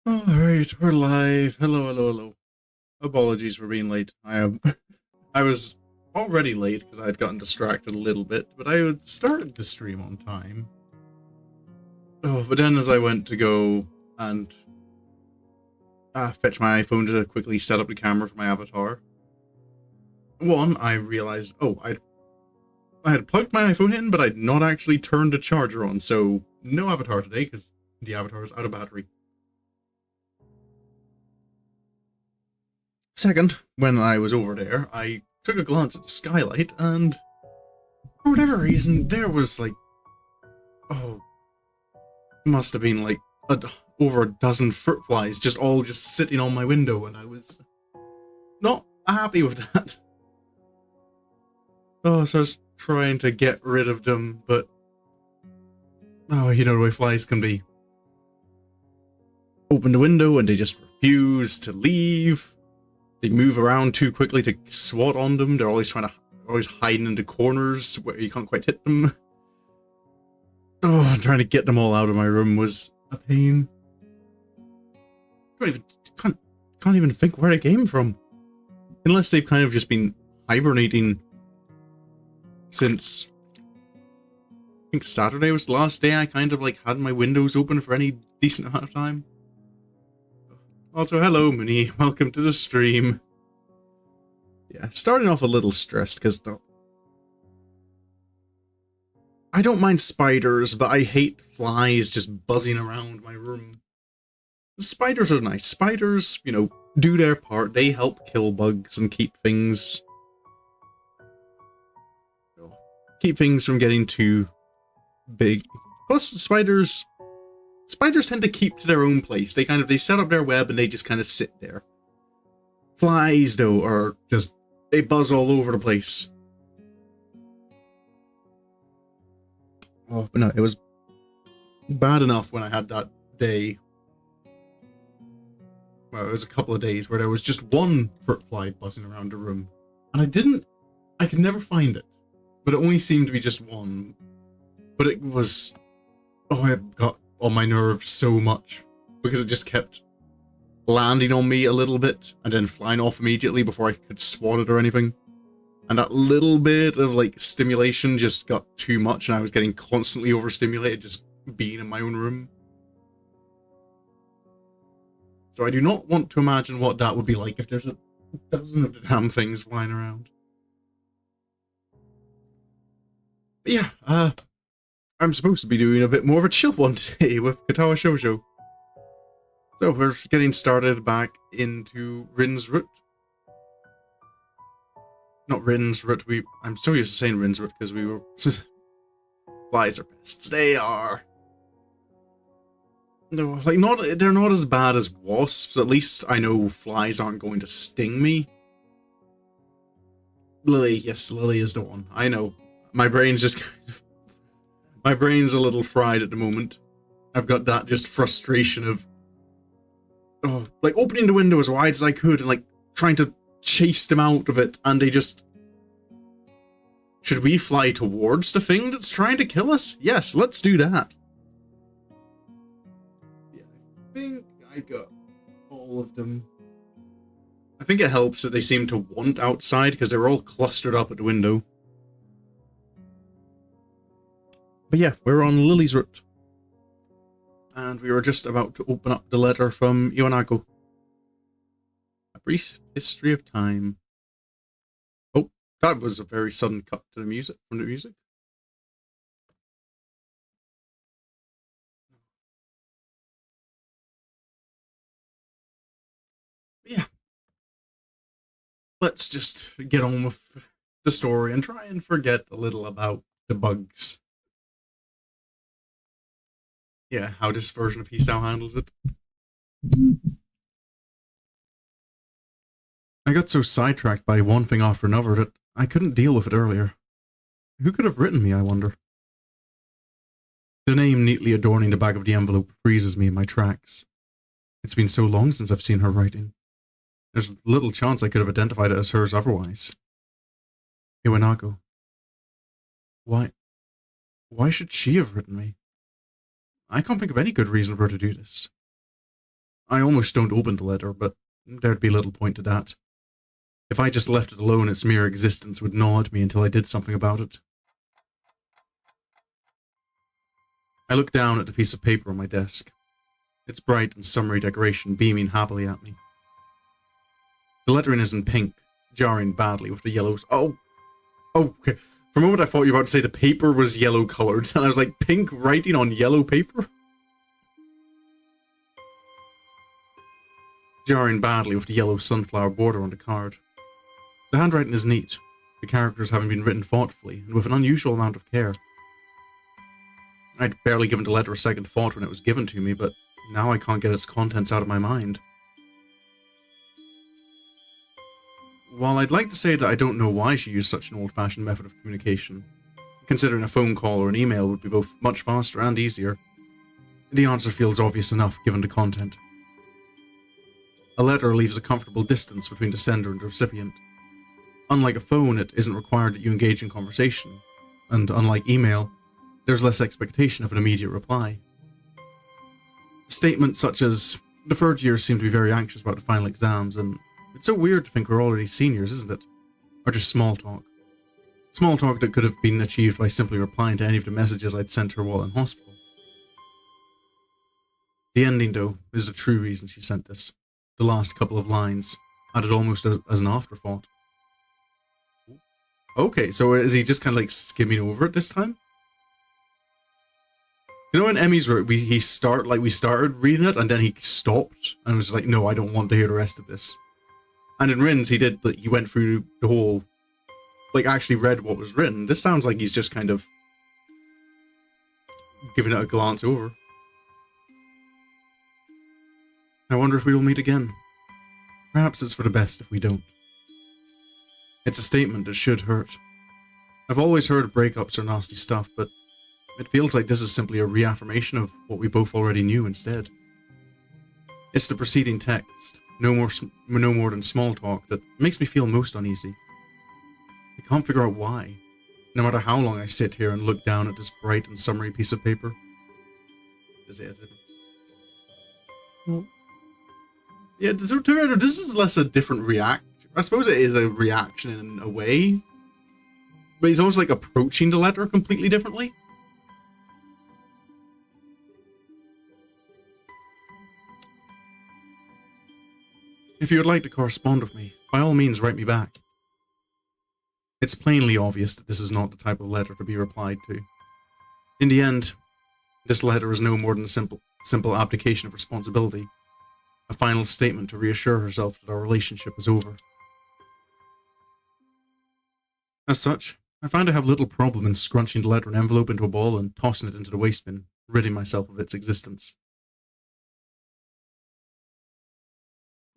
All right, we're live. Hello, hello, hello. apologies for being late. I was already late because I had gotten distracted a little bit, but I had started the stream on time. Oh, but then as I went to go and fetch my iPhone to quickly set up the camera for my avatar, one, I realized, I had plugged my iPhone in, but I'd not actually turned the charger on, so no avatar today because the avatar is out of battery. Second, when I was over there, I took a glance at the skylight, and for whatever reason, there was must have been over a dozen fruit flies just sitting on my window, and I was not happy with that. So I was trying to get rid of them, but you know the way flies can be. Open the window and they just refuse to leave. They move around too quickly to swat on them. They're always hiding into corners where you can't quite hit them. Trying to get them all out of my room was a pain. Can't even think where they came from. Unless they've kind of just been hibernating since I think Saturday was the last day I kind of had my windows open for any decent amount of time. Also, hello, Mooney. Welcome to the stream. Yeah, starting off a little stressed because I don't mind spiders, but I hate flies just buzzing around my room. The spiders are nice. Spiders, do their part. They help kill bugs and keep things from getting too big. Plus, spiders tend to keep to their own place. They set up their web and they just kind of sit there. Flies, though, are just, they buzz all over the place. But no, it was bad enough when I had that day. Well, it was a couple of days where there was just one fruit fly buzzing around the room. And I could never find it. But it only seemed to be just one. But it was, it got on my nerves so much because it just kept landing on me a little bit and then flying off immediately before I could swat it or anything. And that little bit of stimulation just got too much, and I was getting constantly overstimulated just being in my own room. So I do not want to imagine what that would be like if there's a dozen of the damn things flying around. But yeah, I'm supposed to be doing a bit more of a chill one today with Katawa Shoujo. So we're getting started back into Rin's Root. Not Rin's Root, I'm so used to saying Rin's Root because we were... Flies are pests, they are. No, they're not as bad as wasps. At least I know flies aren't going to sting me. Lilly, yes, Lilly is the one. I know. My brain's just my brain's a little fried at the moment. I've got that just frustration of opening the window as wide as I could and trying to chase them out of it, and they just... Should we fly towards the thing that's trying to kill us? Yes, let's do that. Yeah, I think I got all of them. I think it helps that they seem to want outside because they're all clustered up at the window. But yeah, we're on Lily's route. And we were just about to open up the letter from Iwanako. A brief history of time. Oh, that was a very sudden cut to the music, from the music. But yeah. Let's just get on with the story and try and forget a little about the bugs. Yeah, how this version of Hisao handles it. I got so sidetracked by one thing after another that I couldn't deal with it earlier. Who could have written me, I wonder? The name neatly adorning the back of the envelope freezes me in my tracks. It's been so long since I've seen her writing. There's little chance I could have identified it as hers otherwise. Iwanako. Why should she have written me? I can't think of any good reason for her to do this. I almost don't open the letter, but there'd be little point to that. If I just left it alone, its mere existence would gnaw at me until I did something about it. I looked down at the piece of paper on my desk, its bright and summery decoration beaming happily at me. The lettering is in pink, jarring badly with the yellows. Oh, okay. For a moment I thought you were about to say the paper was yellow coloured, and I was like, pink writing on yellow paper? Jarring badly with the yellow sunflower border on the card. The handwriting is neat, the characters having been written thoughtfully and with an unusual amount of care. I'd barely given the letter a second thought when it was given to me, but now I can't get its contents out of my mind. While I'd like to say that I don't know why she used such an old-fashioned method of communication, considering a phone call or an email would be both much faster and easier, the answer feels obvious enough given the content. A letter leaves a comfortable distance between the sender and the recipient. Unlike a phone, it isn't required that you engage in conversation, and unlike email, there's less expectation of an immediate reply. Statements such as, the third years seem to be very anxious about the final exams, and it's so weird to think we're already seniors, isn't it? Or just small talk. Small talk that could have been achieved by simply replying to any of the messages I'd sent her while in hospital. The ending, though, is the true reason she sent this. The last couple of lines, added almost as an afterthought. Okay, so is he just kind of like skimming over it this time? You know, in Emmy's wrote, we started reading it and then he stopped and was like, no, I don't want to hear the rest of this. And in Rin's, he did, like, he went through the whole, like, actually read what was written. This sounds like he's just kind of giving it a glance over. I wonder if we will meet again. Perhaps it's for the best if we don't. It's a statement that should hurt. I've always heard breakups are nasty stuff, but it feels like this is simply a reaffirmation of what we both already knew instead. It's the preceding text, no more than small talk, that makes me feel most uneasy. I can't figure out why, no matter how long I sit here and look down at this bright and summery piece of paper. Yeah, this is less a different react. I suppose it is a reaction in a way, but he's almost like approaching the letter completely differently. If you would like to correspond with me, by all means write me back. It's plainly obvious that this is not the type of letter to be replied to. In the end, this letter is no more than a simple abdication of responsibility, a final statement to reassure herself that our relationship is over. As such, I find I have little problem in scrunching the letter and envelope into a ball and tossing it into the waste bin, ridding myself of its existence.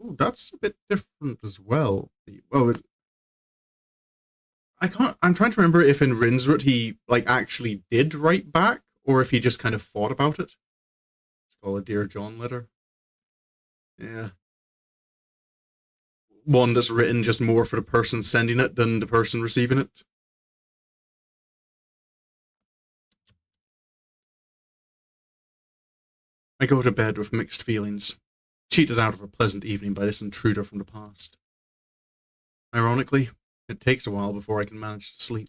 Oh, that's a bit different as well. Oh, I'm trying to remember if in Rinsroot he, like, actually did write back, or if he just kind of thought about it. It's called a Dear John letter. Yeah. One that's written just more for the person sending it than the person receiving it. I go to bed with mixed feelings, cheated out of a pleasant evening by this intruder from the past. Ironically, it takes a while before I can manage to sleep.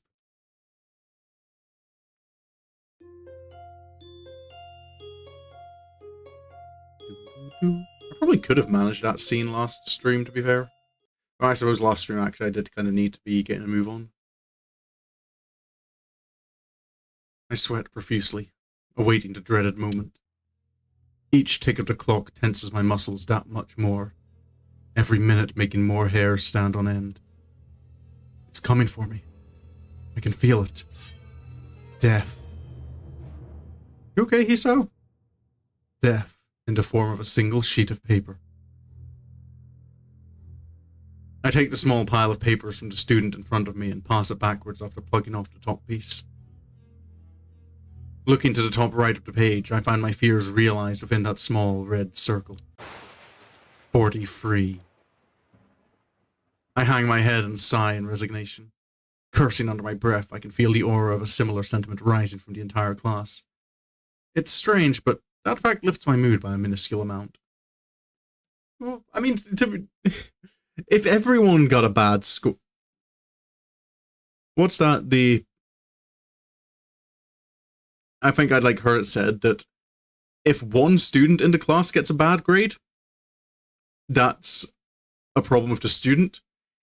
I probably could have managed that scene last stream, to be fair. Well, I suppose last stream actually I did kind of need to be getting a move on. I sweat profusely, awaiting the dreaded moment. Each tick of the clock tenses my muscles that much more, every minute making more hairs stand on end. It's coming for me. I can feel it. Death. You okay, Hisao? Death in the form of a single sheet of paper. I take the small pile of papers from the student in front of me and pass it backwards after plugging off the top piece. Looking to the top right of the page, I find my fears realized within that small red circle. 43. I hang my head and sigh in resignation. Cursing under my breath, I can feel the aura of a similar sentiment rising from the entire class. It's strange, but that fact lifts my mood by a minuscule amount. Well, I mean, If everyone got a bad score... What's that? I think I'd like heard it said that if one student in the class gets a bad grade, that's a problem with the student.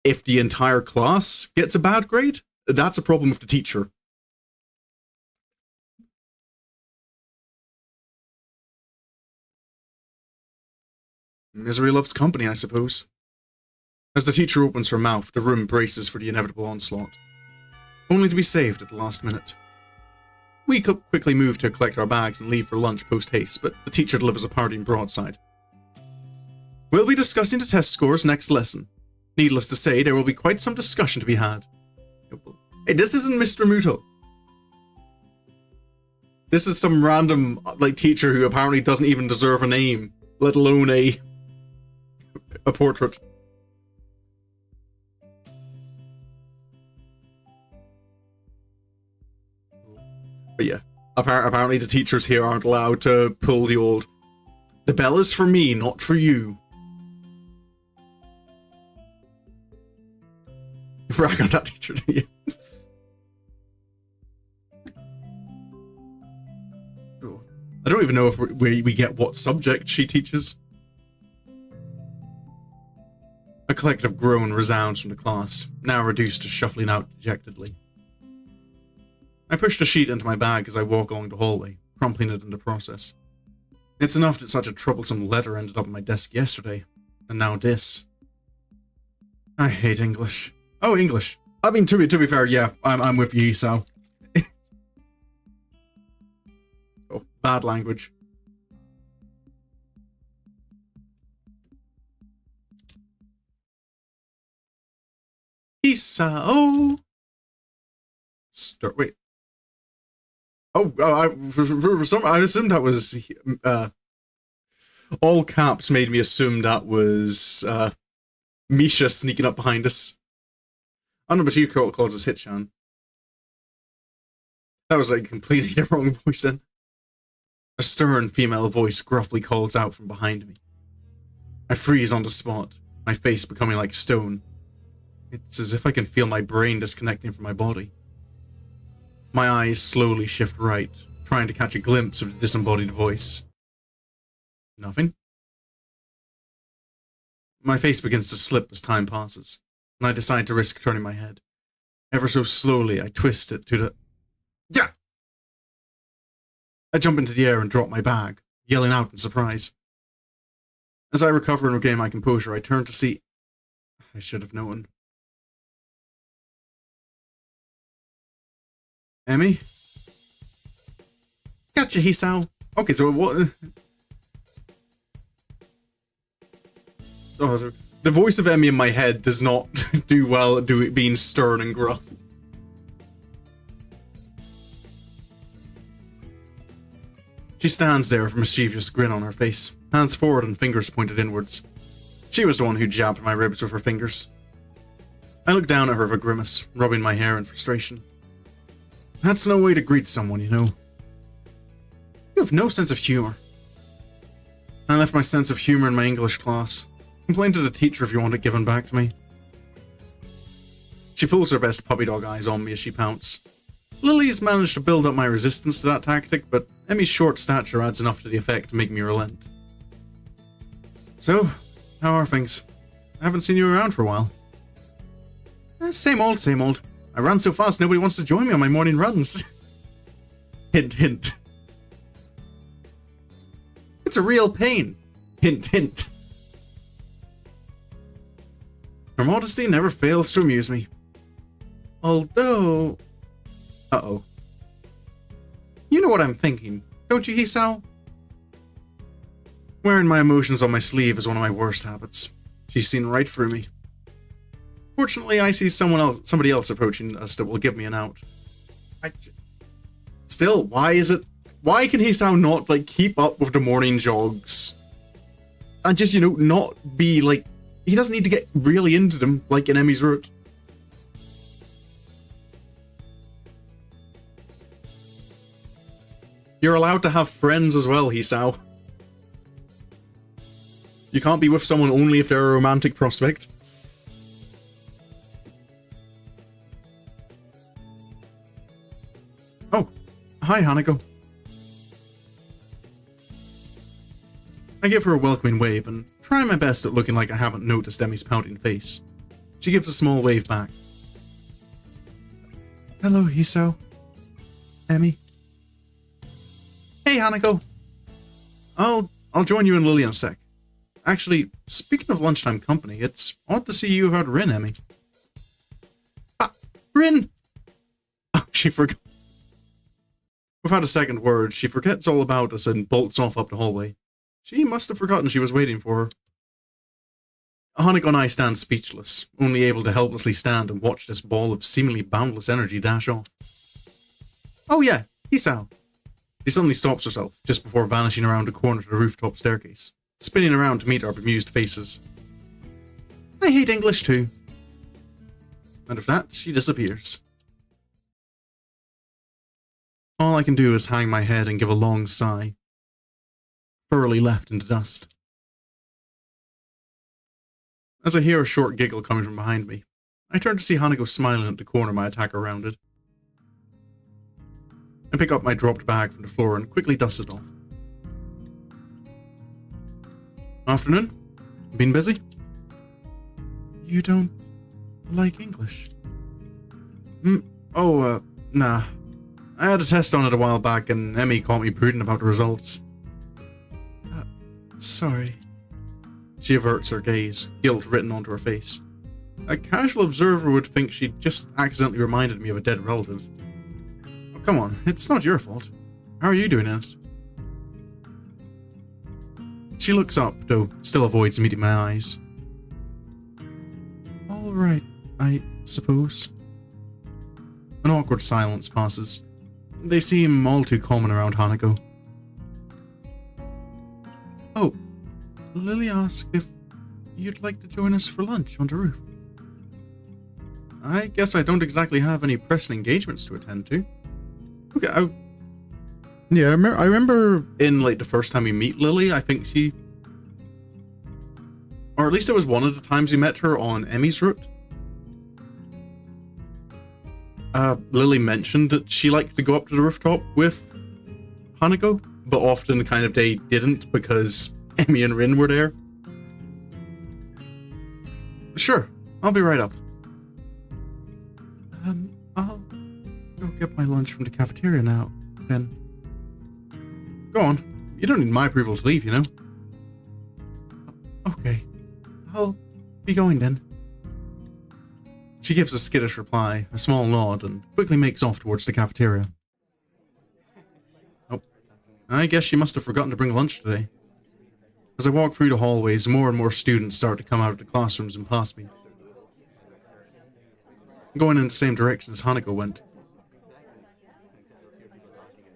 If the entire class gets a bad grade, that's a problem with the teacher. Misery loves company, I suppose. As the teacher opens her mouth, the room braces for the inevitable onslaught, only to be saved at the last minute. We quickly move to collect our bags and leave for lunch post-haste, but the teacher delivers a parting broadside. We'll be discussing the test scores next lesson. Needless to say, there will be quite some discussion to be had. Hey, this isn't Mr. Muto. This is some random, teacher who apparently doesn't even deserve a name, let alone a portrait. But yeah, apparently the teachers here aren't allowed to pull the old, the bell is for me, not for you. Rag on that teacher, do you? I don't even know if we get what subject she teaches. A collective groan resounds from the class, now reduced to shuffling out dejectedly. I push the sheet into my bag as I walk along the hallway, crumpling it in the process. It's enough that such a troublesome letter ended up on my desk yesterday, and now this. I hate English. Oh, English. I mean, to be fair, yeah, I'm with you, Hisao. Oh, bad language. Hisao. Wait. Oh, for some, I assumed that was all caps made me assume that was Misha sneaking up behind us. I don't know, but you calls us Hitchan. That was like completely the wrong voice then. A stern female voice gruffly calls out from behind me. I freeze on the spot, my face becoming like stone. It's as if I can feel my brain disconnecting from my body. My eyes slowly shift right, trying to catch a glimpse of the disembodied voice. Nothing. My face begins to slip as time passes, and I decide to risk turning my head. Ever so slowly, I twist it to the... Yeah! I jump into the air and drop my bag, yelling out in surprise. As I recover and regain my composure, I turn to see... I should have known. Emmy? Gotcha, Hisao. Okay, so what... Oh, the voice of Emmy in my head does not do well at being stern and gruff. She stands there with a mischievous grin on her face, hands forward and fingers pointed inwards. She was the one who jabbed my ribs with her fingers. I look down at her with a grimace, rubbing my hair in frustration. That's no way to greet someone, you know. You have no sense of humor. I left my sense of humor in my English class. Complain to the teacher if you want it given back to me. She pulls her best puppy dog eyes on me as she pounts. Lilly's managed to build up my resistance to that tactic, but Emmy's short stature adds enough to the effect to make me relent. So, how are things? I haven't seen you around for a while. Same old, same old. I run so fast nobody wants to join me on my morning runs. Hint, hint. It's a real pain. Hint, hint. Her modesty never fails to amuse me. Although... Uh-oh. You know what I'm thinking, don't you, Hisao? Wearing my emotions on my sleeve is one of my worst habits. She's seen right through me. Fortunately, I see somebody else approaching us that will give me an out. Still, why can Hisao not, keep up with the morning jogs? And just, not be, he doesn't need to get really into them, like in Emmy's route. You're allowed to have friends as well, Hisao. You can't be with someone only if they're a romantic prospect. Hi, Hanako. I give her a welcoming wave and try my best at looking like I haven't noticed Emi's pouting face. She gives a small wave back. Hello, Hisao. Emi. Hey, Hanako. I'll join you and Lilly in a sec. Actually, speaking of lunchtime company, it's odd to see you without Rin, Emi. Ah, Rin! Oh, she forgot. Without a second word, she forgets all about us and bolts off up the hallway. She must have forgotten she was waiting for her. Hanako and I stand speechless, only able to helplessly stand and watch this ball of seemingly boundless energy dash off. Oh yeah, Hisao. She suddenly stops herself, just before vanishing around a corner to the rooftop staircase, spinning around to meet our bemused faces. I hate English too. And with that, she disappears. All I can do is hang my head and give a long sigh, thoroughly left in the dust. As I hear a short giggle coming from behind me, I turn to see Hanako smiling at the corner my attacker rounded. I pick up my dropped bag from the floor and quickly dust it off. Afternoon? Been busy? You don't like English? Nah. I had a test on it a while back and Emi caught me brooding about the results. Sorry. She averts her gaze, guilt written onto her face. A casual observer would think she just accidentally reminded me of a dead relative. Oh, come on, it's not your fault. How are you doing it? She looks up, though still avoids meeting my eyes. Alright, I suppose. An awkward silence passes. They seem all too common around Hanako. Oh, Lilly asked if you'd like to join us for lunch on the roof. I guess I don't exactly have any pressing engagements to attend to. Okay, I remember in like the first time we meet Lilly, I think she, or at least it was one of the times we met her on Emi's route. Lilly mentioned that she liked to go up to the rooftop with Hanako, but often kind of they didn't because Emi and Rin were there. Sure, I'll be right up. I'll go get my lunch from the cafeteria now, then. Go on, you don't need my approval to leave, you know. Okay, I'll be going then. She gives a skittish reply, a small nod, and quickly makes off towards the cafeteria. Oh, I guess she must have forgotten to bring lunch today. As I walk through the hallways, more and more students start to come out of the classrooms and past me. I'm going in the same direction as Hanako went.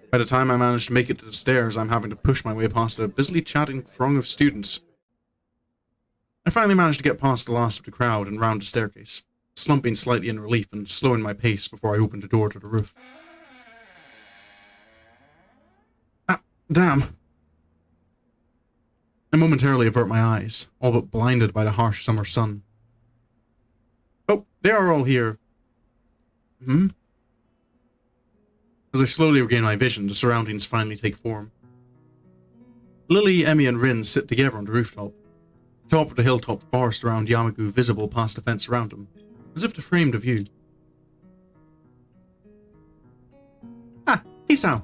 By the time I manage to make it to the stairs, I'm having to push my way past a busily chatting throng of students. I finally manage to get past the last of the crowd and round the staircase, slumping slightly in relief and slowing my pace before I open the door to the roof. Ah, damn. I momentarily avert my eyes, all but blinded by the harsh summer sun. Oh, they are all here. As I slowly regain my vision, the surroundings finally take form. Lilly, Emi, and Rin sit together on the rooftop, the top of the hilltop forest around Yamagu visible past the fence around them, as if to frame the view. Ah, Hisao!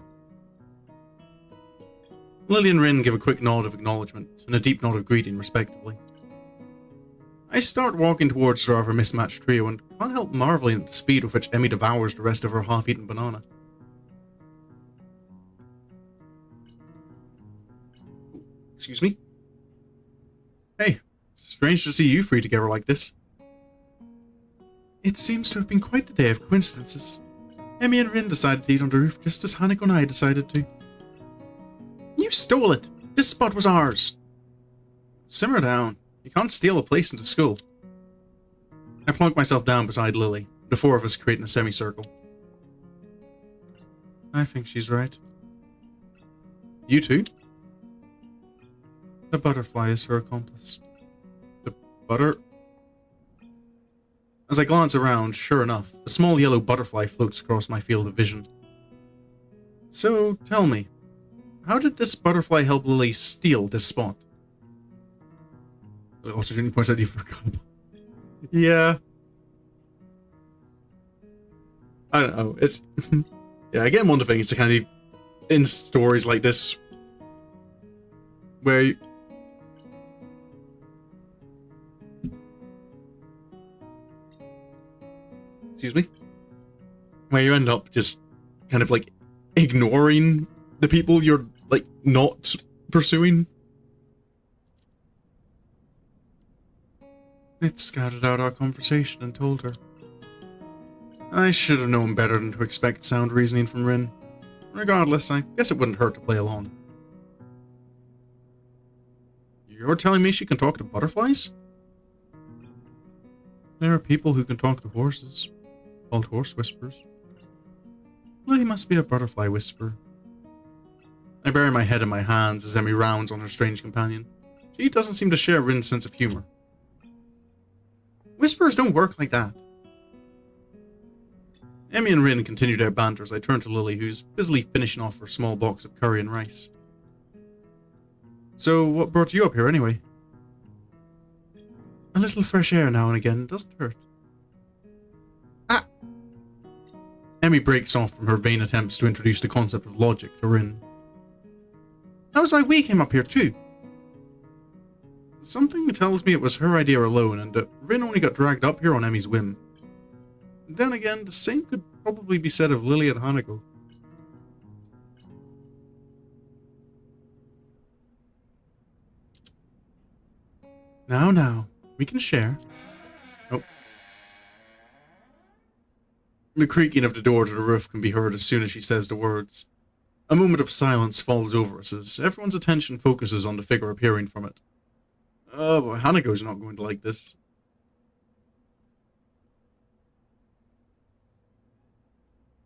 Lilly and Rin give a quick nod of acknowledgement and a deep nod of greeting, respectively. I start walking towards the rather mismatched trio and can't help marveling at the speed with which Emi devours the rest of her half-eaten banana. Excuse me? Hey, strange to see you three together like this. It seems to have been quite a day of coincidences. Emi and Rin decided to eat on the roof just as Hanako and I decided to. You stole it! This spot was ours! Simmer down. You can't steal a place into school. I plonk myself down beside Lilly, the four of us creating a semicircle. I think she's right. You too? The butterfly is her accomplice. The butter... As I glance around, sure enough, a small yellow butterfly floats across my field of vision. So, tell me, how did this butterfly help Lilly steal this spot? Also, Jenny points out you forgot about. Yeah. I don't know, it's... yeah, again, one of the things to kind of... in stories like this, where... excuse me? Where you end up just kind of, like, ignoring the people you're, like, not pursuing. It scattered out our conversation and told her. I should have known better than to expect sound reasoning from Rin. Regardless, I guess it wouldn't hurt to play along. You're telling me she can talk to butterflies? There are people who can talk to horses, called horse whispers. Lily must be a butterfly whisperer. I bury my head in my hands as Emmy rounds on her strange companion. She doesn't seem to share Rin's sense of humor. Whispers don't work like that. Emmy and Rin continue their banter as I turn to Lily, who's busily finishing off her small box of curry and rice. So, what brought you up here anyway? A little fresh air now and again doesn't hurt. Ah! Emmy breaks off from her vain attempts to introduce the concept of logic to Rin. That was why we came up here too. Something tells me it was her idea alone and that Rin only got dragged up here on Emmy's whim. Then again, the same could probably be said of Lily and Hanako. Now, we can share. Oh. The creaking of the door to the roof can be heard as soon as she says the words. A moment of silence falls over us as everyone's attention focuses on the figure appearing from it. Oh boy, Hanako's not going to like this.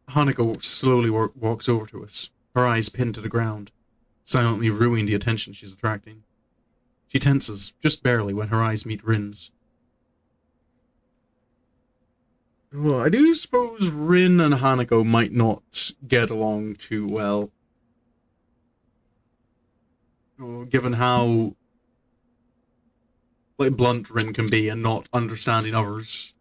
Hanako slowly walks over to us, her eyes pinned to the ground, silently ruining the attention she's attracting. She tenses, just barely, when her eyes meet Rin's. Well, I do suppose Rin and Hanako might not get along too well. Given how blunt Rin can be and not understanding others.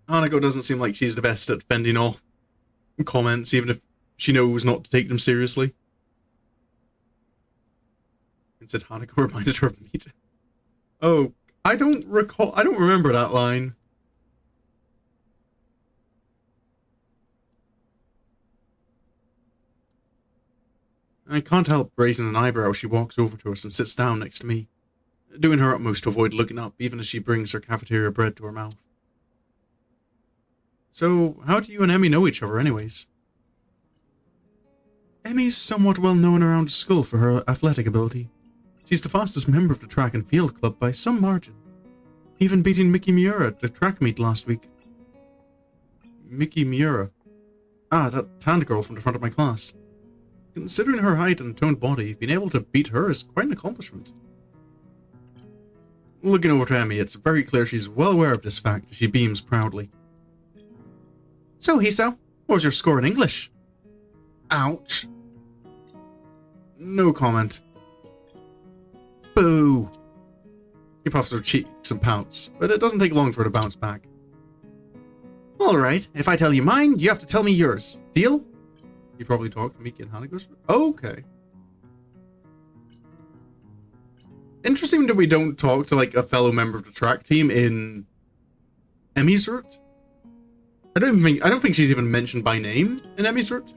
Hanako doesn't seem like she's the best at fending off comments, even if she knows not to take them seriously. Instead, Hanako reminded her of meat. Oh, I don't remember that line. I can't help raising an eyebrow as she walks over to us and sits down next to me, doing her utmost to avoid looking up even as she brings her cafeteria bread to her mouth. So, how do you and Emmy know each other anyways? Emmy's somewhat well known around school for her athletic ability. She's the fastest member of the track and field club by some margin, even beating Miki Miura at the track meet last week. Miki Miura? Ah, that tanned girl from the front of my class. Considering her height and toned body, being able to beat her is quite an accomplishment. Looking over to Emmy, it's very clear she's well aware of this fact as she beams proudly. So, Hisao, what was your score in English? Ouch. No comment. Boo. She puffs her cheeks and pouts, but it doesn't take long for her to bounce back. Alright, if I tell you mine, you have to tell me yours. Deal? You probably talked to Miki and Hanako's? Okay. Interesting that we don't talk to, a fellow member of the track team in Emmy's route. I don't think she's even mentioned by name in Emmy's route.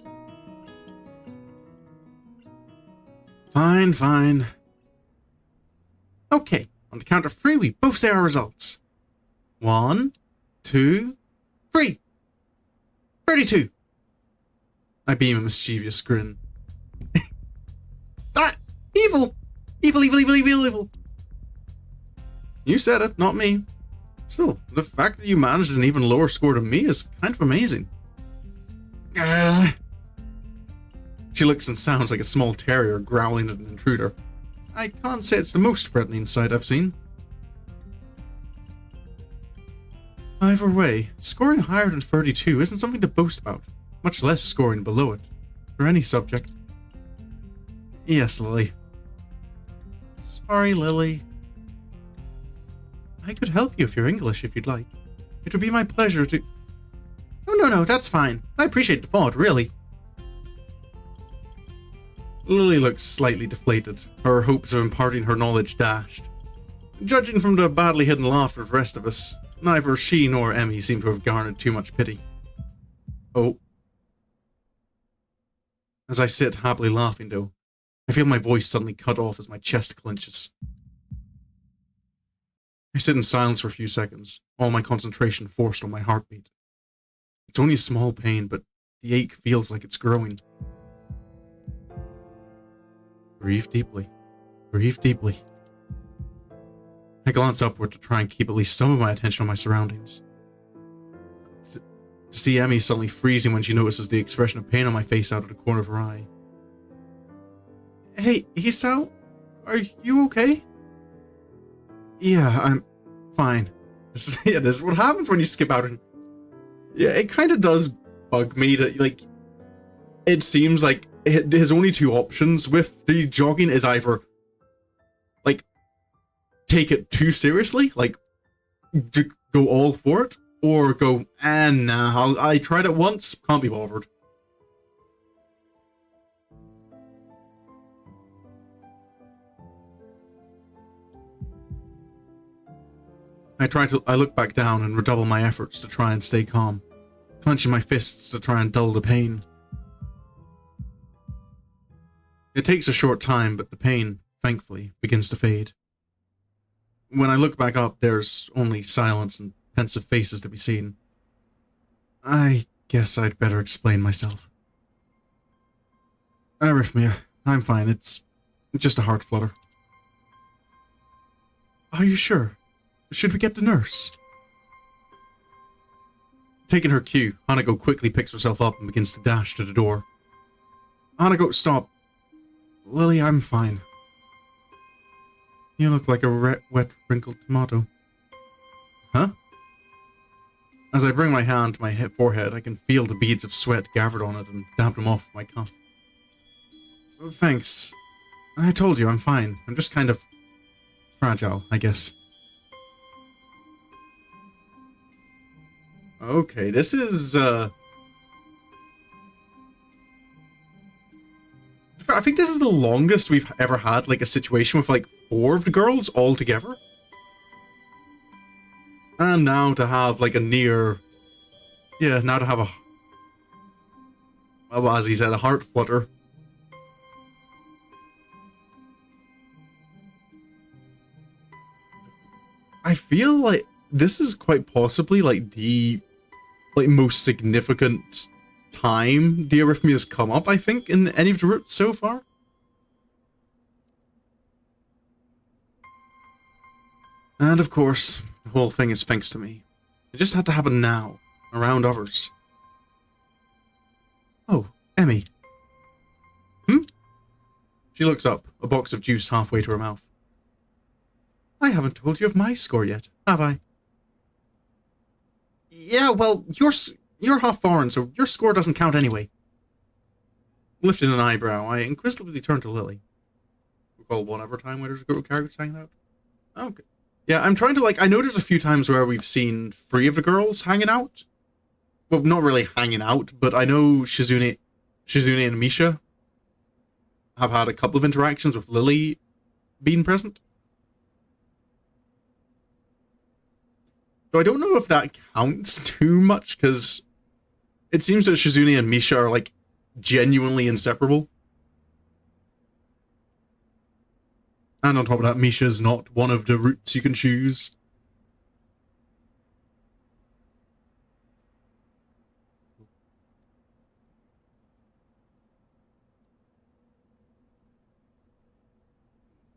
Fine. Okay, on the count of 3, we both say our results. 1, 2, 3. 32. I beam a mischievous grin. Ah! Evil! Evil! You said it, not me. Still, the fact that you managed an even lower score than me is kind of amazing. She looks and sounds like a small terrier growling at an intruder. I can't say it's the most threatening sight I've seen. Either way, scoring higher than 32 isn't something to boast about, much less scoring below it, for any subject. Yes, Lily. Sorry, Lily. I could help you if you're English, if you'd like. It would be my pleasure to... No, that's fine. I appreciate the thought, really. Lily looks slightly deflated, her hopes of imparting her knowledge dashed. Judging from the badly hidden laughter of the rest of us, neither she nor Emmy seem to have garnered too much pity. Oh. As I sit happily laughing, though, I feel my voice suddenly cut off as my chest clenches. I sit in silence for a few seconds, all my concentration forced on my heartbeat. It's only a small pain, but the ache feels like it's growing. Breathe deeply. Breathe deeply. I glance upward to try and keep at least some of my attention on my surroundings. To see Emmy suddenly freezing when she notices the expression of pain on my face out of the corner of her eye. Hey, Hisao? Are you okay? Yeah, I'm fine. This is what happens when you skip out. And yeah, it kind of does bug me that, like, it seems like his only two options with the jogging is either, like, take it too seriously, like, go all for it, or go, nah, I tried it once, can't be bothered. I look back down and redouble my efforts to try and stay calm, clenching my fists to try and dull the pain. It takes a short time, but the pain, thankfully, begins to fade. When I look back up, there's only silence and pensive faces to be seen. I guess I'd better explain myself. Arrhythmia, I'm fine, it's just a heart flutter. Are you sure? Should we get the nurse? Taking her cue, Hanako quickly picks herself up and begins to dash to the door. Hanako, stop. Lily, I'm fine. You look like a wet, wrinkled tomato. Huh? As I bring my hand to my forehead, I can feel the beads of sweat gathered on it and dab them off my cuff. Thanks. I told you, I'm fine. I'm just kind of fragile, I guess. Okay, this is, I think this is the longest we've ever had, like, a situation with, like, 4 of the girls all together. And now to have, like, now to have well, as he said, a heart flutter. I feel like this is quite possibly, like, the, like, most significant time the arrhythmia has come up, I think, in any of the routes so far. And of course, the whole thing is thanks to me. It just had to happen now, around others. Oh, Emmy. She looks up, a box of juice halfway to her mouth. I haven't told you of my score yet, have I? Yeah, well, you're half foreign, so your score doesn't count anyway. Lifting an eyebrow, I inquisitively turn to Lily. Recall one other time where there's a group of characters hanging out? Okay. Yeah, I'm trying to, like, I know there's a few times where we've seen 3 of the girls hanging out. Well, not really hanging out, but I know Shizune and Misha have had a couple of interactions with Lily being present. So I don't know if that counts too much, because it seems that Shizune and Misha are, like, genuinely inseparable. And on top of that, Misha's not one of the routes you can choose.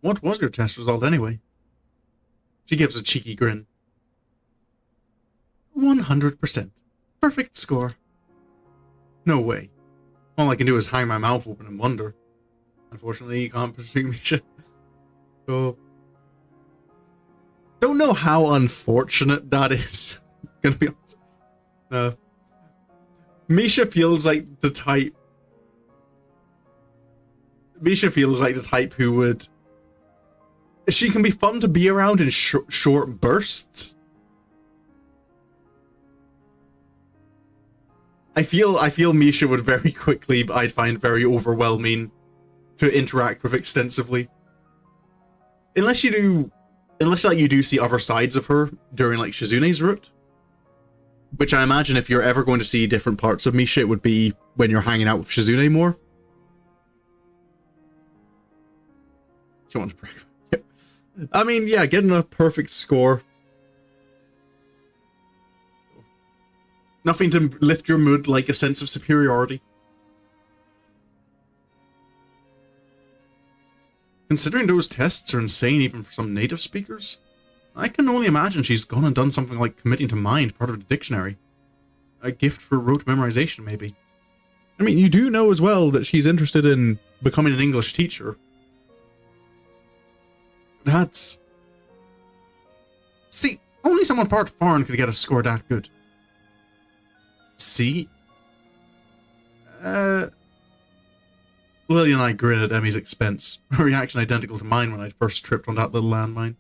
What was your test result anyway? She gives a cheeky grin. 100%. Perfect score. No way. All I can do is hang my mouth open and wonder. Unfortunately, you can't pursue me. So, don't know how unfortunate that is. Gonna be honest. Misha feels like the type. Misha feels like the type who would. She can be fun to be around in short bursts. I feel Misha would very quickly, I'd find very overwhelming to interact with extensively. Unless like you do see other sides of her during like Shizune's route. Which I imagine if you're ever going to see different parts of Misha, it would be when you're hanging out with Shizune more. Do you want to brag? Yeah. I mean, yeah, getting a perfect score. Nothing to lift your mood like a sense of superiority. Considering those tests are insane even for some native speakers, I can only imagine she's gone and done something like committing to mind, part of the dictionary. A gift for rote memorization, maybe. I mean, you do know as well that she's interested in becoming an English teacher. That's... See, only someone part foreign could get a score that good. See? Lilly and I grin at Emmy's expense, a reaction identical to mine when I first tripped on that little landmine.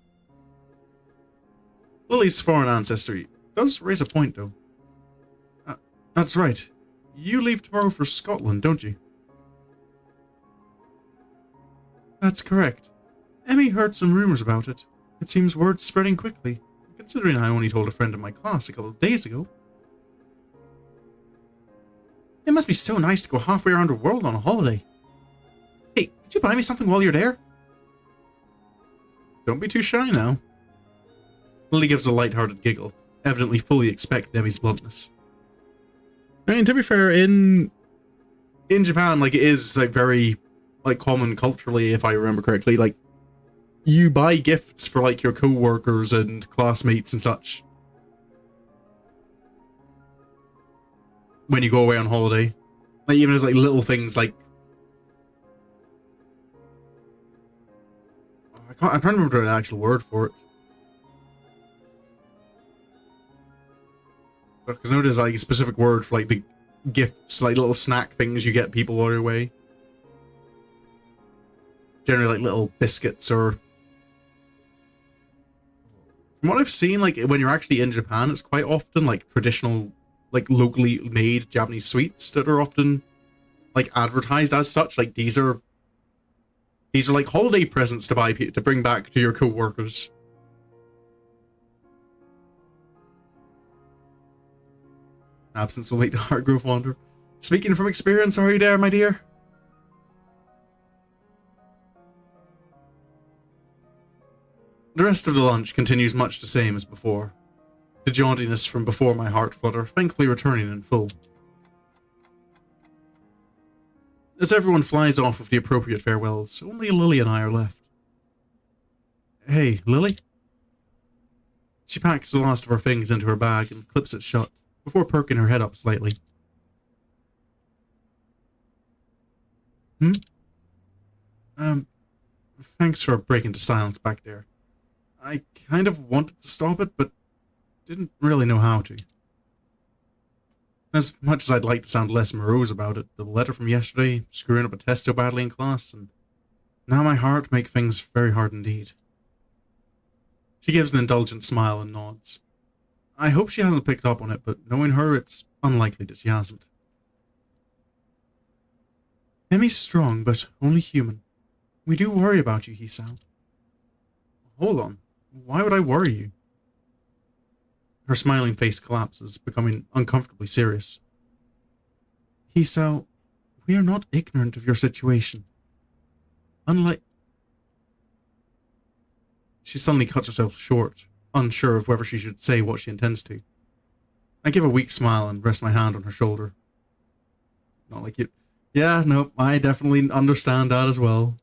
Lilly's foreign ancestry does raise a point, though. That's right. You leave tomorrow for Scotland, don't you? That's correct. Emmy heard some rumors about it. It seems word's spreading quickly, considering I only told a friend in my class a couple of days ago. It must be so nice to go halfway around the world on a holiday. Hey, could you buy me something while you're there? Don't be too shy now. Lilly gives a light-hearted giggle, evidently fully expecting Emmy's bluntness. I mean, to be fair, in Japan, like, it is, like, very, like, common culturally, if I remember correctly, like, you buy gifts for, like, your co-workers and classmates and such when you go away on holiday. Like, even as, like, little things, like... I'm trying to remember the actual word for it. Because I know there's, like, a specific word for, like, the gifts, like, little snack things you get people while you're away. Generally, like, little biscuits or... From what I've seen, like, when you're actually in Japan, it's quite often, like, traditional, like, locally made Japanese sweets that are often, like, advertised as such. Like, these are, like, holiday presents to buy, to bring back to your co-workers. Absence will make the heart grow fonder. Speaking from experience, are you there, my dear? The rest of the lunch continues much the same as before. The jauntiness from before my heart flutter, thankfully returning in full. As everyone flies off with the appropriate farewells, only Lilly and I are left. Hey, Lilly? She packs the last of her things into her bag and clips it shut, before perking her head up slightly. Thanks for breaking the silence back there. I kind of wanted to stop it, but didn't really know how to. As much as I'd like to sound less morose about it, the letter from yesterday, screwing up a test so badly in class, and now my heart make things very hard indeed. She gives an indulgent smile and nods. I hope she hasn't picked up on it, but knowing her, it's unlikely that she hasn't. Emmy's strong, but only human. We do worry about you, Hisao. Hold on. Why would I worry you? Her smiling face collapses, becoming uncomfortably serious. Hisao, we are not ignorant of your situation. Unlike... She suddenly cuts herself short, unsure of whether she should say what she intends to. I give a weak smile and rest my hand on her shoulder. Not like you. Yeah, no, I definitely understand that as well.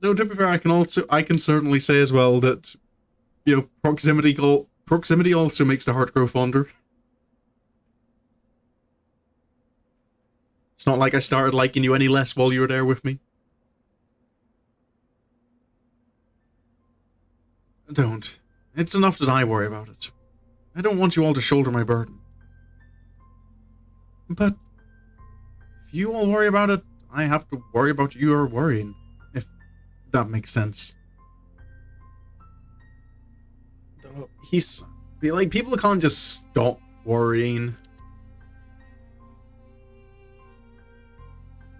Though to be fair, I can certainly say as well that, you know, proximity also makes the heart grow fonder. It's not like I started liking you any less while you were there with me. Don't. It's enough that I worry about it. I don't want you all to shoulder my burden. But if you all worry about it, I have to worry about your worrying, if that makes sense. He's like, people can't just stop worrying.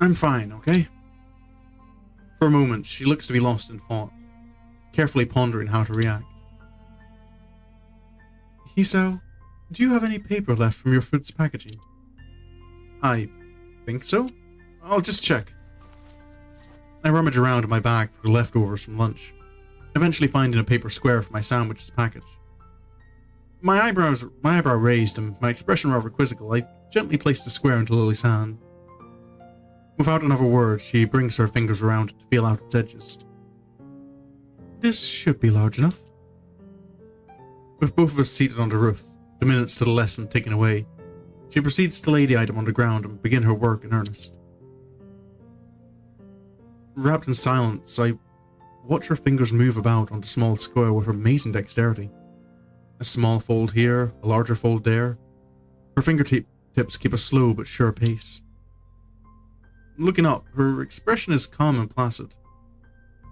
I'm fine, okay? For a moment, she looks to be lost in thought, carefully pondering how to react. Hisao, do you have any paper left from your food's packaging? I think so. I'll just check. I rummage around in my bag for the leftovers from lunch, eventually finding a paper square for my sandwich's package. My eyebrow raised and my expression rather quizzical, I gently placed the square into Lily's hand. Without another word, she brings her fingers around it to feel out its edges. This should be large enough. With both of us seated on the roof, the minutes to the lesson ticking away, she proceeds to lay the item on the ground and begin her work in earnest. Wrapped in silence, I watch her fingers move about on the small square with amazing dexterity. A small fold here, a larger fold there. Her fingertips keep a slow but sure pace. Looking up, her expression is calm and placid.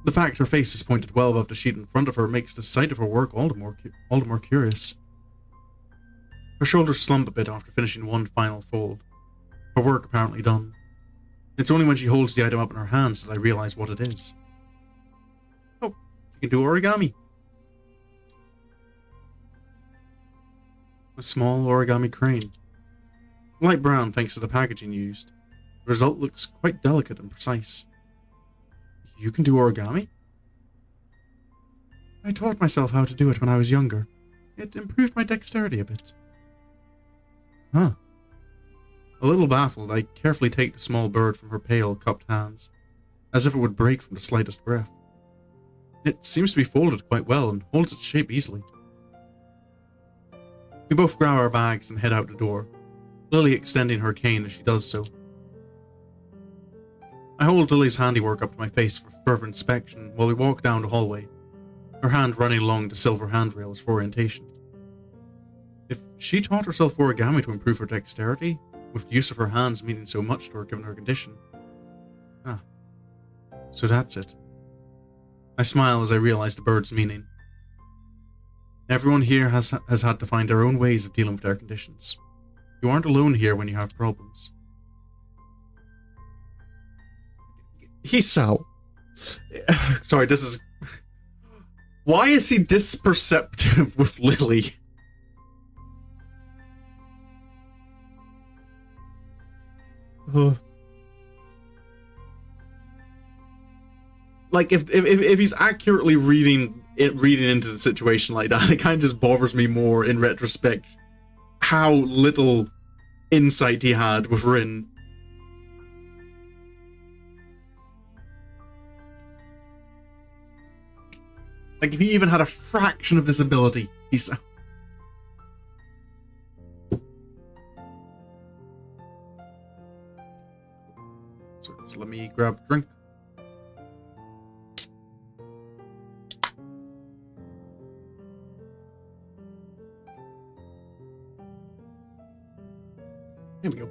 The fact her face is pointed well above the sheet in front of her makes the sight of her work all the more curious. Her shoulders slump a bit after finishing one final fold, her work apparently done. It's only when she holds the item up in her hands that I realize what it is. Oh, she can do origami. A small origami crane. Light brown thanks to the packaging used. The result looks quite delicate and precise. You can do origami? I taught myself how to do it when I was younger. It improved my dexterity a bit. Huh. A little baffled, I carefully take the small bird from her pale, cupped hands, as if it would break from the slightest breath. It seems to be folded quite well and holds its shape easily. We both grab our bags and head out the door, Lily extending her cane as she does so. I hold Lily's handiwork up to my face for further inspection while we walk down the hallway, her hand running along the silver handrails for orientation. If she taught herself origami to improve her dexterity, with the use of her hands meaning so much to her given her condition. So that's it. I smile as I realize the bird's meaning. Everyone here has had to find their own ways of dealing with their conditions. You aren't alone here when you have problems. Hisao. Sorry, this is... Why is he this perceptive with Lily? Like, if he's accurately reading into the situation like that, it kind of just bothers me more in retrospect how little insight he had with Rin. Like, if he even had a fraction of this ability, he's... So just let me grab a drink. Here we go.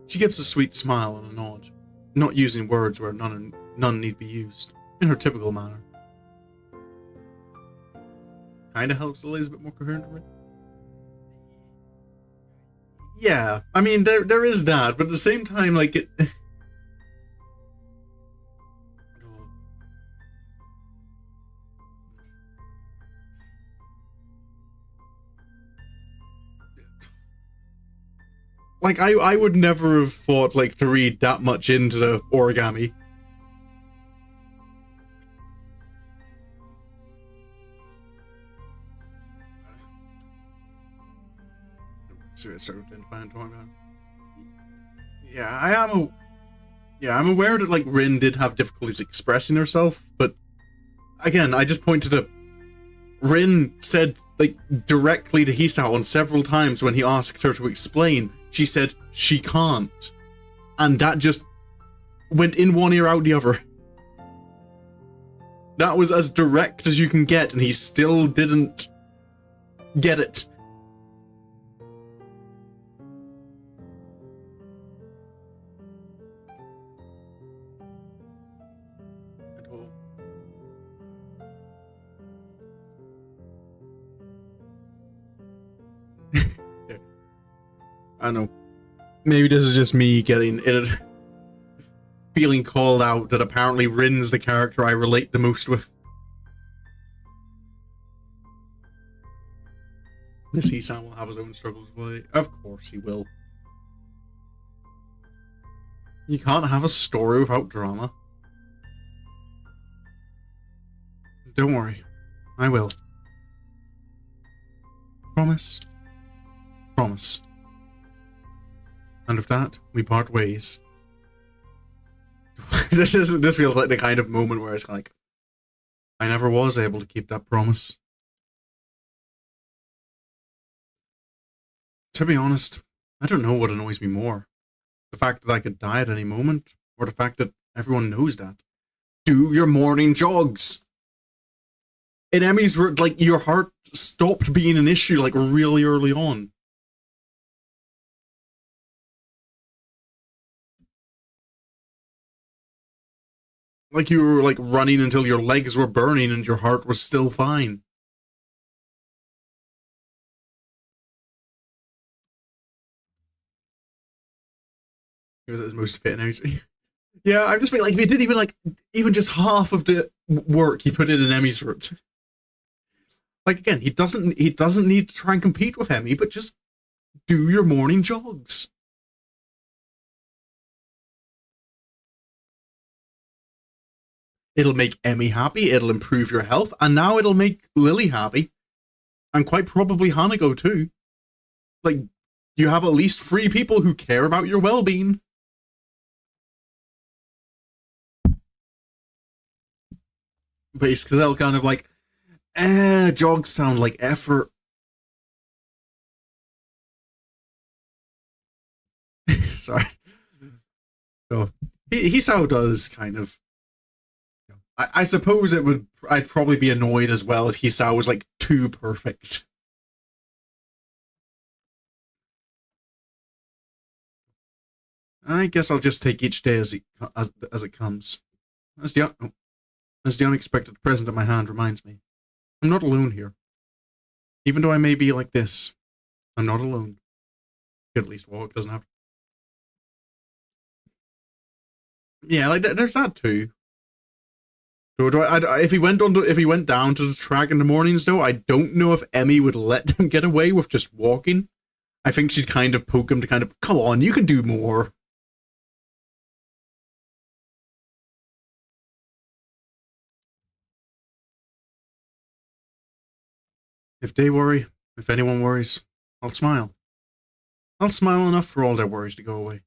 She gives a sweet smile and a nod, not using words where none need be used, in her typical manner. Kinda helps Lily's a bit more coherent with it. Yeah, I mean, there is that, but at the same time, like, it... Like, I would never have thought, like, to read that much into the origami. Yeah, I'm aware that, like, Rin did have difficulties expressing herself, but again, I just pointed to Rin said, like, directly to Hisao on several times when he asked her to explain, she said she can't. And that just went in one ear, out the other. That was as direct as you can get, and he still didn't get it. At all. Yeah. I know. Maybe this is just me getting it. Feeling called out that apparently Rin's the character I relate the most with. This Hisao will have his own struggles, boy. Of course he will. You can't have a story without drama. Don't worry. I will. Promise. Promise. And with that, we part ways. This feels like the kind of moment where it's like, I never was able to keep that promise. To be honest, I don't know what annoys me more. The fact that I could die at any moment, or the fact that everyone knows that. Do your morning jogs! In Emmy's, like, your heart stopped being an issue, like, really early on. Like you were, like, running until your legs were burning and your heart was still fine. He was at his most fit and out. Yeah, I'm just feeling like if he did even just half of the work he put in Emmy's route. Like again, he doesn't need to try and compete with Emmy, but just do your morning jogs. It'll make Emmy happy, it'll improve your health, and now it'll make Lilly happy. And quite probably Hanako too. Like, you have at least 3 people who care about your well-being. But he's still kind of like, jogs sound like effort. Sorry. So, Hisao does kind of. I suppose I'd probably be annoyed as well if Hisao was like too perfect. I guess I'll just take each day as it comes. As the unexpected present at my hand reminds me, I'm not alone here. Even though I may be like this, I'm not alone. He could at least walk, doesn't have to. Yeah, like there's that too. So if he went down to the track in the mornings though, I don't know if Emmy would let him get away with just walking. I think she'd kind of poke him to kind of, come on, you can do more. If they worry, if anyone worries, I'll smile. I'll smile enough for all their worries to go away.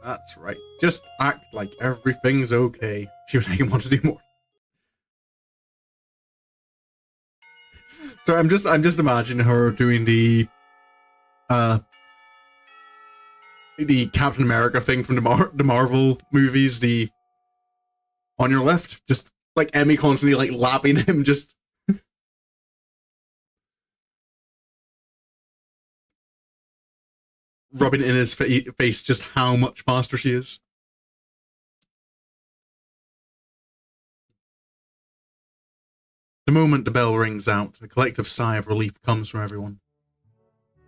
That's right. Just act like everything's okay. She would make him want to do more. So I'm just imagining her doing the Captain America thing from the Marvel movies, the on your left, just like Emmy constantly like lapping him, just rubbing in his face just how much faster she is. The moment the bell rings out, a collective sigh of relief comes from everyone.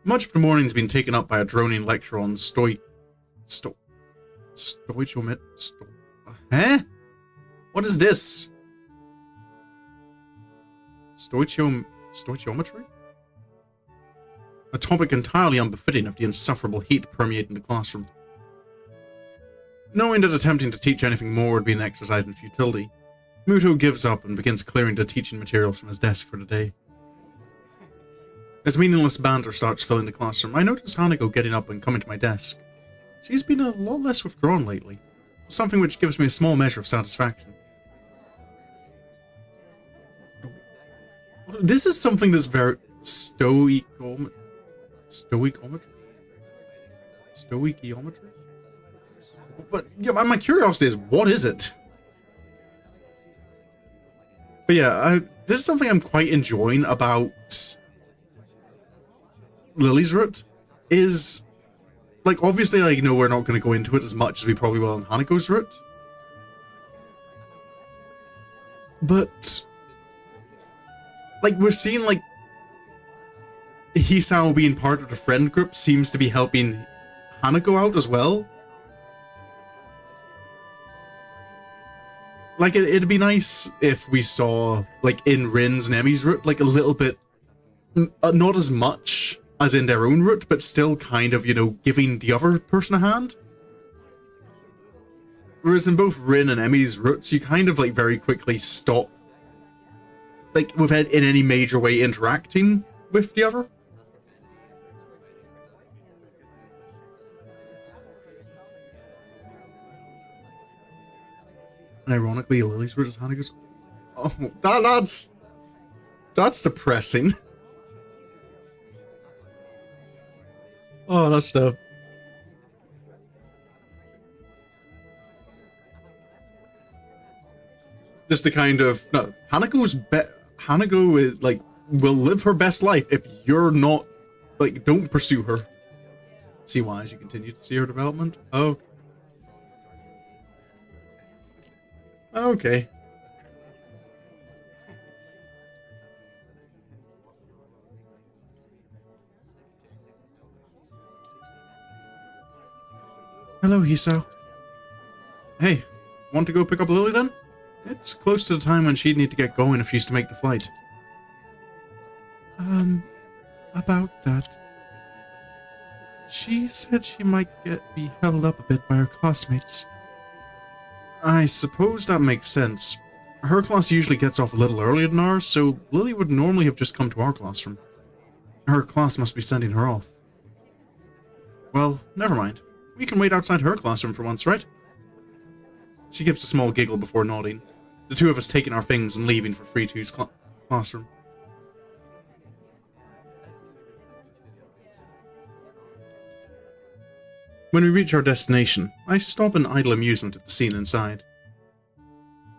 Much of the morning's been taken up by a droning lecture on Huh? What is this? Stoichiometry? A topic entirely unbefitting of the insufferable heat permeating the classroom. Knowing that attempting to teach anything more would be an exercise in futility, Muto gives up and begins clearing the teaching materials from his desk for the day. As meaningless banter starts filling the classroom, I notice Hanako getting up and coming to my desk. She's been a lot less withdrawn lately, something which gives me a small measure of satisfaction. This is something that's very stoichiometry? But yeah, my curiosity is, what is it? But yeah, this is something I'm quite enjoying about Lilly's route. Is, like, obviously, like, we're not going to go into it as much as we probably will in Hanako's route. But, like, we're seeing, like, Hisao being part of the friend group seems to be helping Hanako out as well. Like, it'd be nice if we saw, like, in Rin's and Emi's route, like, a little bit, not as much as in their own route, but still kind of, giving the other person a hand. Whereas in both Rin and Emi's routes, you kind of, like, very quickly stop, like, without in any major way interacting with the other. And ironically, Lily's route is Hanako's. Oh, that's depressing. Oh, that's tough. Just the kind of no, Hanako is like will live her best life if you're not like don't pursue her. See why as you continue to see her development. Oh. Okay. Hello, Hisao. Hey, want to go pick up Lilly then? It's close to the time when she'd need to get going if she's to make the flight. About that. She said she might be held up a bit by her classmates. I suppose that makes sense. Her class usually gets off a little earlier than ours, so Lilly would normally have just come to our classroom. Her class must be sending her off. Well, never mind. We can wait outside her classroom for once, right? She gives a small giggle before nodding. The two of us taking our things and leaving for 3-2's classroom. When we reach our destination, I stop in idle amusement at the scene inside.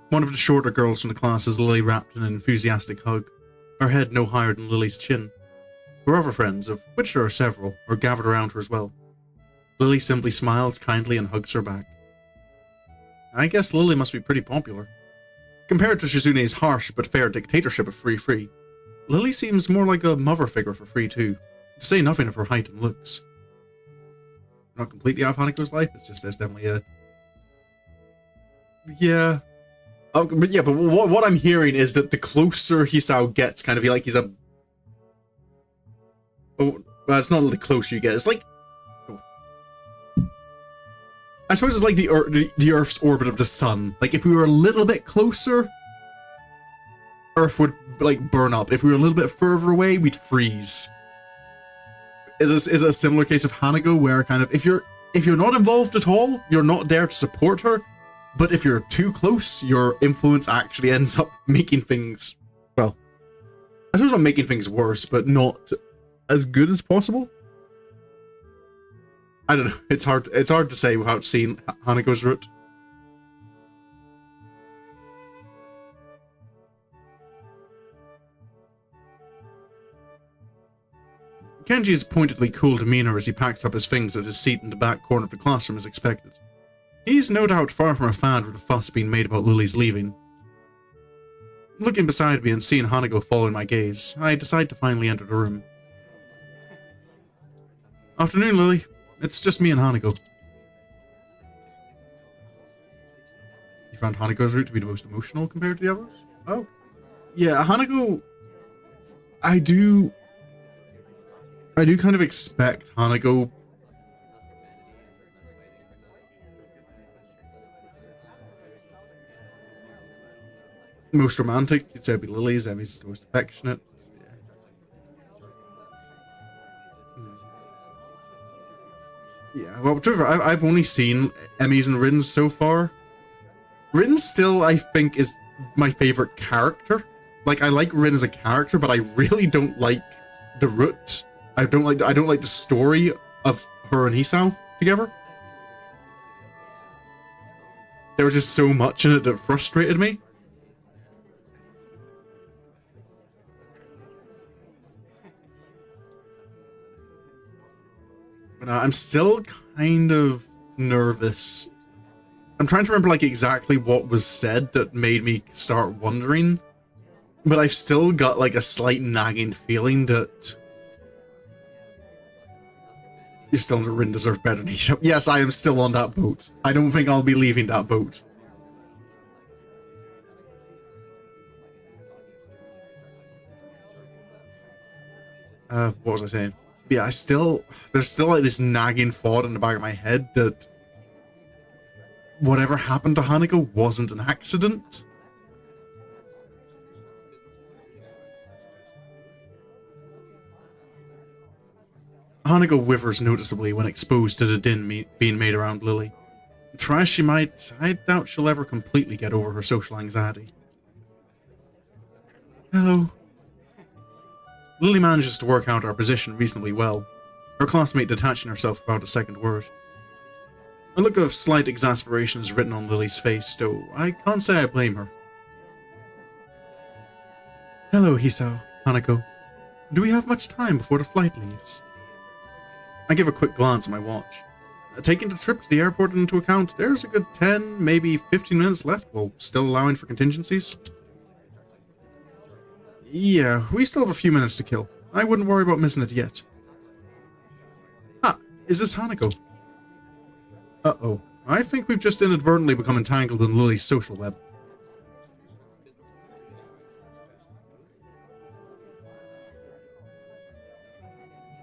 One of the shorter girls from the class is Lilly wrapped in an enthusiastic hug, her head no higher than Lily's chin. Her other friends, of which there are several, are gathered around her as well. Lilly simply smiles kindly and hugs her back. I guess Lilly must be pretty popular. Compared to Shizune's harsh but fair dictatorship of Free, Lilly seems more like a mother figure for 3-2, to say nothing of her height and looks. Not completely out of Hanako's life, it's just there's definitely a... Yeah. But what I'm hearing is that the closer Hisao gets, kind of like he's a... Oh, well, it's not the closer you get, it's like... I suppose it's like the Earth's orbit of the sun. Like, if we were a little bit closer, Earth would, like, burn up. If we were a little bit further away, we'd freeze. Is it a similar case of Hanako, where kind of, if you're not involved at all, you're not there to support her, but if you're too close, your influence actually ends up making things, well, I suppose not making things worse, but not as good as possible? I don't know. It's hard to say without seeing Hanako's route. Kenji's pointedly cool demeanor as he packs up his things at his seat in the back corner of the classroom is expected. He's no doubt far from a fan of the fuss being made about Lily's leaving. Looking beside me and seeing Hanako following my gaze, I decide to finally enter the room. Afternoon, Lilly. It's just me and Hanako. You found Hanako's route to be the most emotional compared to the others? Oh. Yeah, Hanako... I do kind of expect Hanako... most romantic. You'd say it'd be Lily's. Emi's the most affectionate. Yeah, well, to be fair, I've only seen Emi's and Rin's so far. Rin still, I think, is my favorite character. Like, I like Rin as a character, but I really don't like the route. I don't like the story of her and Hisao together. there was just so much in it that frustrated me. But I'm still kind of nervous. I'm trying to remember like exactly what was said that made me start wondering. But I've still got like a slight nagging feeling that you're still in the Rin deserve better than Hisao. Yes, I am still on that boat. I don't think I'll be leaving that boat. What was I saying? Yeah, there's still like this nagging thought in the back of my head that whatever happened to Hanako wasn't an accident. Hanako withers noticeably when exposed to the din being made around Lilly. Try as she might, I doubt she'll ever completely get over her social anxiety. Hello. Lilly manages to work out our position reasonably well, her classmate detaching herself without a second word. A look of slight exasperation is written on Lily's face, though I can't say I blame her. Hello, Hisao, Hanako. Do we have much time before the flight leaves? I give a quick glance at my watch. Taking the trip to the airport into account, there's a good 10, maybe 15 minutes left, while still allowing for contingencies. Yeah, we still have a few minutes to kill. I wouldn't worry about missing it yet. Ah, is this Hanako? Uh-oh. I think we've just inadvertently become entangled in Lily's social web.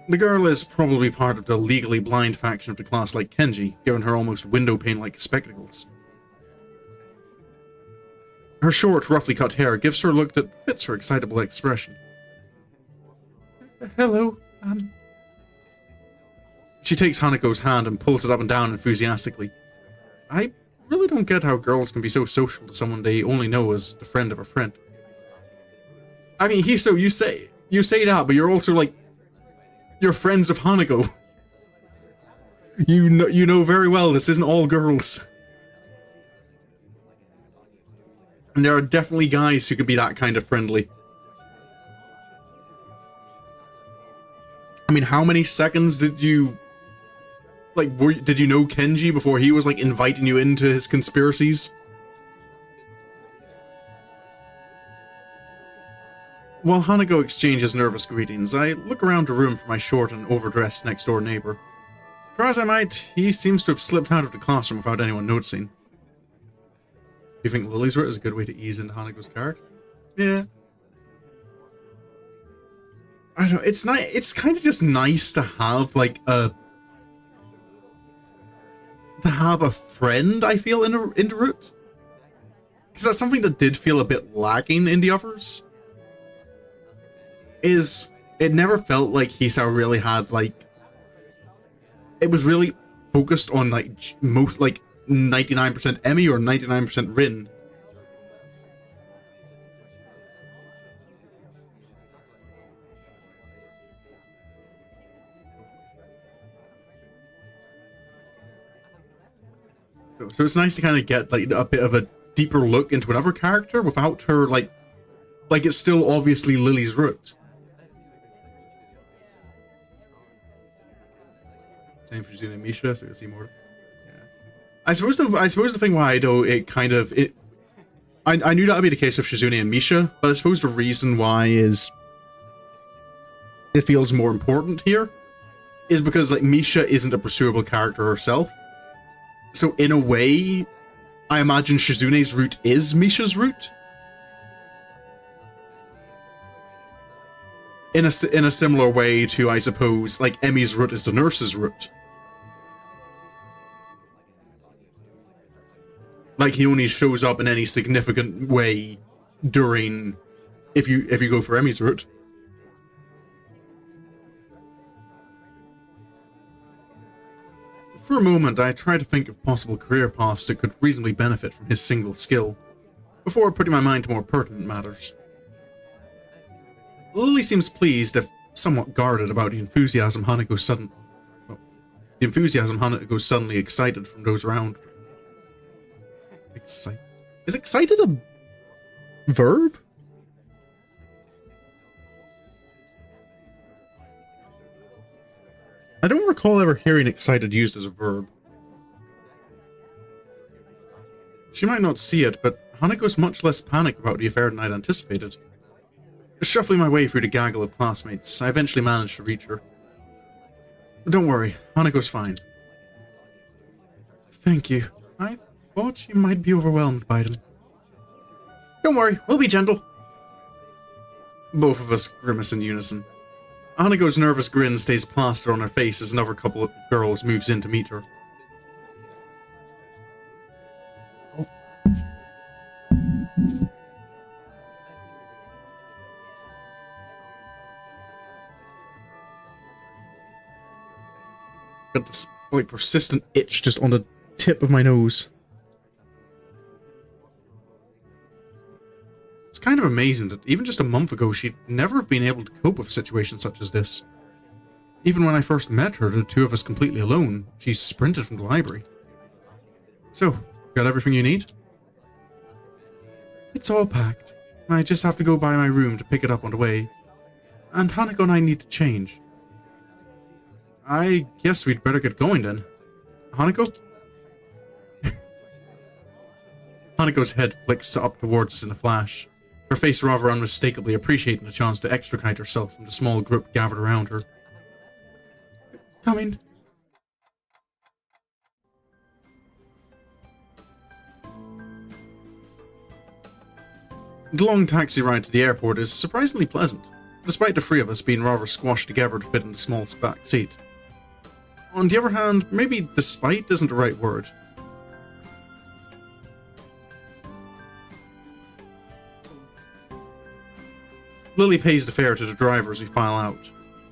The girl is probably part of the legally blind faction of the class like Kenji, given her almost windowpane-like spectacles. Her short, roughly cut hair gives her a look that fits her excitable expression. Hello, She takes Hanako's hand and pulls it up and down enthusiastically. I really don't get how girls can be so social to someone they only know as the friend of a friend. I mean, Hisao, you say that, but you're also like, you're friends of Hanako. You know very well this isn't all girls. And there are definitely guys who can be that kind of friendly. I mean, how many seconds did you... Like, did you know Kenji before he was, like, inviting you into his conspiracies? While Hanako exchanges nervous greetings, I look around the room for my short and overdressed next-door neighbor. Try as I might, he seems to have slipped out of the classroom without anyone noticing. Do you think Lily's route is a good way to ease into Hanako's character? Yeah. I don't know, it's nice. It's kind of just nice to have, like, a friend, I feel, in the route. Because that's something that did feel a bit lacking in the others. It never felt like Hisao really had, like... It was really focused on, like, most, like, 99% Emmy or 99% Rin. So it's nice to kind of get, like, a bit of a deeper look into another character without her, like it's still obviously Lily's route. Same for Shizune and Misha, so you'll see more. Yeah. I suppose the thing why, though, I knew that would be the case with Shizune and Misha, but I suppose the reason why is it feels more important here is because, like, Misha isn't a pursuable character herself. So in a way, I imagine Shizune's route is Misha's route. In a similar way to, I suppose, like, Emi's route is the nurse's route. Like, he only shows up in any significant way during, if you go for Emi's route. For a moment, I try to think of possible career paths that could reasonably benefit from his single skill, before putting my mind to more pertinent matters. Lilly seems pleased, if somewhat guarded, about the enthusiasm Hanako suddenly excited from those around. excited. Is excited a verb? I don't recall ever hearing excited used as a verb. She might not see it, but Hanako's much less panicked about the affair than I'd anticipated. Shuffling my way through the gaggle of classmates, I eventually managed to reach her. Don't worry, Hanako's fine. Thank you. I thought she might be overwhelmed by them. Don't worry, we'll be gentle. Both of us grimace in unison. Hanako's nervous grin stays plastered on her face as another couple of girls moves in to meet her. Got this like persistent itch just on the tip of my nose. It's kind of amazing that even just a month ago she'd never been able to cope with a situation such as this. Even when I first met her, the two of us completely alone, she sprinted from the library. So, got everything you need? It's all packed. I just have to go by my room to pick it up on the way. And Hanako and I need to change. I guess we'd better get going then. Hanako? Hanako's head flicks up towards us in a flash, her face rather unmistakably appreciating the chance to extricate herself from the small group gathered around her. Coming. The long taxi ride to the airport is surprisingly pleasant, despite the three of us being rather squashed together to fit in the small back seat. On the other hand, maybe despite isn't the right word. Lilly pays the fare to the driver as we file out,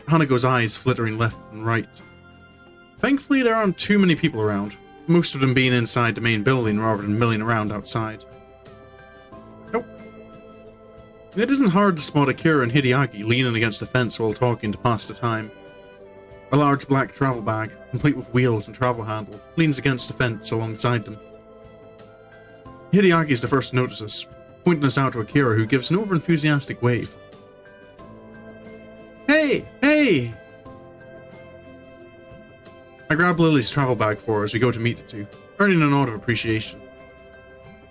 Hanako's eyes flittering left and right. Thankfully, there aren't too many people around, most of them being inside the main building rather than milling around outside. Nope. It isn't hard to spot Akira and Hideaki leaning against the fence while talking to pass the time. A large black travel bag, complete with wheels and travel handle, leans against the fence alongside them. Hideaki is the first to notice us, pointing us out to Akira, who gives an over-enthusiastic wave. Hey! Hey! I grab Lily's travel bag for her as we go to meet the two, earning a nod of appreciation.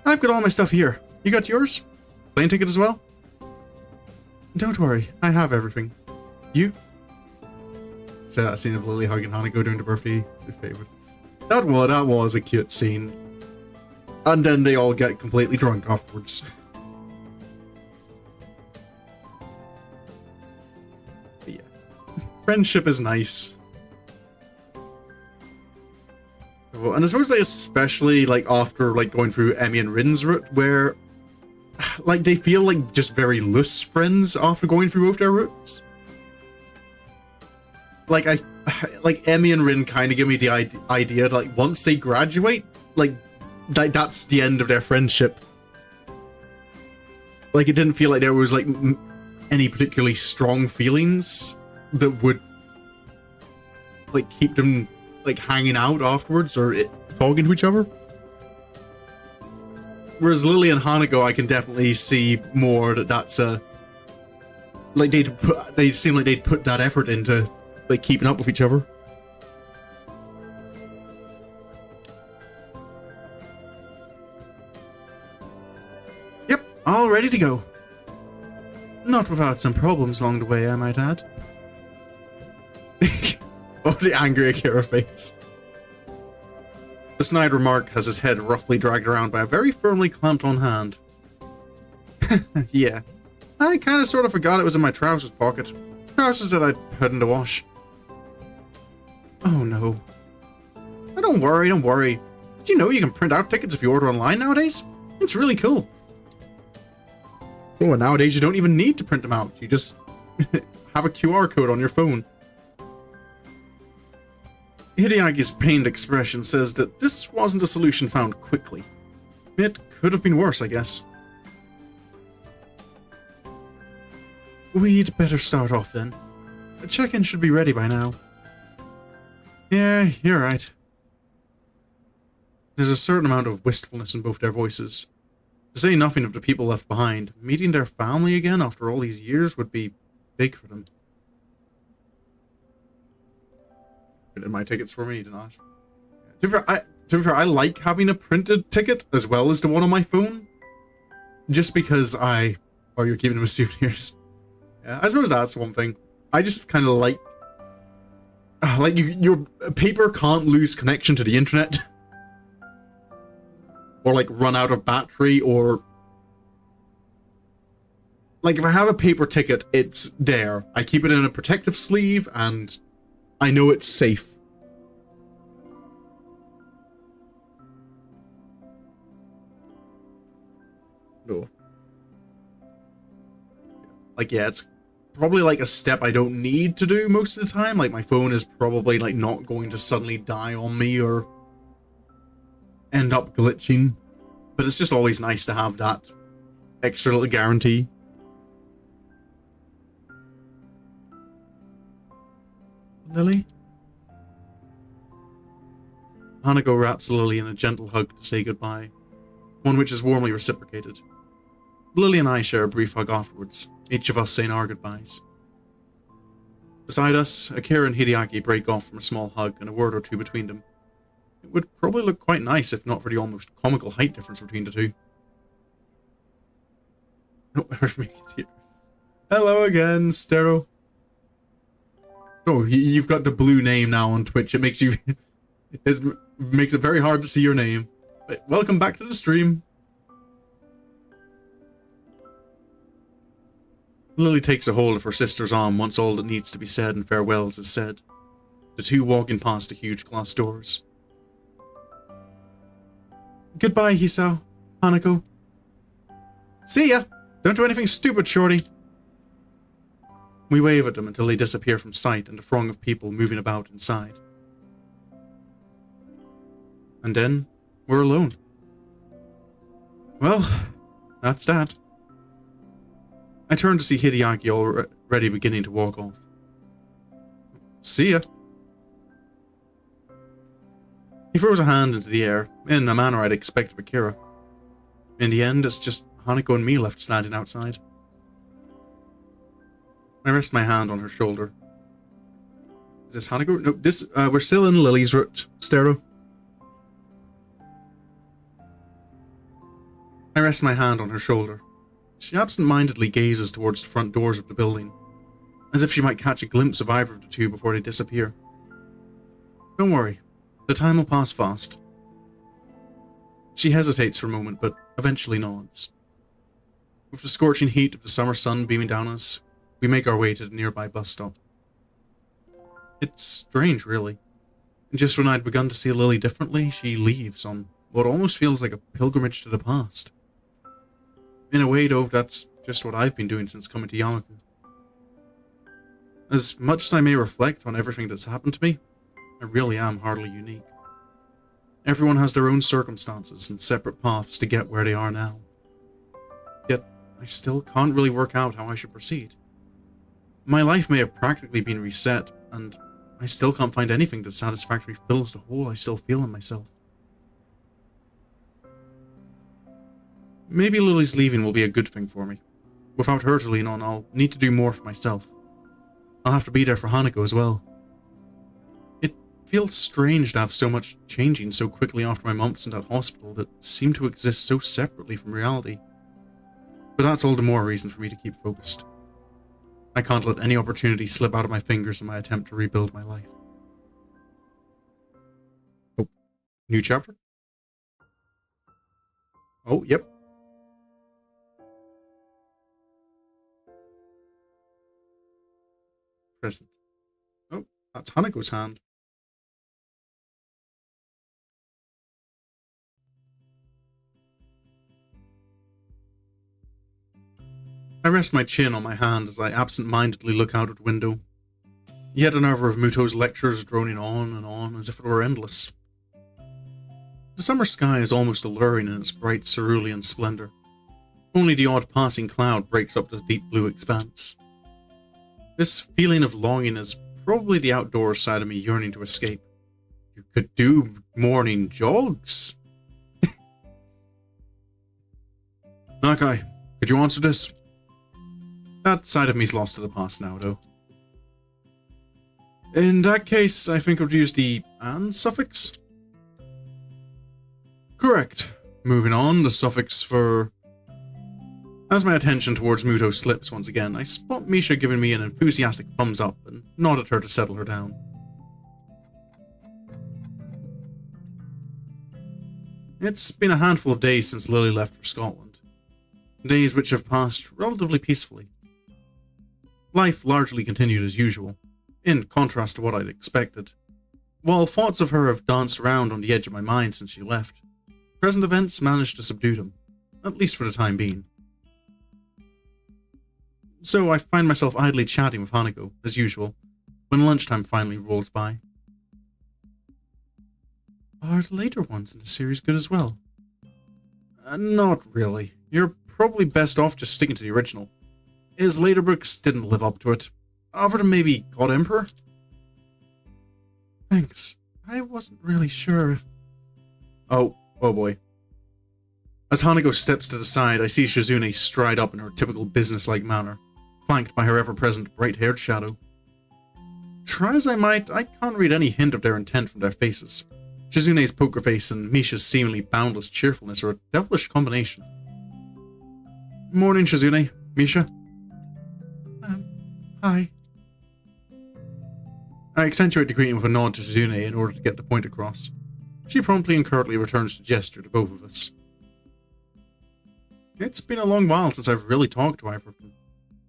I've got all my stuff here. You got yours? Plane ticket as well? Don't worry, I have everything. You? So that scene of Lily hugging Hanako during the birthday is my favorite. That was a cute scene. And then they all get completely drunk afterwards. But yeah. Friendship is nice. And I suppose, like, especially, like, after, like, going through Emi and Rin's route, where, like, they feel like just very loose friends after going through both their routes. Like, Emi and Rin kind of give me the idea that, like, once they graduate, like, that's the end of their friendship. Like, it didn't feel like there was, like, any particularly strong feelings that would, like, keep them, like, hanging out afterwards or talking to each other. Whereas Lily and Hanako, I can definitely see more that that's a... Like, they seem like they'd put that effort into, like, keeping up with each other. Yep, all ready to go. Not without some problems along the way, I might add. Oh, the angry Akira face. The snide remark has his head roughly dragged around by a very firmly clamped-on hand. Yeah, I kind of sort of forgot it was in my trousers pocket. Trousers that I'd put in the wash. Oh no. Oh, don't worry. Did you know you can print out tickets if you order online nowadays? It's really cool. Oh, and nowadays you don't even need to print them out. You just have a QR code on your phone. Hideaki's pained expression says that this wasn't a solution found quickly. It could have been worse, I guess. We'd better start off then. The check-in should be ready by now. Yeah, you're right. There's a certain amount of wistfulness in both their voices. To say nothing of the people left behind, meeting their family again after all these years would be big for them. Did my tickets for me, did not. To be fair, I like having a printed ticket as well as the one on my phone. Just because oh, you're keeping them as souvenirs. Yeah, I suppose that's one thing. I just kind of like your paper can't lose connection to the internet. Or like run out of battery, or like if I have a paper ticket, it's there. I keep it in a protective sleeve and I know it's safe. No. Like, yeah, it's probably like a step I don't need to do most of the time. Like, my phone is probably like not going to suddenly die on me or end up glitching. But it's just always nice to have that extra little guarantee. Lily? Hanako wraps Lily in a gentle hug to say goodbye, one which is warmly reciprocated. Lily and I share a brief hug afterwards, each of us saying our goodbyes. Beside us, Akira and Hideaki break off from a small hug and a word or two between them. It would probably look quite nice if not for the almost comical height difference between the two. Hello again, Stero. Oh, you've got the blue name now on Twitch. It makes you... it makes it very hard to see your name. But welcome back to the stream. Lily takes a hold of her sister's arm once all that needs to be said and farewells is said. The two walking past the huge glass doors. Goodbye, Hisao. Hanako. See ya! Don't do anything stupid, shorty. We wave at them until they disappear from sight and a throng of people moving about inside. And then, we're alone. Well, that's that. I turn to see Hideaki already beginning to walk off. See ya. He throws a hand into the air, in a manner I'd expect of Akira. In the end, it's just Hanako and me left standing outside. I rest my hand on her shoulder. Is this Hanako? No, this, we're still in Lily's route, Stero. I rest my hand on her shoulder. She absent-mindedly gazes towards the front doors of the building, as if she might catch a glimpse of either of the two before they disappear. Don't worry, the time will pass fast. She hesitates for a moment, but eventually nods. With the scorching heat of the summer sun beaming down us, we make our way to the nearby bus stop. It's strange, really. Just when I'd begun to see Lily differently, she leaves on what almost feels like a pilgrimage to the past. In a way, though, that's just what I've been doing since coming to Iwanako. As much as I may reflect on everything that's happened to me, I really am hardly unique. Everyone has their own circumstances and separate paths to get where they are now. Yet, I still can't really work out how I should proceed. My life may have practically been reset, and I still can't find anything that satisfactorily fills the hole I still feel in myself. Maybe Lily's leaving will be a good thing for me. Without her to lean on, I'll need to do more for myself. I'll have to be there for Hanako as well. It feels strange to have so much changing so quickly after my months in that hospital that seem to exist so separately from reality. But that's all the more reason for me to keep focused. I can't let any opportunity slip out of my fingers in my attempt to rebuild my life. Oh, new chapter? Oh, yep. Present. Oh, that's Hanako's hand. I rest my chin on my hand as I absent-mindedly look out of the window. Yet another of Muto's lectures droning on as if it were endless. The summer sky is almost alluring in its bright cerulean splendor. Only the odd passing cloud breaks up the deep blue expanse. This feeling of longing is probably the outdoors side of me yearning to escape. You could do morning jogs. Nakai, could you answer this? That side of me's lost to the past now, though. In that case, I think I would use the "and" suffix. Correct. Moving on, the suffix for... As my attention towards Muto slips once again, I spot Misha giving me an enthusiastic thumbs up and nod at her to settle her down. It's been a handful of days since Lilly left for Scotland. Days which have passed relatively peacefully. Life largely continued as usual, in contrast to what I'd expected. While thoughts of her have danced around on the edge of my mind since she left, present events managed to subdue them, at least for the time being. So I find myself idly chatting with Hanako, as usual, when lunchtime finally rolls by. Are the later ones in the series good as well? Not really. You're probably best off just sticking to the original. His later books didn't live up to it. Other than maybe God Emperor? Thanks. I wasn't really sure if... Oh boy. As Hanako steps to the side, I see Shizune stride up in her typical business-like manner, flanked by her ever-present bright-haired shadow. Try as I might, I can't read any hint of their intent from their faces. Shizune's poker face and Misha's seemingly boundless cheerfulness are a devilish combination. Morning, Shizune. Misha? Hi. I accentuate the greeting with a nod to Shizune in order to get the point across. She promptly and curtly returns the gesture to both of us. It's been a long while since I've really talked to either of them.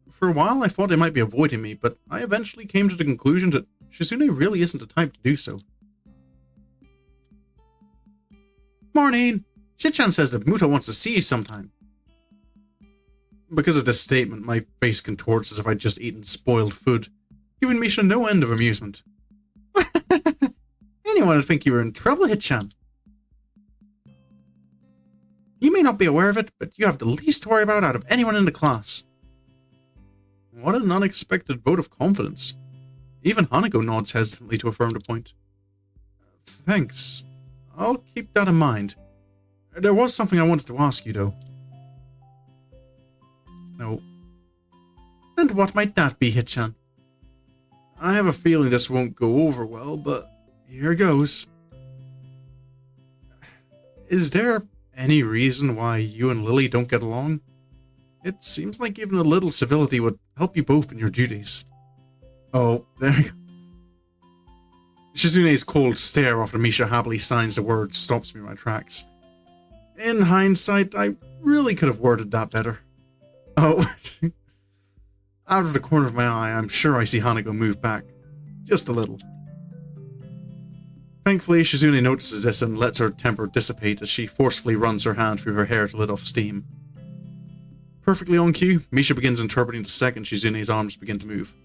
For a while I thought they might be avoiding me, but I eventually came to the conclusion that Shizune really isn't the type to do so. Morning! Shichan says that Muto wants to see you sometime. Because of this statement, my face contorts as if I'd just eaten spoiled food, giving Misha no end of amusement. Anyone would think you were in trouble, Hichan. You may not be aware of it, but you have the least to worry about out of anyone in the class. What an unexpected vote of confidence. Even Hanako nods hesitantly to affirm the point. Thanks. I'll keep that in mind. There was something I wanted to ask you, though. No. And what might that be, Hichan? I have a feeling this won't go over well, but here goes. Is there any reason why you and Lilly don't get along? It seems like even a little civility would help you both in your duties. Oh, there you go. Shizune's cold stare after Misha happily signs the word stops me in my tracks. In hindsight, I really could have worded that better. Oh, out of the corner of my eye, I'm sure I see Hanako move back. Just a little. Thankfully, Shizune notices this and lets her temper dissipate as she forcefully runs her hand through her hair to let off steam. Perfectly on cue, Misha begins interpreting the second Shizune's arms begin to move.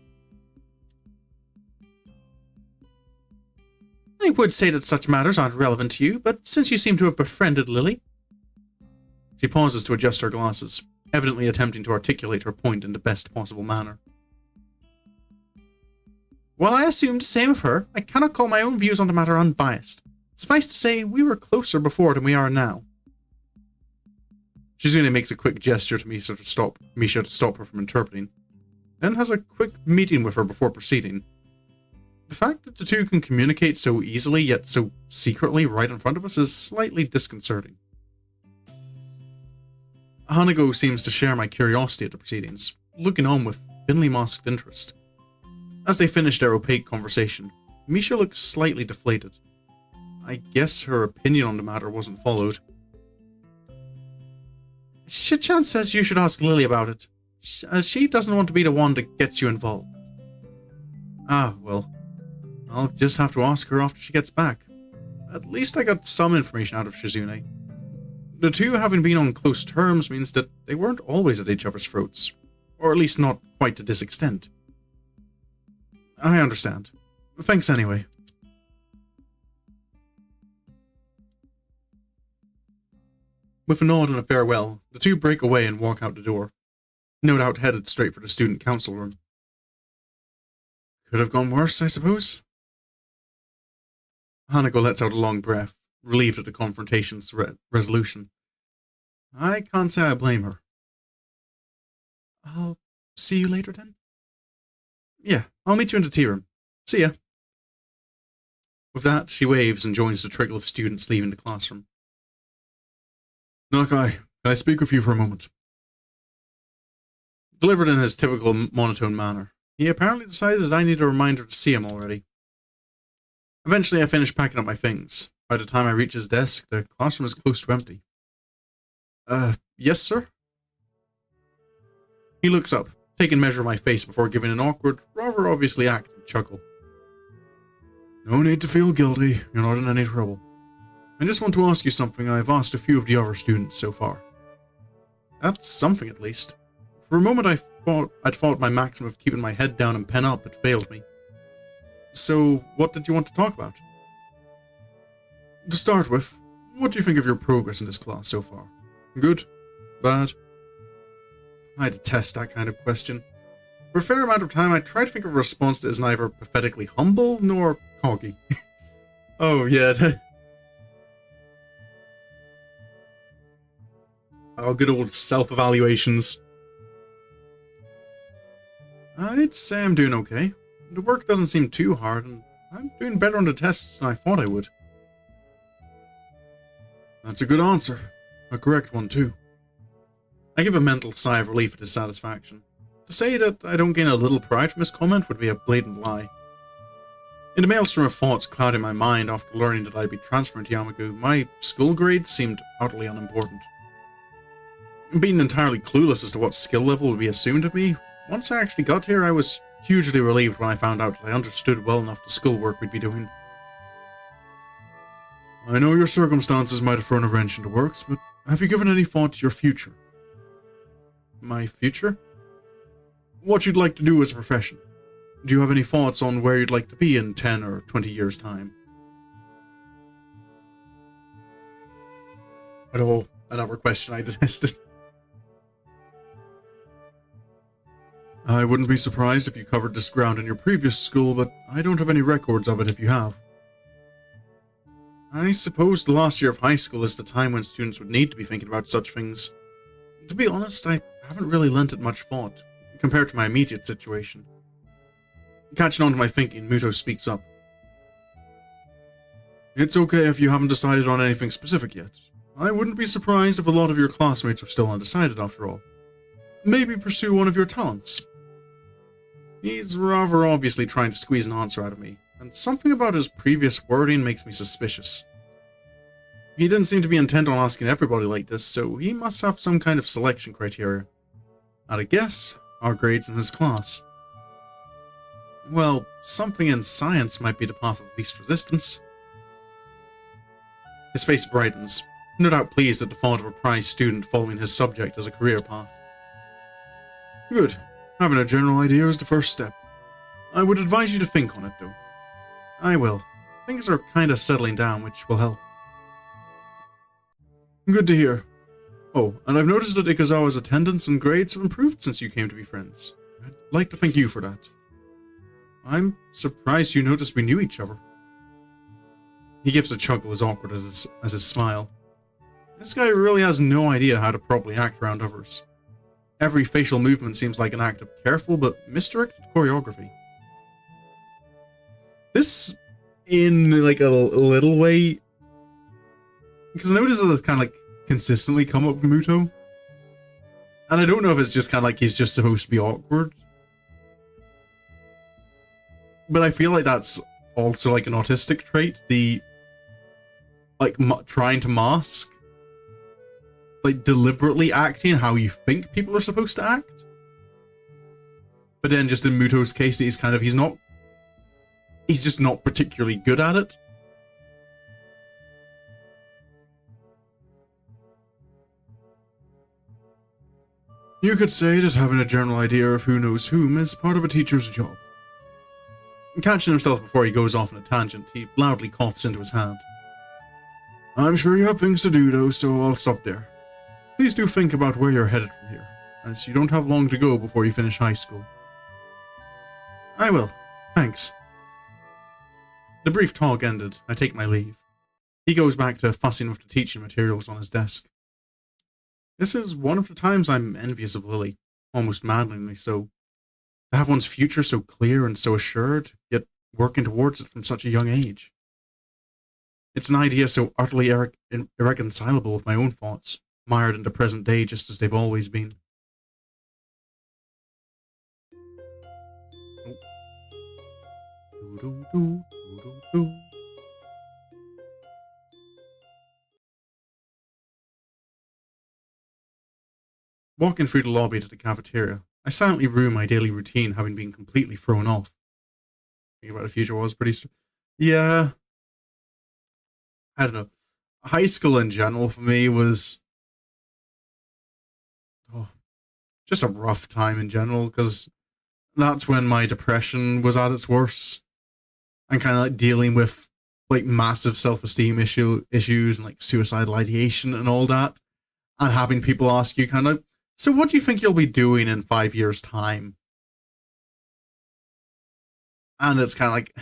I would say that such matters aren't relevant to you, but since you seem to have befriended Lilly... She pauses to adjust her glasses, evidently attempting to articulate her point in the best possible manner. While I assumed the same of her, I cannot call my own views on the matter unbiased. Suffice to say, we were closer before than we are now. Shizune makes a quick gesture to Misha to stop her from interpreting, then has a quick meeting with her before proceeding. The fact that the two can communicate so easily yet so secretly right in front of us is slightly disconcerting. Hanako seems to share my curiosity at the proceedings, looking on with thinly masked interest. As they finish their opaque conversation, Misha looks slightly deflated. I guess her opinion on the matter wasn't followed. Shichan says you should ask Lilly about it, as she doesn't want to be the one that gets you involved. Ah, well, I'll just have to ask her after she gets back. At least I got some information out of Shizune. The two having been on close terms means that they weren't always at each other's throats, or at least not quite to this extent. I understand. Thanks anyway. With a nod and a farewell, the two break away and walk out the door, no doubt headed straight for the student council room. Could have gone worse, I suppose? Hanako lets out a long breath, relieved at the confrontation's resolution. I can't say I blame her. I'll see you later then? Yeah, I'll meet you in the tea room. See ya. With that, she waves and joins the trickle of students leaving the classroom. Nakai, can I speak with you for a moment? Delivered in his typical monotone manner, he apparently decided that I needed a reminder to see him already. Eventually, I finish packing up my things. By the time I reach his desk, the classroom is close to empty. Yes, sir? He looks up, taking measure of my face before giving an awkward, rather obviously acted chuckle. No need to feel guilty, you're not in any trouble. I just want to ask you something I've asked a few of the other students so far. That's something, at least. For a moment I'd thought my maxim of keeping my head down and pen up had failed me. So, what did you want to talk about? To start with, what do you think of your progress in this class so far? Good? Bad? I detest that kind of question. For a fair amount of time, I try to think of a response that is neither pathetically humble nor coggy. Oh, yeah. Oh, good old self-evaluations. I'd say I'm doing okay. The work doesn't seem too hard, and I'm doing better on the tests than I thought I would. That's a good answer. A correct one, too. I give a mental sigh of relief at his satisfaction. To say that I don't gain a little pride from his comment would be a blatant lie. In the maelstrom of thoughts clouding my mind after learning that I'd be transferring to Yamagu, my school grades seemed utterly unimportant. Being entirely clueless as to what skill level would be assumed of me, once I actually got here, I was hugely relieved when I found out that I understood well enough the schoolwork we'd be doing. I know your circumstances might have thrown a wrench into works, but have you given any thought to your future? My future? What you'd like to do as a profession? Do you have any thoughts on where you'd like to be in 10 or 20 years' time? Oh, another question I detested. I wouldn't be surprised if you covered this ground in your previous school, but I don't have any records of it if you have. I suppose the last year of high school is the time when students would need to be thinking about such things. To be honest, I haven't really lent it much thought, compared to my immediate situation. Catching on to my thinking, Muto speaks up. It's okay if you haven't decided on anything specific yet. I wouldn't be surprised if a lot of your classmates are still undecided after all. Maybe pursue one of your talents. He's rather obviously trying to squeeze an answer out of me, and something about his previous wording makes me suspicious. He didn't seem to be intent on asking everybody like this, so he must have some kind of selection criteria. At a guess, our grades in his class. Well, something in science might be the path of least resistance. His face brightens, no doubt pleased at the thought of a prize student following his subject as a career path. Good. Having a general idea is the first step. I would advise you to think on it, though. I will. Things are kinda settling down, which will help. Good to hear. Oh, and I've noticed that Ikazawa's attendance and grades have improved since you came to be friends. I'd like to thank you for that. I'm surprised you noticed we knew each other. He gives a chuckle as awkward as his smile. This guy really has no idea how to properly act around others. Every facial movement seems like an act of careful but misdirected choreography. This, in like a little way, because I notice that it's kind of like consistently come up with Muto. And I don't know if it's just kind of like he's just supposed to be awkward. But I feel like that's also like an autistic trait. The, like, trying to mask. Like, deliberately acting how you think people are supposed to act. But then just in Muto's case, he's just not particularly good at it. You could say that having a general idea of who knows whom is part of a teacher's job. Catching himself before he goes off on a tangent, he loudly coughs into his hand. I'm sure you have things to do though, so I'll stop there. Please do think about where you're headed from here, as you don't have long to go before you finish high school. I will. Thanks. The brief talk ended. I take my leave. He goes back to fussing with the teaching materials on his desk. This is one of the times I'm envious of Lilly. almost maddeningly so. To have one's future so clear and so assured, yet working towards it from such a young age. It's an idea so utterly irreconcilable with my own thoughts, mired into present day just as they've always been. Walking through the lobby to the cafeteria, I silently rue my daily routine having been completely thrown off. Thinking about the future was pretty. Yeah, I don't know. High school in general for me was oh, just a rough time in general because that's when my depression was at its worst and kind of like dealing with like massive self-esteem issues and like suicidal ideation and all that, and having people ask you kind of, so what do you think you'll be doing in 5 years' time? And it's kind of like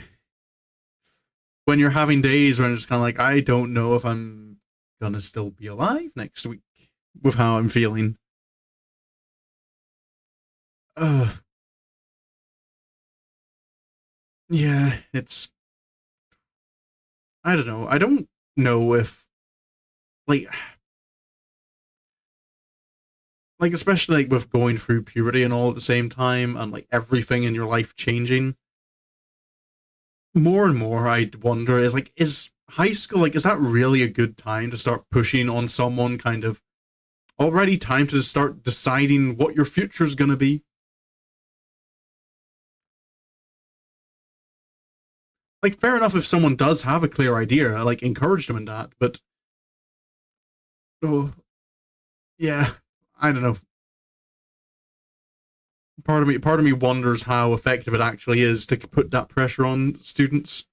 when you're having days when it's kind of like, I don't know if I'm gonna still be alive next week with how I'm feeling. Yeah, it's, I don't know. I don't know if like especially like with going through puberty and all at the same time and like everything in your life changing, more and more I wonder is like, is high school, like, is that really a good time to start pushing on someone kind of already time to start deciding what your future is going to be? Like, fair enough if someone does have a clear idea, I like encourage them in that, but oh yeah, I don't know. Part of me wonders how effective it actually is to put that pressure on students.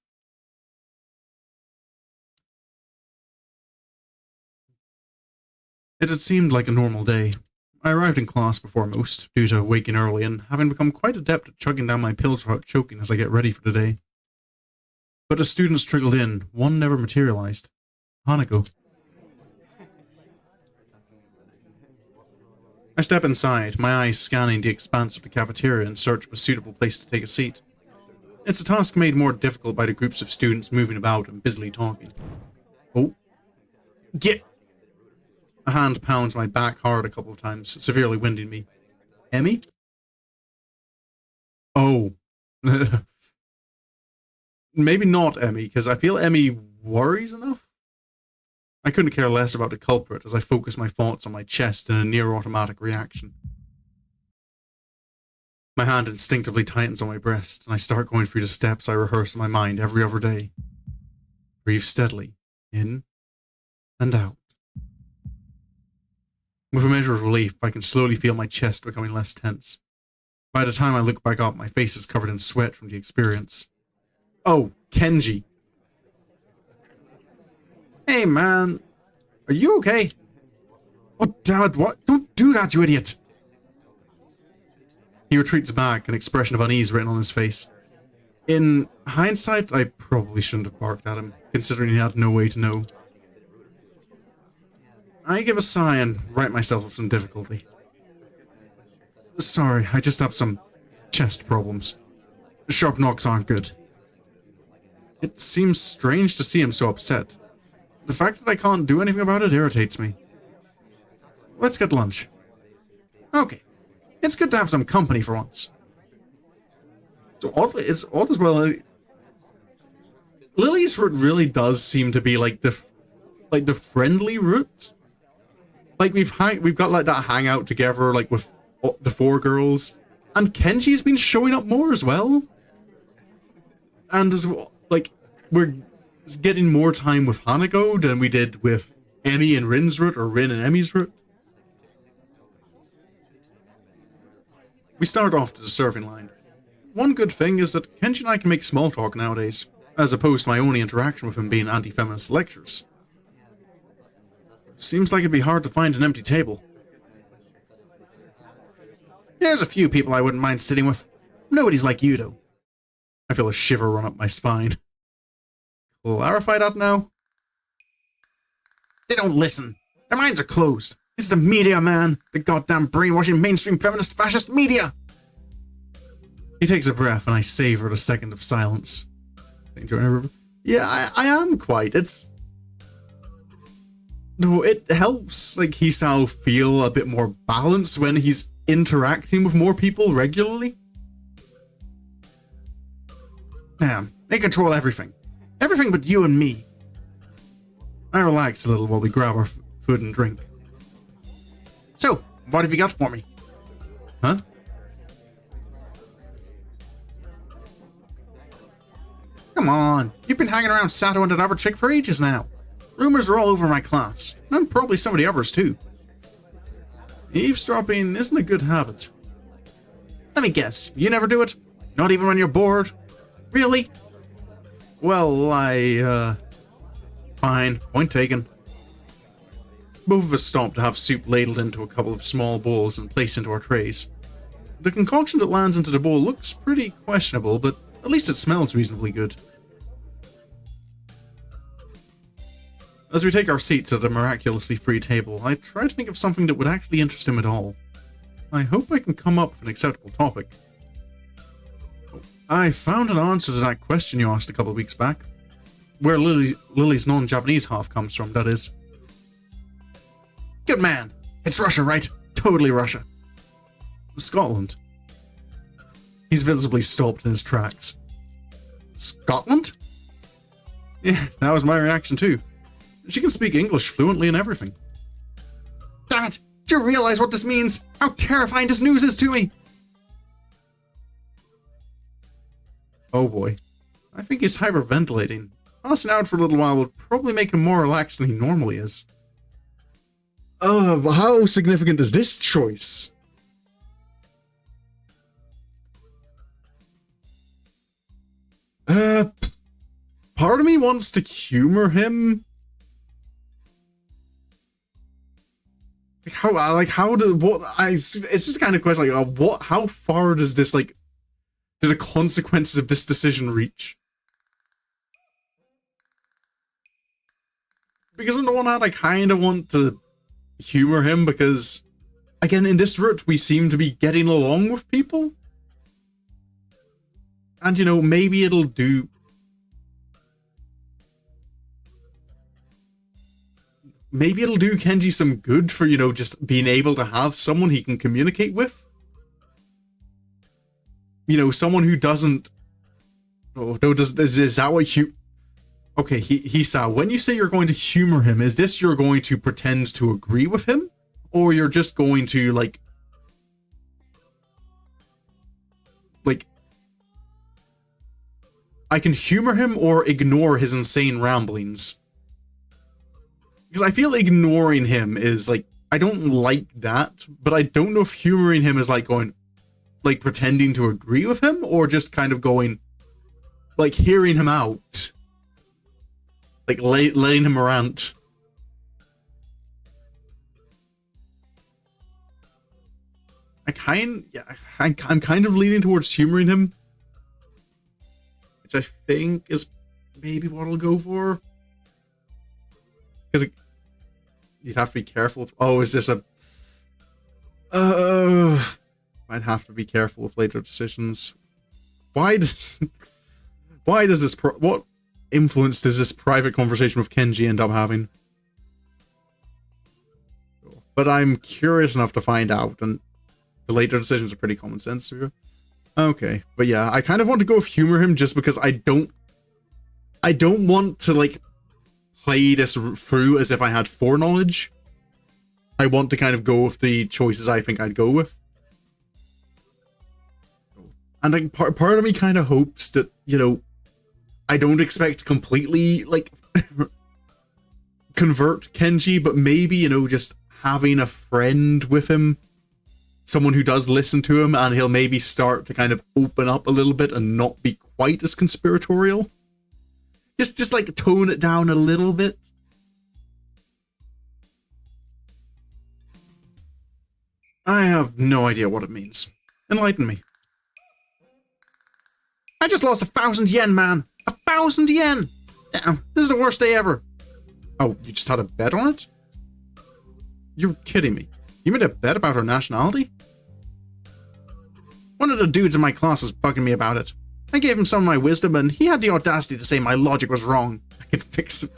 It had seemed like a normal day. I arrived in class before most, due to waking early and having become quite adept at chugging down my pills without choking as I get ready for the day. But as students trickled in, one never materialized. Hanako. I step inside, my eyes scanning the expanse of the cafeteria in search of a suitable place to take a seat. It's a task made more difficult by the groups of students moving about and busily talking. Oh. Get! A hand pounds my back hard a couple of times, severely winding me. Emmy? Oh. Maybe not Emmy, because I feel Emmy worries enough. I couldn't care less about the culprit as I focused my thoughts on my chest in a near-automatic reaction. My hand instinctively tightens on my breast, and I start going through the steps I rehearse in my mind every other day. Breathe steadily, in and out. With a measure of relief, I can slowly feel my chest becoming less tense. By the time I look back up, my face is covered in sweat from the experience. Oh, Kenji. Hey, man. Are you okay? Oh, damn it, what? Don't do that, you idiot! He retreats back, an expression of unease written on his face. In hindsight, I probably shouldn't have barked at him, considering he had no way to know. I give a sigh and right myself with some difficulty. Sorry, I just have some chest problems. Sharp knocks aren't good. It seems strange to see him so upset. The fact that I can't do anything about it irritates me. Let's get lunch. Okay. It's good to have some company for once. So it's odd as well. Lilly's route really does seem to be like the friendly route. Like we've got like that hangout together, like with the four girls, and Kenji's been showing up more as well. And as well, like we're getting more time with Hanako than we did with Emmy and Rin's route, or Rin and Emmy's route. We start off to the serving line. One good thing is that Kenji and I can make small talk nowadays, as opposed to my only interaction with him being anti-feminist lectures. Seems like it'd be hard to find an empty table. There's a few people I wouldn't mind sitting with. Nobody's like you, though. I feel a shiver run up my spine. Clarify that now? They don't listen. Their minds are closed. It's the media, man. The goddamn brainwashing mainstream feminist fascist media. He takes a breath and I savor a second of silence. Yeah, I am quite. No, it helps, like, Hisao feel a bit more balanced when he's interacting with more people regularly. Man, they control everything. Everything but you and me. I relax a little while we grab our food and drink. So, what have you got for me? Huh? Come on, you've been hanging around Sato and that other chick for ages now. Rumors are all over my class, and probably some of the others too. Eavesdropping isn't a good habit. Let me guess, you never do it? Not even when you're bored? Really? Well, fine, point taken. Both of us stopped to have soup ladled into a couple of small bowls and placed into our trays. The concoction that lands into the bowl looks pretty questionable, but at least it smells reasonably good. As we take our seats at a miraculously free table, I try to think of something that would actually interest him at all. I hope I can come up with an acceptable topic. I found an answer to that question you asked a couple of weeks back. Where Lily's non-Japanese half comes from, that is. Good man! It's Russia, right? Totally Russia. Scotland. He's visibly stopped in his tracks. Scotland? Yeah, that was my reaction too. She can speak English fluently and everything. Damn it! Do you realize what this means? How terrifying this news is to me! Oh boy. I think he's hyperventilating. Passing out for a little while would probably make him more relaxed than he normally is. How significant is this choice? Part of me wants to humor him. It's just the kind of question, like, how far does this, like, do the consequences of this decision reach? Because on the one hand, I kind of want to humor him because, again, in this route, we seem to be getting along with people. And, you know, maybe it'll do... Maybe it'll do Kenji some good for, you know, just being able to have someone he can communicate with. You know, someone who doesn't... Oh, no, is that what you... Okay, Hisao, when you say you're going to humor him, is this you're going to pretend to agree with him? Or you're just going to, like... I can humor him or ignore his insane ramblings. Because I feel ignoring him is, like, I don't like that, but I don't know if humoring him is, like, going, like, pretending to agree with him, or just kind of going, like, hearing him out. Like, letting him rant. I'm kind of leaning towards humoring him. Which I think is maybe what I'll go for. Because you'd have to be careful. Oh, is this a... I'd have to be careful with later decisions. Why does this... What influence does this private conversation with Kenji end up having? But I'm curious enough to find out, and the later decisions are pretty common sense to you. Okay, but yeah, I kind of want to go with humor him just because I don't want to, like, play this through as if I had foreknowledge. I want to kind of go with the choices I think I'd go with. And, like, part of me kind of hopes that, you know, I don't expect to completely, like, convert Kenji, but maybe, you know, just having a friend with him, someone who does listen to him, and he'll maybe start to kind of open up a little bit and not be quite as conspiratorial. Just like tone it down a little bit. I have no idea what it means. Enlighten me. I just lost 1,000 yen, man. 1,000 yen. Damn, this is the worst day ever. Oh, you just had a bet on it? You're kidding me. You made a bet about her nationality? One of the dudes in my class was bugging me about it. I gave him some of my wisdom, and he had the audacity to say my logic was wrong. I can fix him.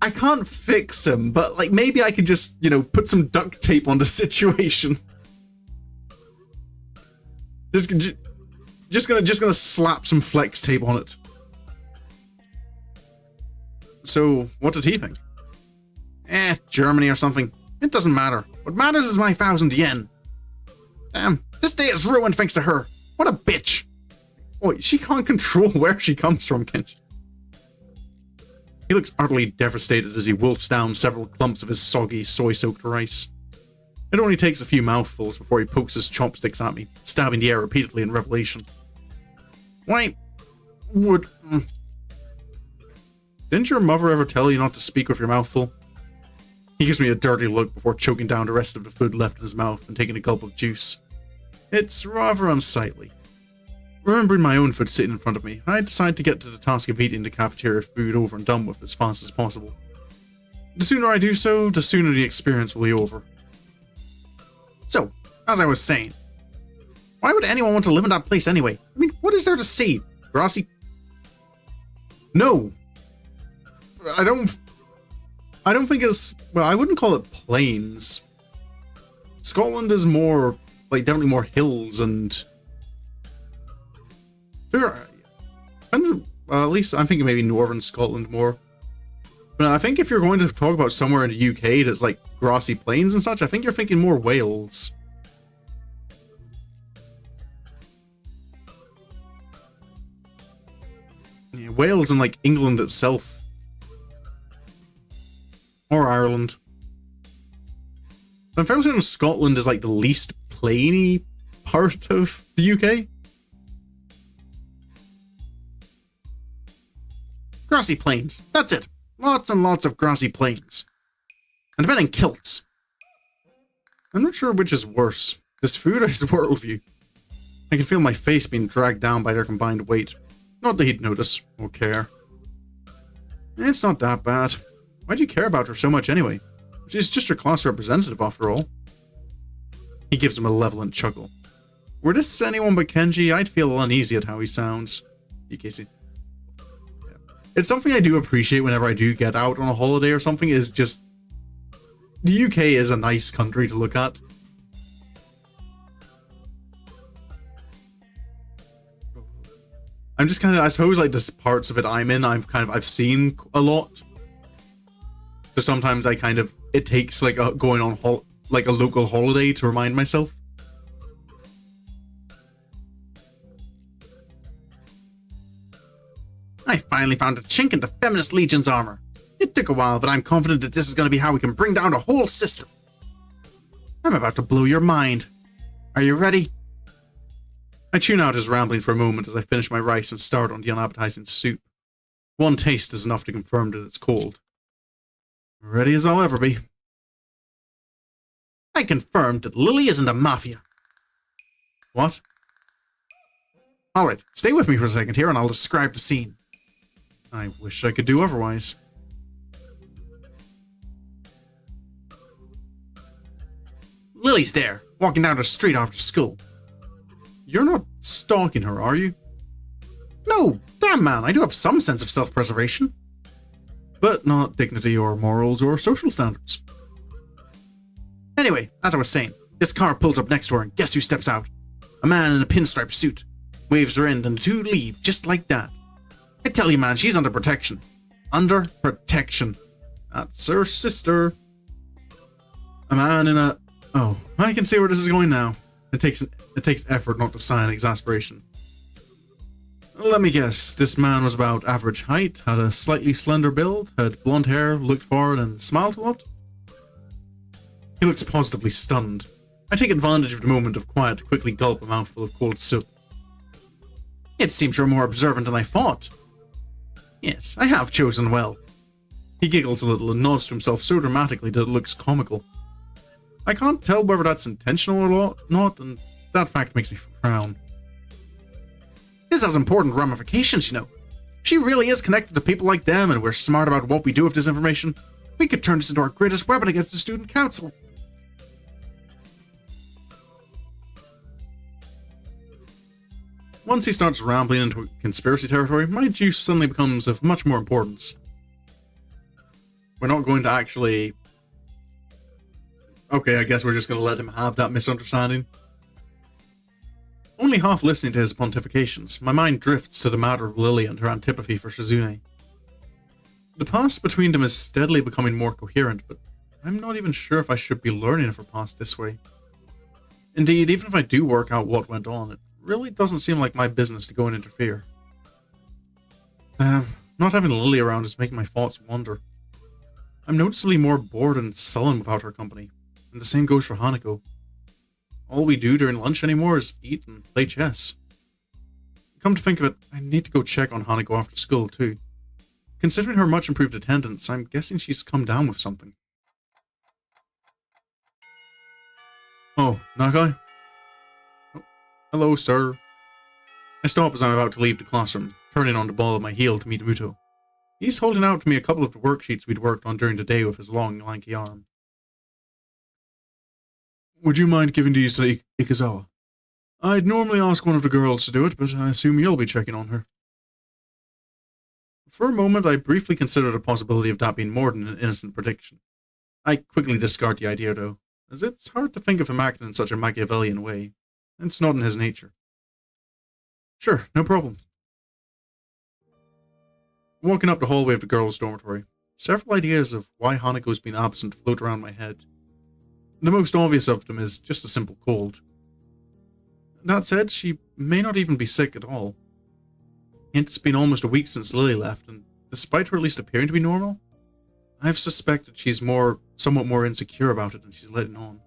I can't fix him, but like maybe I could just, you know, put some duct tape on the situation. Just gonna slap some flex tape on it. So, what did he think? Germany or something. It doesn't matter. What matters is my 1,000 yen. Damn, this day is ruined thanks to her. What a bitch. Boy, she can't control where she comes from, can she? He looks utterly devastated as he wolfs down several clumps of his soggy, soy-soaked rice. It only takes a few mouthfuls before he pokes his chopsticks at me, stabbing the air repeatedly in revelation. Why would... Didn't your mother ever tell you not to speak with your mouth full? He gives me a dirty look before choking down the rest of the food left in his mouth and taking a gulp of juice. It's rather unsightly. Remembering my own food sitting in front of me, I decide to get to the task of eating the cafeteria food over and done with as fast as possible. The sooner I do so, the sooner the experience will be over. So, as I was saying, why would anyone want to live in that place anyway? I mean, what is there to see? Grassy? No! I don't think it's... Well, I wouldn't call it plains. Scotland is more... like, definitely more hills and... Well, at least I'm thinking maybe northern Scotland more. But I think if you're going to talk about somewhere in the UK that's like grassy plains and such, I think you're thinking more Wales. Yeah, Wales and like England itself. Or Ireland. I'm fairly certain Scotland is like the least plainy part of the UK. Grassy plains. That's it. Lots and lots of grassy plains. And men in kilts. I'm not sure which is worse. This food or his worldview. I can feel my face being dragged down by their combined weight. Not that he'd notice or care. It's not that bad. Why do you care about her so much anyway? She's just your class representative after all. He gives a malevolent chuckle. Were this anyone but Kenji, I'd feel uneasy at how he sounds. Casey. It's something I do appreciate whenever I do get out on a holiday or something, is just... The UK is a nice country to look at. I'm just kind of, I suppose, like, the parts of it I'm in, I've seen a lot. So sometimes I kind of, it takes, like, going on, like, a local holiday to remind myself. I finally found a chink in the Feminist Legion's armor. It took a while, but I'm confident that this is going to be how we can bring down the whole system. I'm about to blow your mind. Are you ready? I tune out his rambling for a moment as I finish my rice and start on the unappetizing soup. One taste is enough to confirm that it's cold. Ready as I'll ever be. I confirmed that Lilly isn't a mafia. What? Alright, stay with me for a second here and I'll describe the scene. I wish I could do otherwise. Lily's there, walking down the street after school. You're not stalking her, are you? No, damn man, I do have some sense of self-preservation. But not dignity or morals or social standards. Anyway, as I was saying, this car pulls up next to her and guess who steps out? A man in a pinstripe suit. Waves her in and the two leave, just like that. I tell you man, she's under protection. Under protection. That's her sister. A man in a... Oh, I can see where this is going now. It takes effort not to sign exasperation. Let me guess, this man was about average height, had a slightly slender build, had blonde hair, looked forward and smiled a lot? He looks positively stunned. I take advantage of the moment of quiet to quickly gulp a mouthful of cold soup. It seems you're more observant than I thought. Yes, I have chosen well. He giggles a little and nods to himself so dramatically that it looks comical. I can't tell whether that's intentional or not, and that fact makes me frown. This has important ramifications, you know. She really is connected to people like them, and we're smart about what we do with this information. We could turn this into our greatest weapon against the student council. Once he starts rambling into conspiracy territory, my juice suddenly becomes of much more importance. We're not going to actually... Okay, I guess we're just going to let him have that misunderstanding. Only half listening to his pontifications, my mind drifts to the matter of Lilly and her antipathy for Shizune. The past between them is steadily becoming more coherent, but I'm not even sure if I should be learning of her past this way. Indeed, even if I do work out what went on, it really doesn't seem like my business to go and interfere. Not having Lilly around is making my thoughts wander. I'm noticeably more bored and sullen without her company, and the same goes for Hanako. All we do during lunch anymore is eat and play chess. Come to think of it, I need to go check on Hanako after school too. Considering her much improved attendance, I'm guessing she's come down with something. Oh, Nakai? Oh, hello, sir. I stop as I'm about to leave the classroom, turning on the ball of my heel to meet Muto. He's holding out to me a couple of the worksheets we'd worked on during the day with his long, lanky arm. Would you mind giving these to Ikazawa? I'd normally ask one of the girls to do it, but I assume you'll be checking on her. For a moment, I briefly considered the possibility of that being more than an innocent prediction. I quickly discard the idea, though, as it's hard to think of him acting in such a Machiavellian way. It's not in his nature. Sure, no problem. Walking up the hallway of the girls' dormitory, several ideas of why Hanako's been absent float around my head. The most obvious of them is just a simple cold. That said, she may not even be sick at all. It's been almost a week since Lilly left, and despite her at least appearing to be normal, I've suspected she's somewhat more insecure about it than she's letting on.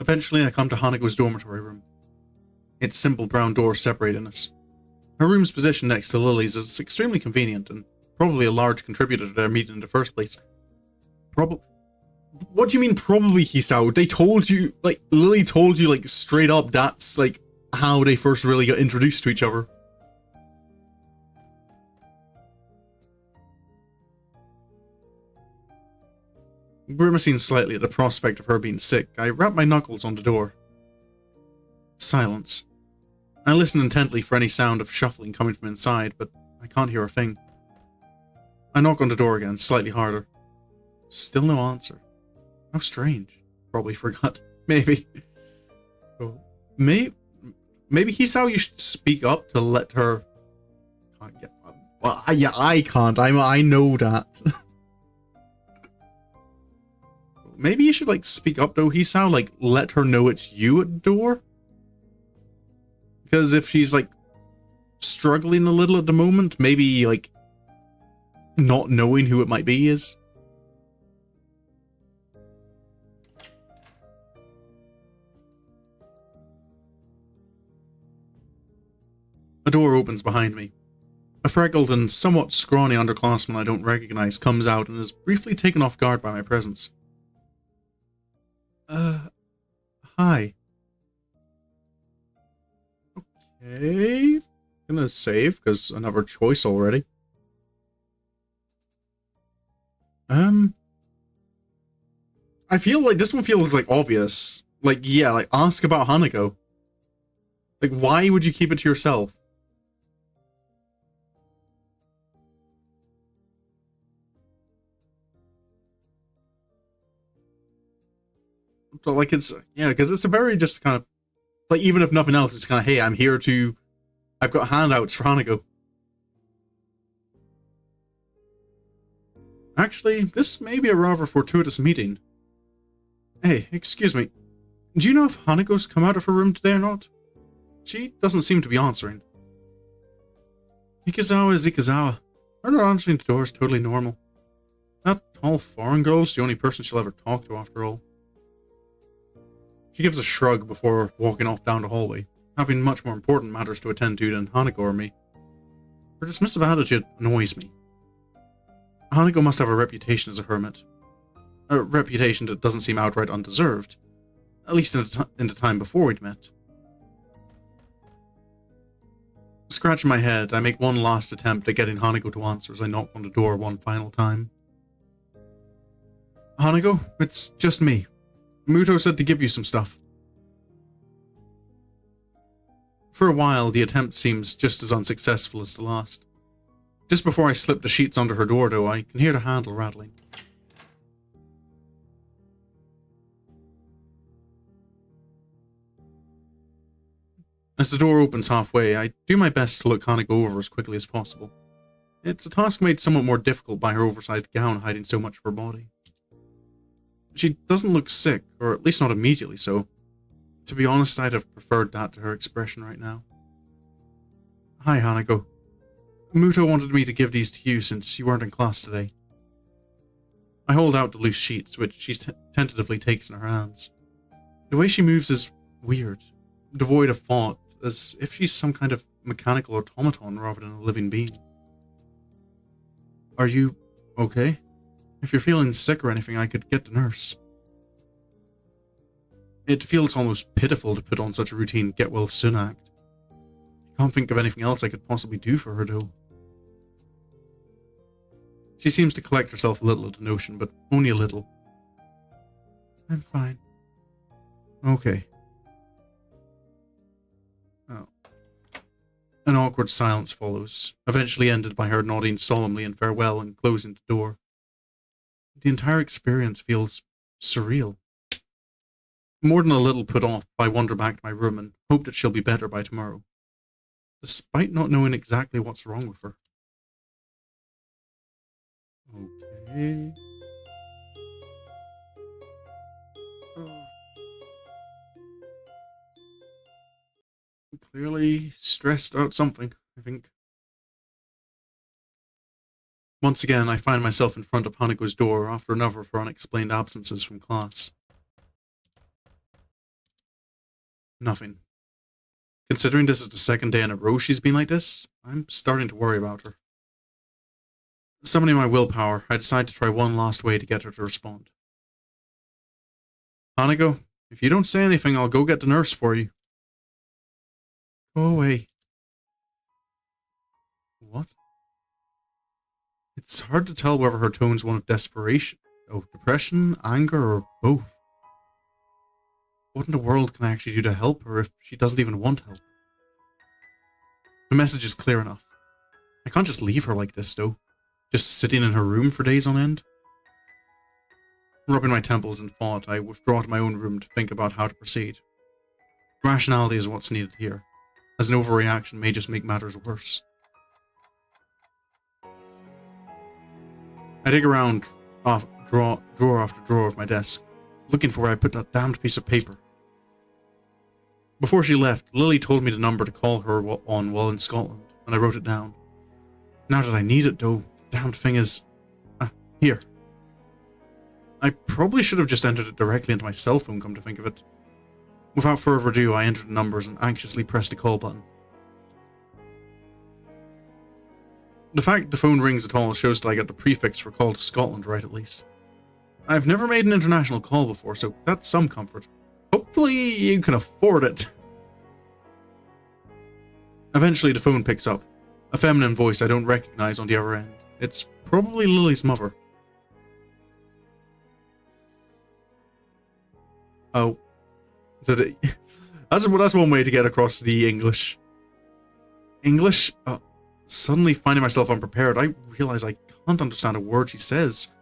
Eventually, I come to Hanako's dormitory room. Its simple brown door separating us. Her room's position next to Lily's is extremely convenient, and probably a large contributor to their meeting in the first place. What do you mean probably, Hisao? They told you, Lilly told you, straight up that's, how they first really got introduced to each other. Grimacing slightly at the prospect of her being sick, I wrap my knuckles on the door. Silence. I listen intently for any sound of shuffling coming from inside, but I can't hear a thing. I knock on the door again, slightly harder. Still no answer. How strange. Probably forgot. Maybe. Maybe Hisao, you should speak up to let her... Well, yeah, I can't. I know that. Maybe you should, speak up, though, Hisao. Let her know it's you at the door? Because if she's, struggling a little at the moment, maybe, not knowing who it might be is... A door opens behind me. A freckled and somewhat scrawny underclassman I don't recognize comes out and is briefly taken off guard by my presence. Hi. Okay. Gonna save, because another choice already. I feel like this one feels, obvious. Ask about Hanako. Why would you keep it to yourself? So, yeah, because it's a very just kind of, even if nothing else, it's kind of, hey, I'm here to, I've got handouts for Hanako. Actually, this may be a rather fortuitous meeting. Hey, excuse me, do you know if Hanako's come out of her room today or not? She doesn't seem to be answering. Ikazawa is Ikazawa. Her not answering the door is totally normal. That tall foreign girl's the only person she'll ever talk to after all. She gives a shrug before walking off down the hallway, having much more important matters to attend to than Hanako or me. Her dismissive attitude annoys me. Hanako must have a reputation as a hermit. A reputation that doesn't seem outright undeserved, at least in the time before we'd met. Scratching my head, I make one last attempt at getting Hanako to answer as I knock on the door one final time. Hanako, it's just me. Muto said to give you some stuff. For a while, the attempt seems just as unsuccessful as the last. Just before I slip the sheets under her door, though, I can hear the handle rattling. As the door opens halfway, I do my best to look Hanako over as quickly as possible. It's a task made somewhat more difficult by her oversized gown hiding so much of her body. She doesn't look sick, or at least not immediately so. To be honest, I'd have preferred that to her expression right now. Hi, Hanako. Muto wanted me to give these to you since you weren't in class today. I hold out the loose sheets, which she tentatively takes in her hands. The way she moves is weird, devoid of thought, as if she's some kind of mechanical automaton rather than a living being. Are you okay? If you're feeling sick or anything, I could get the nurse. It feels almost pitiful to put on such a routine get-well-soon act. I can't think of anything else I could possibly do for her, though. She seems to collect herself a little at the notion, but only a little. I'm fine. Okay. Oh. An awkward silence follows, eventually ended by her nodding solemnly in farewell and closing the door. The entire experience feels surreal. More than a little put off, I wander back to my room and hope that she'll be better by tomorrow, despite not knowing exactly what's wrong with her. Okay. Oh. Clearly stressed out something, I think. Once again, I find myself in front of Hanako's door after another of her unexplained absences from class. Nothing. Considering this is the second day in a row she's been like this, I'm starting to worry about her. Summoning my willpower, I decide to try one last way to get her to respond. Hanako, if you don't say anything, I'll go get the nurse for you. Go away. What? It's hard to tell whether her tone's one of desperation, depression, anger, or both. What in the world can I actually do to help her if she doesn't even want help? The message is clear enough. I can't just leave her like this, though. Just sitting in her room for days on end. Rubbing my temples in thought, I withdraw to my own room to think about how to proceed. Rationality is what's needed here, as an overreaction may just make matters worse. I dig around drawer after drawer of my desk, looking for where I put that damned piece of paper. Before she left, Lilly told me the number to call her on while in Scotland, and I wrote it down. Now that I need it, though, the damned thing is... here. I probably should have just entered it directly into my cell phone, come to think of it. Without further ado, I entered the numbers and anxiously pressed the call button. The fact the phone rings at all shows that I got the prefix for call to Scotland right, at least. I've never made an international call before, so that's some comfort. Hopefully you can afford it. Eventually the phone picks up. A feminine voice I don't recognize on the other end. It's probably Lily's mother. Oh. That's one way to get across the English. English? Suddenly finding myself unprepared, I realize I can't understand a word she says,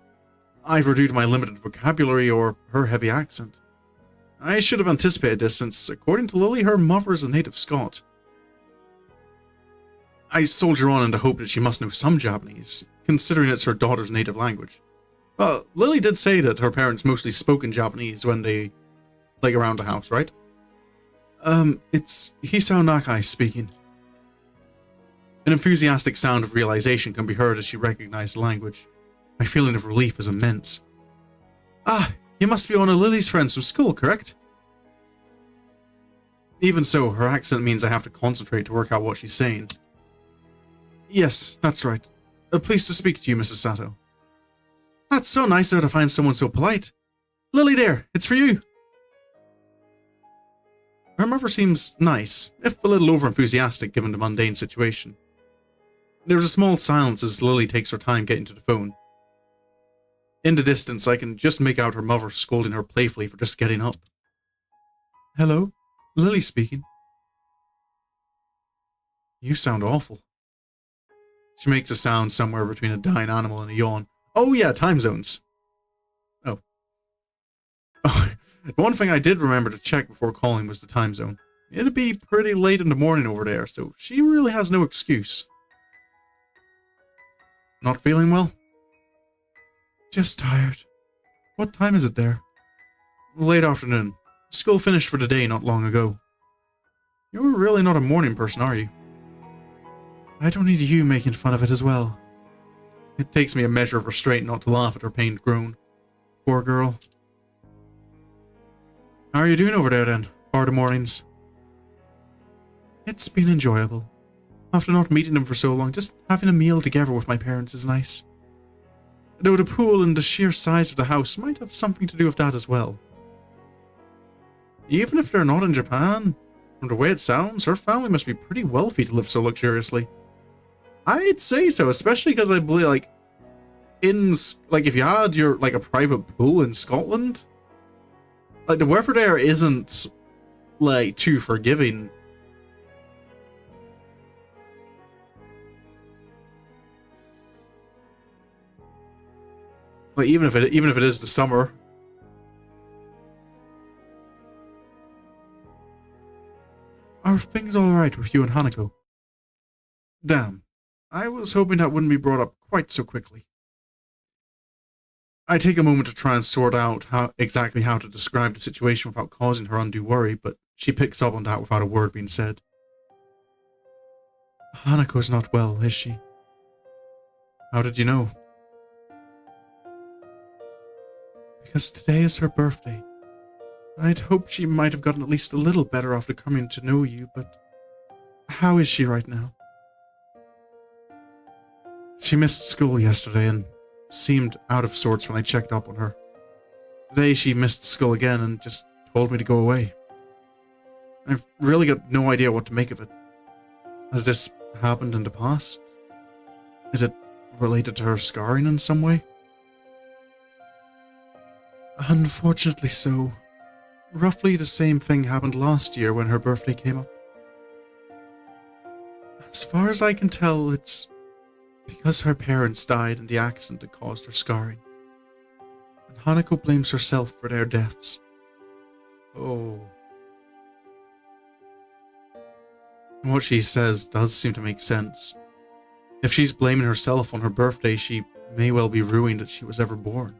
either due to my limited vocabulary or her heavy accent. I should have anticipated this since, according to Lily, her mother is a native Scot. I soldier on in the hope that she must know some Japanese, considering it's her daughter's native language. Well, Lily did say that her parents mostly spoke in Japanese when they, around the house, right? It's Hisao Nakai speaking. An enthusiastic sound of realization can be heard as she recognized the language. My feeling of relief is immense. Ah, you must be one of Lily's friends from school, correct? Even so, her accent means I have to concentrate to work out what she's saying. Yes, that's right. Pleased to speak to you, Mrs. Sato. That's so nice of her to find someone so polite. Lily dear, it's for you. Her mother seems nice, if a little over-enthusiastic given the mundane situation. There's a small silence as Lily takes her time getting to the phone. In the distance, I can just make out her mother scolding her playfully for just getting up. Hello? Lily speaking. You sound awful. She makes a sound somewhere between a dying animal and a yawn. Oh yeah, time zones. Oh. The one thing I did remember to check before calling was the time zone. It'd be pretty late in the morning over there, so she really has no excuse. Not feeling well? Just tired. What time is it there? Late afternoon. School finished for the day not long ago. You're really not a morning person, are you? I don't need you making fun of it as well. It takes me a measure of restraint not to laugh at her pained groan. Poor girl. How are you doing over there then, bar the mornings? It's been enjoyable. After not meeting them for so long, just having a meal together with my parents is nice. Though the pool and the sheer size of the house might have something to do with that as well. Even if they're not in Japan, from the way it sounds, her family must be pretty wealthy to live so luxuriously. I'd say so, especially because I believe, if you had a private pool in Scotland, the weather there isn't, too forgiving. Even if it is the summer. Are things alright with you and Hanako? Damn. I was hoping that wouldn't be brought up quite so quickly. I take a moment to try and sort out exactly how to describe the situation without causing her undue worry, but she picks up on that without a word being said. Hanako's not well, is she? How did you know? Because today is her birthday. I'd hoped she might have gotten at least a little better after coming to know you, but how is she right now? She missed school yesterday and seemed out of sorts when I checked up on her. Today she missed school again and just told me to go away. I've really got no idea what to make of it. Has this happened in the past? Is it related to her scarring in some way? Unfortunately so. Roughly the same thing happened last year when her birthday came up. As far as I can tell, it's because her parents died in the accident that caused her scarring. And Hanako blames herself for their deaths. Oh. And what she says does seem to make sense. If she's blaming herself on her birthday, she may well be ruined that she was ever born.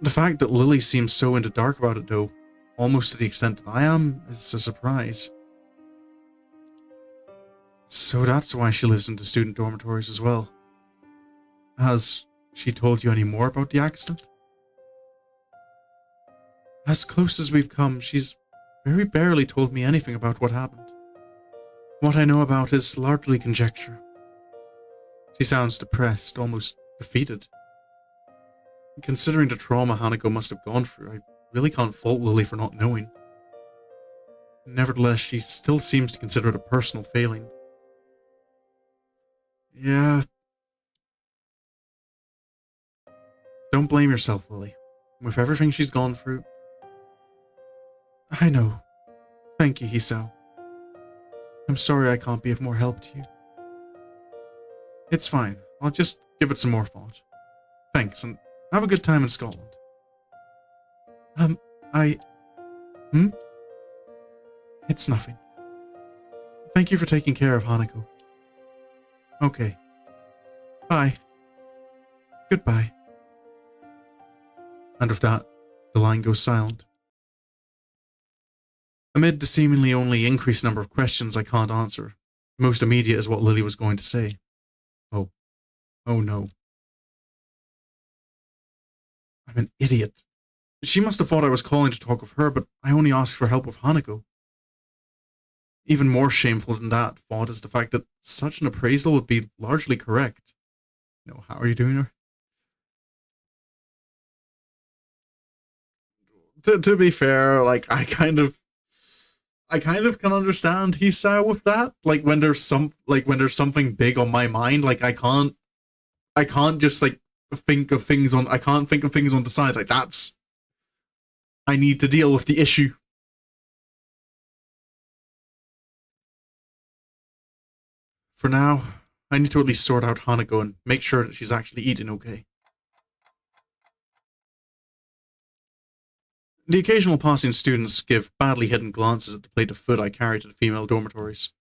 The fact that Lily seems so in the dark about it, though, almost to the extent that I am, is a surprise. So that's why she lives in the student dormitories as well. Has she told you any more about the accident? As close as we've come, she's very barely told me anything about what happened. What I know about is largely conjecture. She sounds depressed, almost defeated. Considering the trauma Hanako must have gone through, I really can't fault Lily for not knowing. Nevertheless, she still seems to consider it a personal failing. Yeah. Don't blame yourself, Lily. With everything she's gone through. I know. Thank you, Hisao. I'm sorry I can't be of more help to you. It's fine. I'll just give it some more thought. Thanks, and have a good time in Scotland. It's nothing. Thank you for taking care of Hanako. Okay. Bye. Goodbye. And with that, the line goes silent. Amid the seemingly only increased number of questions I can't answer, the most immediate is what Lily was going to say. Oh. Oh no. I'm an idiot. She must have thought I was calling to talk with her, but I only asked for help with Hanako. Even more shameful than that thought is the fact that such an appraisal would be largely correct. How are you doing her? to be fair, like I kind of can understand Hisao with that. Like when there's something big on my mind, like I can't just like think of things on I can't think of things on the side. Like that's I need to deal with the issue. For now, I need to at least sort out Hanako and make sure that she's actually eating okay. The occasional passing students give badly hidden glances at the plate of food I carry to the female dormitories.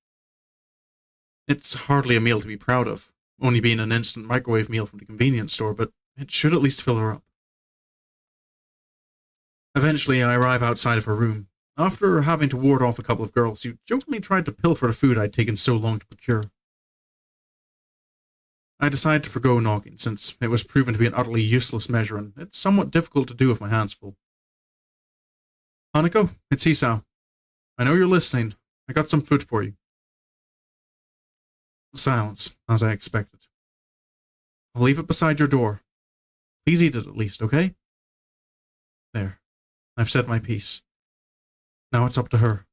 It's hardly a meal to be proud of, only being an instant microwave meal from the convenience store, but it should at least fill her up. Eventually, I arrive outside of her room, after having to ward off a couple of girls who jokingly tried to pilfer the food I'd taken so long to procure. I decide to forgo knocking, since it was proven to be an utterly useless measure and it's somewhat difficult to do with my hands full. Hanako, it's Hisao. I know you're listening. I got some food for you. Silence, as I expected. I'll leave it beside your door. Please eat it at least, okay? There. I've said my piece. Now it's up to her.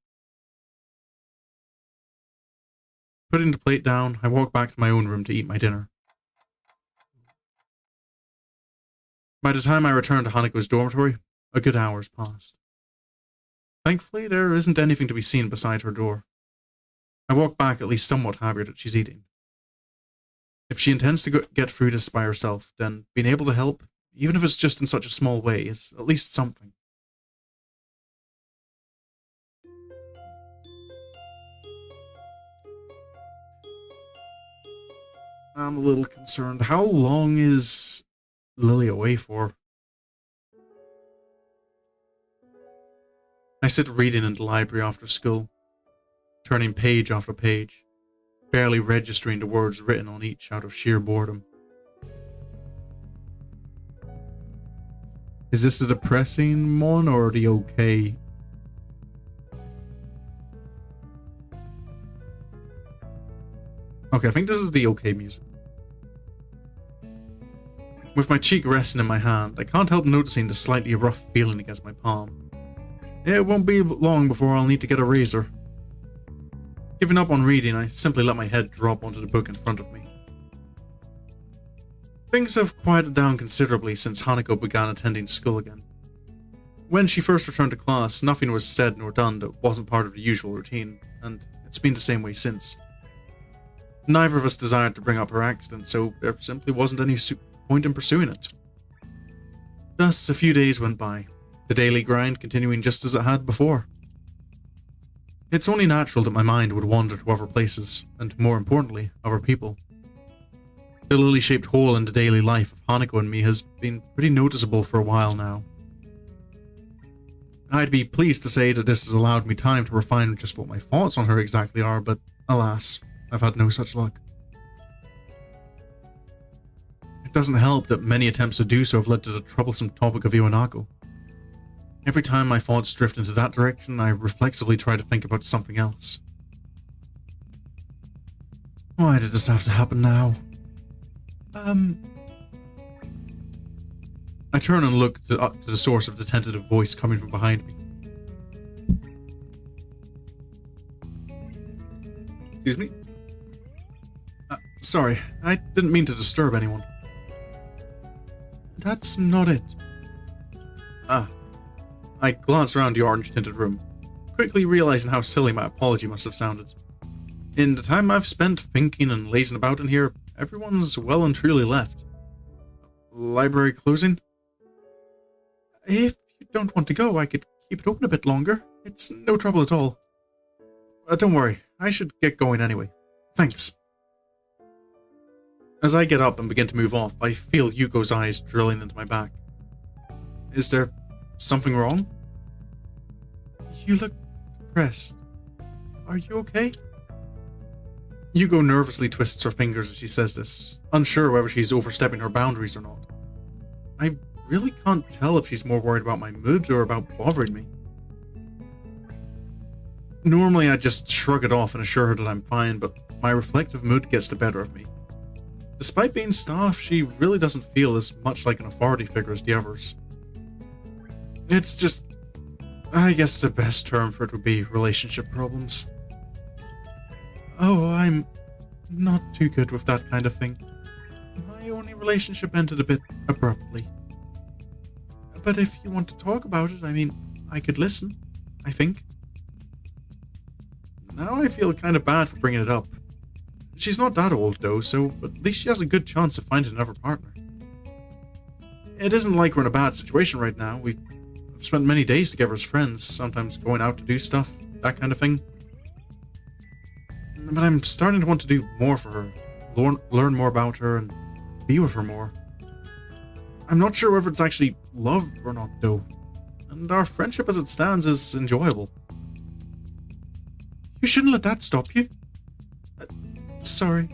Putting the plate down, I walk back to my own room to eat my dinner. By the time I return to Hanako's dormitory, a good hour's passed. Thankfully, there isn't anything to be seen beside her door. I walk back at least somewhat happier that she's eating. If she intends to get through this by herself, then being able to help, even if it's just in such a small way, is at least something. I'm a little concerned. How long is Lilly away for? I sit reading in the library after school, turning page after page, barely registering the words written on each out of sheer boredom. Is this a depressing one or the okay? Okay, I think this is the okay music. With my cheek resting in my hand, I can't help noticing the slightly rough feeling against my palm. It won't be long before I'll need to get a razor. Giving up on reading, I simply let my head drop onto the book in front of me. Things have quieted down considerably since Hanako began attending school again. When she first returned to class, nothing was said nor done that wasn't part of the usual routine, and it's been the same way since. Neither of us desired to bring up her accident, so there simply wasn't any point in pursuing it. Thus, a few days went by, the daily grind continuing just as it had before. It's only natural that my mind would wander to other places, and more importantly, other people. The lily-shaped hole in the daily life of Hanako and me has been pretty noticeable for a while now. I'd be pleased to say that this has allowed me time to refine just what my thoughts on her exactly are, but alas, I've had no such luck. It doesn't help that many attempts to do so have led to the troublesome topic of Iwanako. Every time my thoughts drift into that direction, I reflexively try to think about something else. Why did this have to happen now? I turn and look to the source of the tentative voice coming from behind me. Excuse me? Sorry, I didn't mean to disturb anyone. That's not it. I glance around the orange-tinted room, quickly realizing how silly my apology must have sounded. In the time I've spent thinking and lazing about in here, everyone's well and truly left. Library closing? If you don't want to go, I could keep it open a bit longer. It's no trouble at all. Don't worry, I should get going anyway. Thanks. As I get up and begin to move off, I feel Yuko's eyes drilling into my back. Is there something wrong? You look depressed. Are you okay? Yuko nervously twists her fingers as she says this, unsure whether she's overstepping her boundaries or not. I really can't tell if she's more worried about my mood or about bothering me. Normally I'd just shrug it off and assure her that I'm fine, but my reflective mood gets the better of me. Despite being staff, she really doesn't feel as much like an authority figure as the others. It's just I guess the best term for it would be relationship problems. Oh, I'm not too good with that kind of thing. My only relationship ended a bit abruptly. But if you want to talk about it, I mean, I could listen, I think. Now I feel kind of bad for bringing it up. She's not that old though, so at least she has a good chance of finding another partner. It isn't like we're in a bad situation right now. We've spent many days together as friends, sometimes going out to do stuff, that kind of thing. But I'm starting to want to do more for her, learn more about her, and be with her more. I'm not sure whether it's actually love or not though, and our friendship as it stands is enjoyable. You shouldn't let that stop you. Sorry.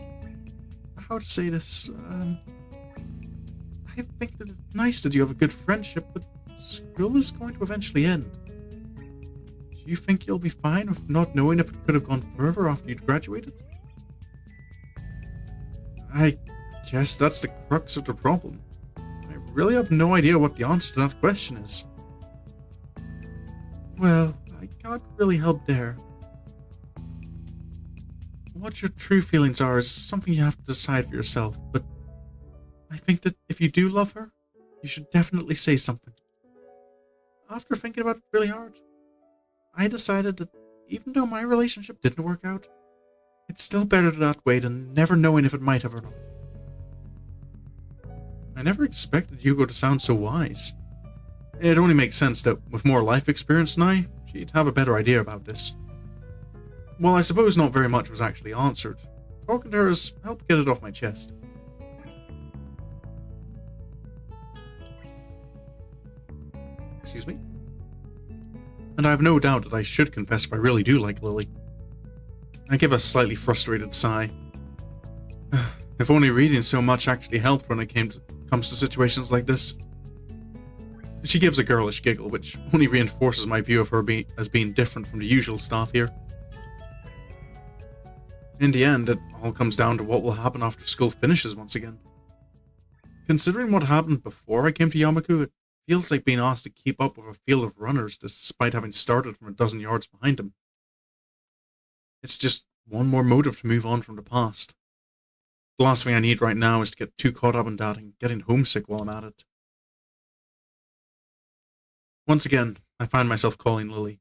How to say this? I think that it's nice that you have a good friendship, but school is going to eventually end. Do you think you'll be fine with not knowing if it could have gone further after you'd graduated? I guess that's the crux of the problem. I really have no idea what the answer to that question is. Well, I can't really help there. What your true feelings are is something you have to decide for yourself, but I think that if you do love her, you should definitely say something. After thinking about it really hard, I decided that even though my relationship didn't work out, it's still better that way than never knowing if it might have or not. I never expected Yugo to sound so wise. It only makes sense that with more life experience than I, she'd have a better idea about this. Well, I suppose not very much was actually answered. Talking to her has helped get it off my chest. Excuse me? And I have no doubt that I should confess if I really do like Lilly. I give a slightly frustrated sigh. If only reading so much actually helped when it comes to situations like this. She gives a girlish giggle, which only reinforces my view of her as being different from the usual staff here. In the end, it all comes down to what will happen after school finishes once again. Considering what happened before I came to Yamaku, it feels like being asked to keep up with a field of runners despite having started from a dozen yards behind them. It's just one more motive to move on from the past. The last thing I need right now is to get too caught up in that and getting homesick while I'm at it. Once again, I find myself calling Lilly.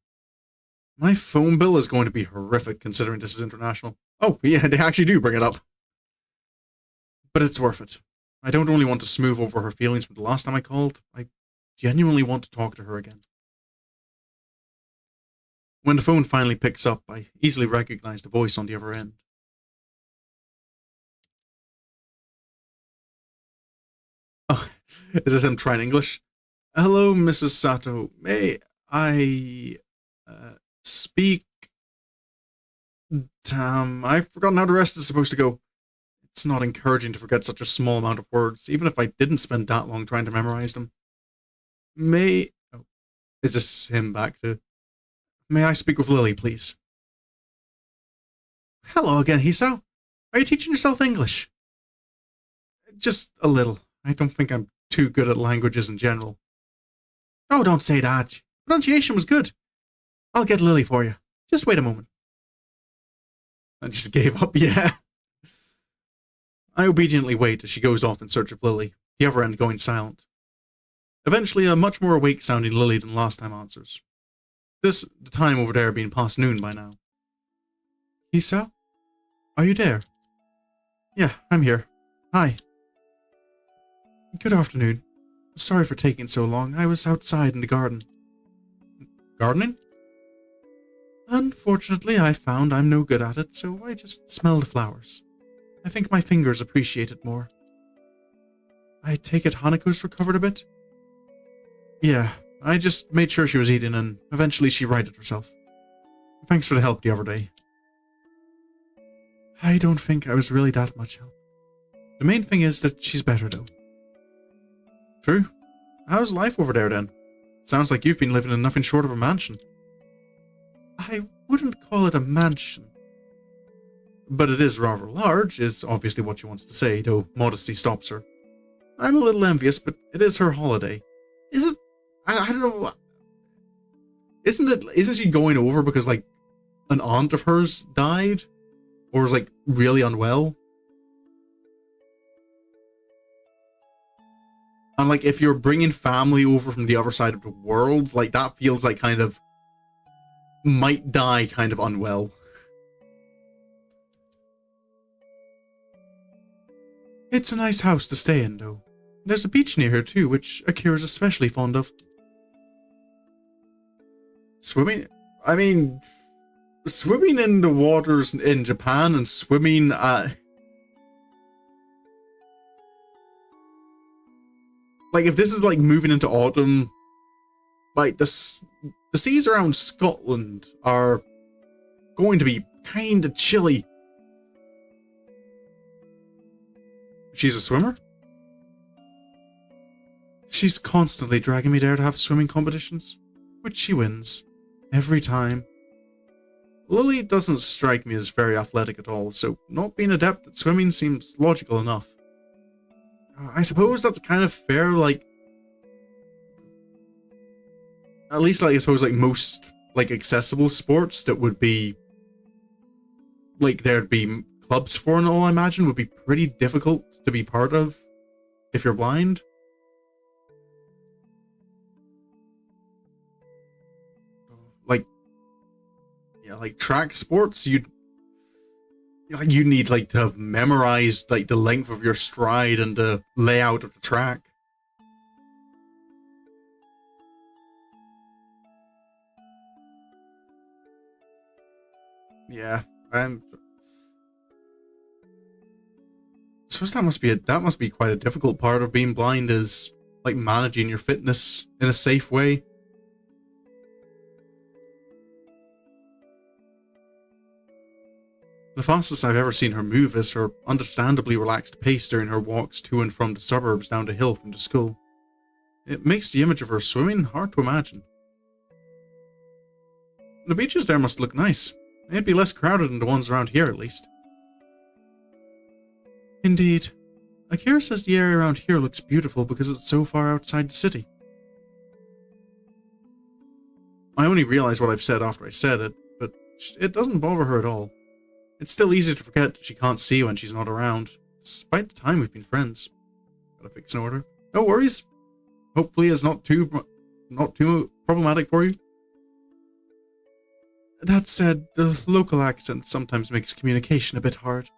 My phone bill is going to be horrific considering this is international. Oh, yeah, they actually do bring it up. But it's worth it. I don't only want to smooth over her feelings from the last time I called, I genuinely want to talk to her again. When the phone finally picks up, I easily recognize the voice on the other end. Oh, is this him trying English? Hello, Mrs. Sato. May I speak? Damn, I've forgotten how the rest is supposed to go. It's not encouraging to forget such a small amount of words, even if I didn't spend that long trying to memorize them. May... Oh, is this him back to... May I speak with Lilly, please? Hello again, Hisao. Are you teaching yourself English? Just a little. I don't think I'm too good at languages in general. Oh, don't say that. Pronunciation was good. I'll get Lilly for you. Just wait a moment. I just gave up, yeah. I obediently wait as she goes off in search of Lilly, the other end going silent. Eventually, a much more awake-sounding Lilly than last time answers. The time over there being past noon by now. Hisao? Are you there? Yeah, I'm here. Hi. Good afternoon. Sorry for taking so long. I was outside in the garden. Gardening? Unfortunately, I found I'm no good at it, so I just smell the flowers. I think my fingers appreciate it more. I take it Hanako's recovered a bit? Yeah, I just made sure she was eating and eventually she righted herself. Thanks for the help the other day. I don't think I was really that much help. The main thing is that she's better though. True. How's life over there then? Sounds like you've been living in nothing short of a mansion. I wouldn't call it a mansion. But it is rather large, is obviously what she wants to say, though modesty stops her. I'm a little envious, but it is her holiday. Is it? I don't know. Isn't she going over because, like, an aunt of hers died? Or was, like, really unwell? And, like, if you're bringing family over from the other side of the world, like, that feels like kind of might die kind of unwell. It's a nice house to stay in, though. There's a beach near here, too, which Akira's especially fond of. Swimming? I mean, swimming in the waters in Japan and swimming at... Like, if this is, like, moving into autumn, like, the seas around Scotland are going to be kind of chilly. She's a swimmer? She's constantly dragging me there to have swimming competitions, which she wins. Every time. Lilly doesn't strike me as very athletic at all, so not being adept at swimming seems logical enough. I suppose that's kind of fair, like... At least, like, I suppose, like, most, like, accessible sports that would be... Like, there'd be clubs for and all, I imagine, would be pretty difficult to be part of if you're blind. Like, yeah, like, track sports, you need, like, to have memorized, like, the length of your stride and the layout of the track. Yeah, I suppose that must be quite a difficult part of being blind, is, like, managing your fitness in a safe way. The fastest I've ever seen her move is her understandably relaxed pace during her walks to and from the suburbs down the hill from the school. It makes the image of her swimming hard to imagine. The beaches there must look nice. They'd be less crowded than the ones around here, at least. Indeed. Akira says the area around here looks beautiful because it's so far outside the city. I only realized what I've said after I said it, but it doesn't bother her at all. It's still easy to forget that she can't see when she's not around, despite the time we've been friends. Gotta fix an order. No worries. Hopefully it's not too problematic for you. That said, the local accent sometimes makes communication a bit hard.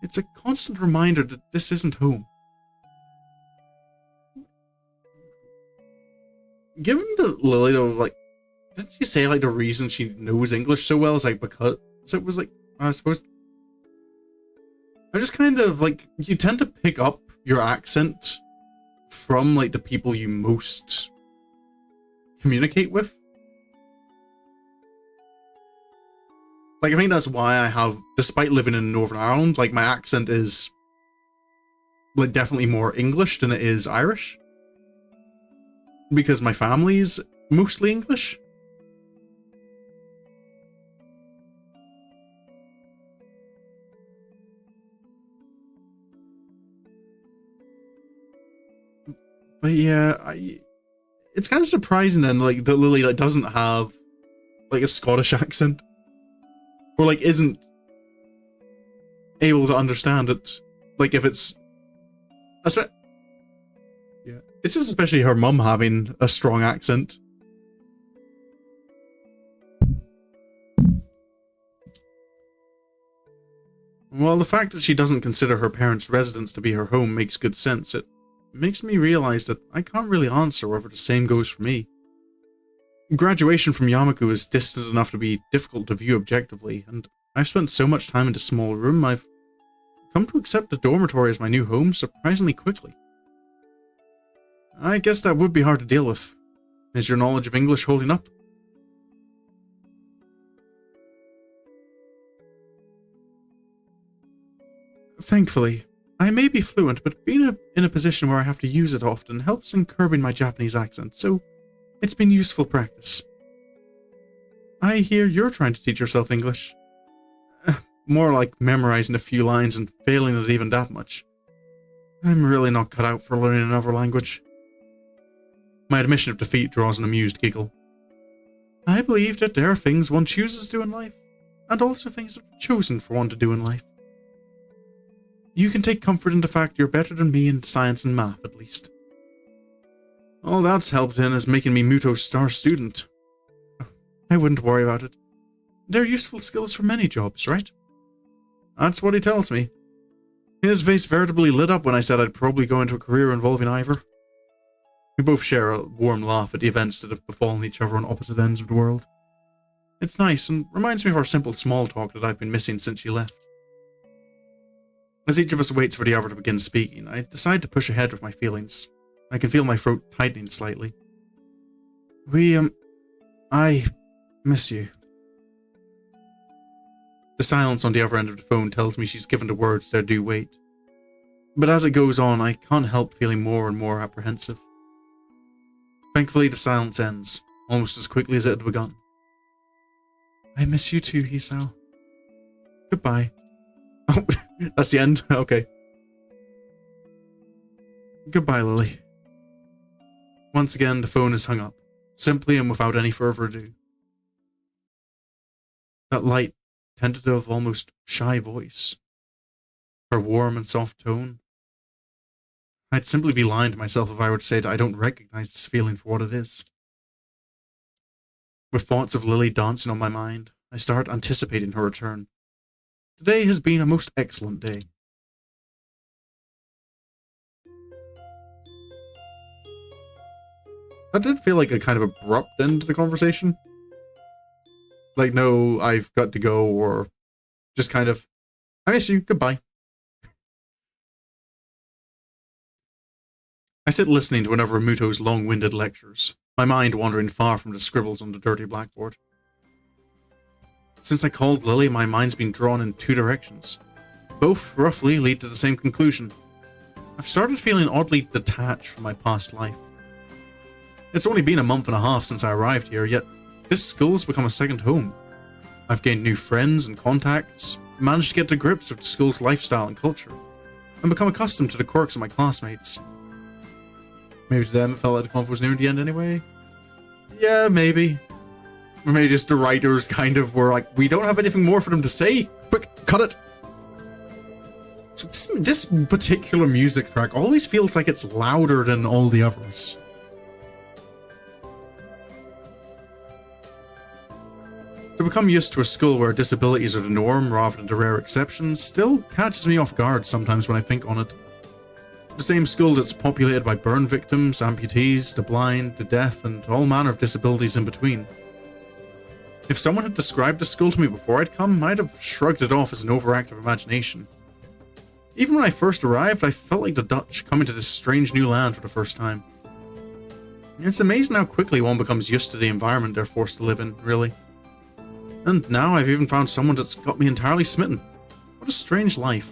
It's a constant reminder that this isn't home. Given that Lilly, though, like, didn't she say, like, the reason she knows English so well is, like, because it was, like, I suppose... I just kind of, like, you tend to pick up your accent from, like, the people you most communicate with. Like, I think that's why I have, despite living in Northern Ireland, like, my accent is, like, definitely more English than it is Irish. Because my family's mostly English. But yeah, it's kind of surprising then, like, that Lilly, like, doesn't have, like, a Scottish accent. Or, like, isn't able to understand it. Like, if it's... Yeah. It's just especially her mum having a strong accent. While the fact that she doesn't consider her parents' residence to be her home makes good sense, it makes me realize that I can't really answer whether the same goes for me. Graduation from Yamaku is distant enough to be difficult to view objectively, and I've spent so much time in the small room, I've come to accept the dormitory as my new home surprisingly quickly. I guess that would be hard to deal with. Is your knowledge of English holding up? Thankfully. I may be fluent, but being in a position where I have to use it often helps in curbing my Japanese accent, so it's been useful practice. I hear you're trying to teach yourself English. More like memorizing a few lines and failing at even that much. I'm really not cut out for learning another language. My admission of defeat draws an amused giggle. I believe that there are things one chooses to do in life, and also things that are chosen for one to do in life. You can take comfort in the fact you're better than me in science and math, at least. All that's helped in is making me Muto's star student. I wouldn't worry about it. They're useful skills for many jobs, right? That's what he tells me. His face veritably lit up when I said I'd probably go into a career involving Ivor. We both share a warm laugh at the events that have befallen each other on opposite ends of the world. It's nice and reminds me of our simple small talk that I've been missing since she left. As each of us waits for the other to begin speaking, I decide to push ahead with my feelings. I can feel my throat tightening slightly. I miss you. The silence on the other end of the phone tells me she's given the words their due weight. But as it goes on, I can't help feeling more and more apprehensive. Thankfully, the silence ends, almost as quickly as it had begun. I miss you too, Hisao. Goodbye. Oh, that's the end? Okay. Goodbye, Lilly. Once again, the phone is hung up, simply and without any further ado. That light, tentative, almost shy voice. Her warm and soft tone. I'd simply be lying to myself if I were to say that I don't recognize this feeling for what it is. With thoughts of Lilly dancing on my mind, I start anticipating her return. Today has been a most excellent day. That did feel like a kind of abrupt end to the conversation. Like, no, I've got to go, or just kind of, I miss you, goodbye. I sit listening to another of Muto's long-winded lectures, my mind wandering far from the scribbles on the dirty blackboard. Since I called Lilly, my mind's been drawn in two directions. Both, roughly, lead to the same conclusion. I've started feeling oddly detached from my past life. It's only been a month and a half since I arrived here, yet this school's become a second home. I've gained new friends and contacts, managed to get to grips with the school's lifestyle and culture, and become accustomed to the quirks of my classmates. Maybe to them it felt like the conf was near the end anyway? Yeah, maybe. Or maybe just the writers kind of were like, we don't have anything more for them to say. Quick, cut it! So this particular music track always feels like it's louder than all the others. To become used to a school where disabilities are the norm rather than the rare exceptions still catches me off guard sometimes when I think on it. The same school that's populated by burn victims, amputees, the blind, the deaf, and all manner of disabilities in between. If someone had described the school to me before I'd come, I'd have shrugged it off as an overactive imagination. Even when I first arrived, I felt like the Dutch coming to this strange new land for the first time. It's amazing how quickly one becomes used to the environment they're forced to live in, really. And now I've even found someone that's got me entirely smitten. What a strange life.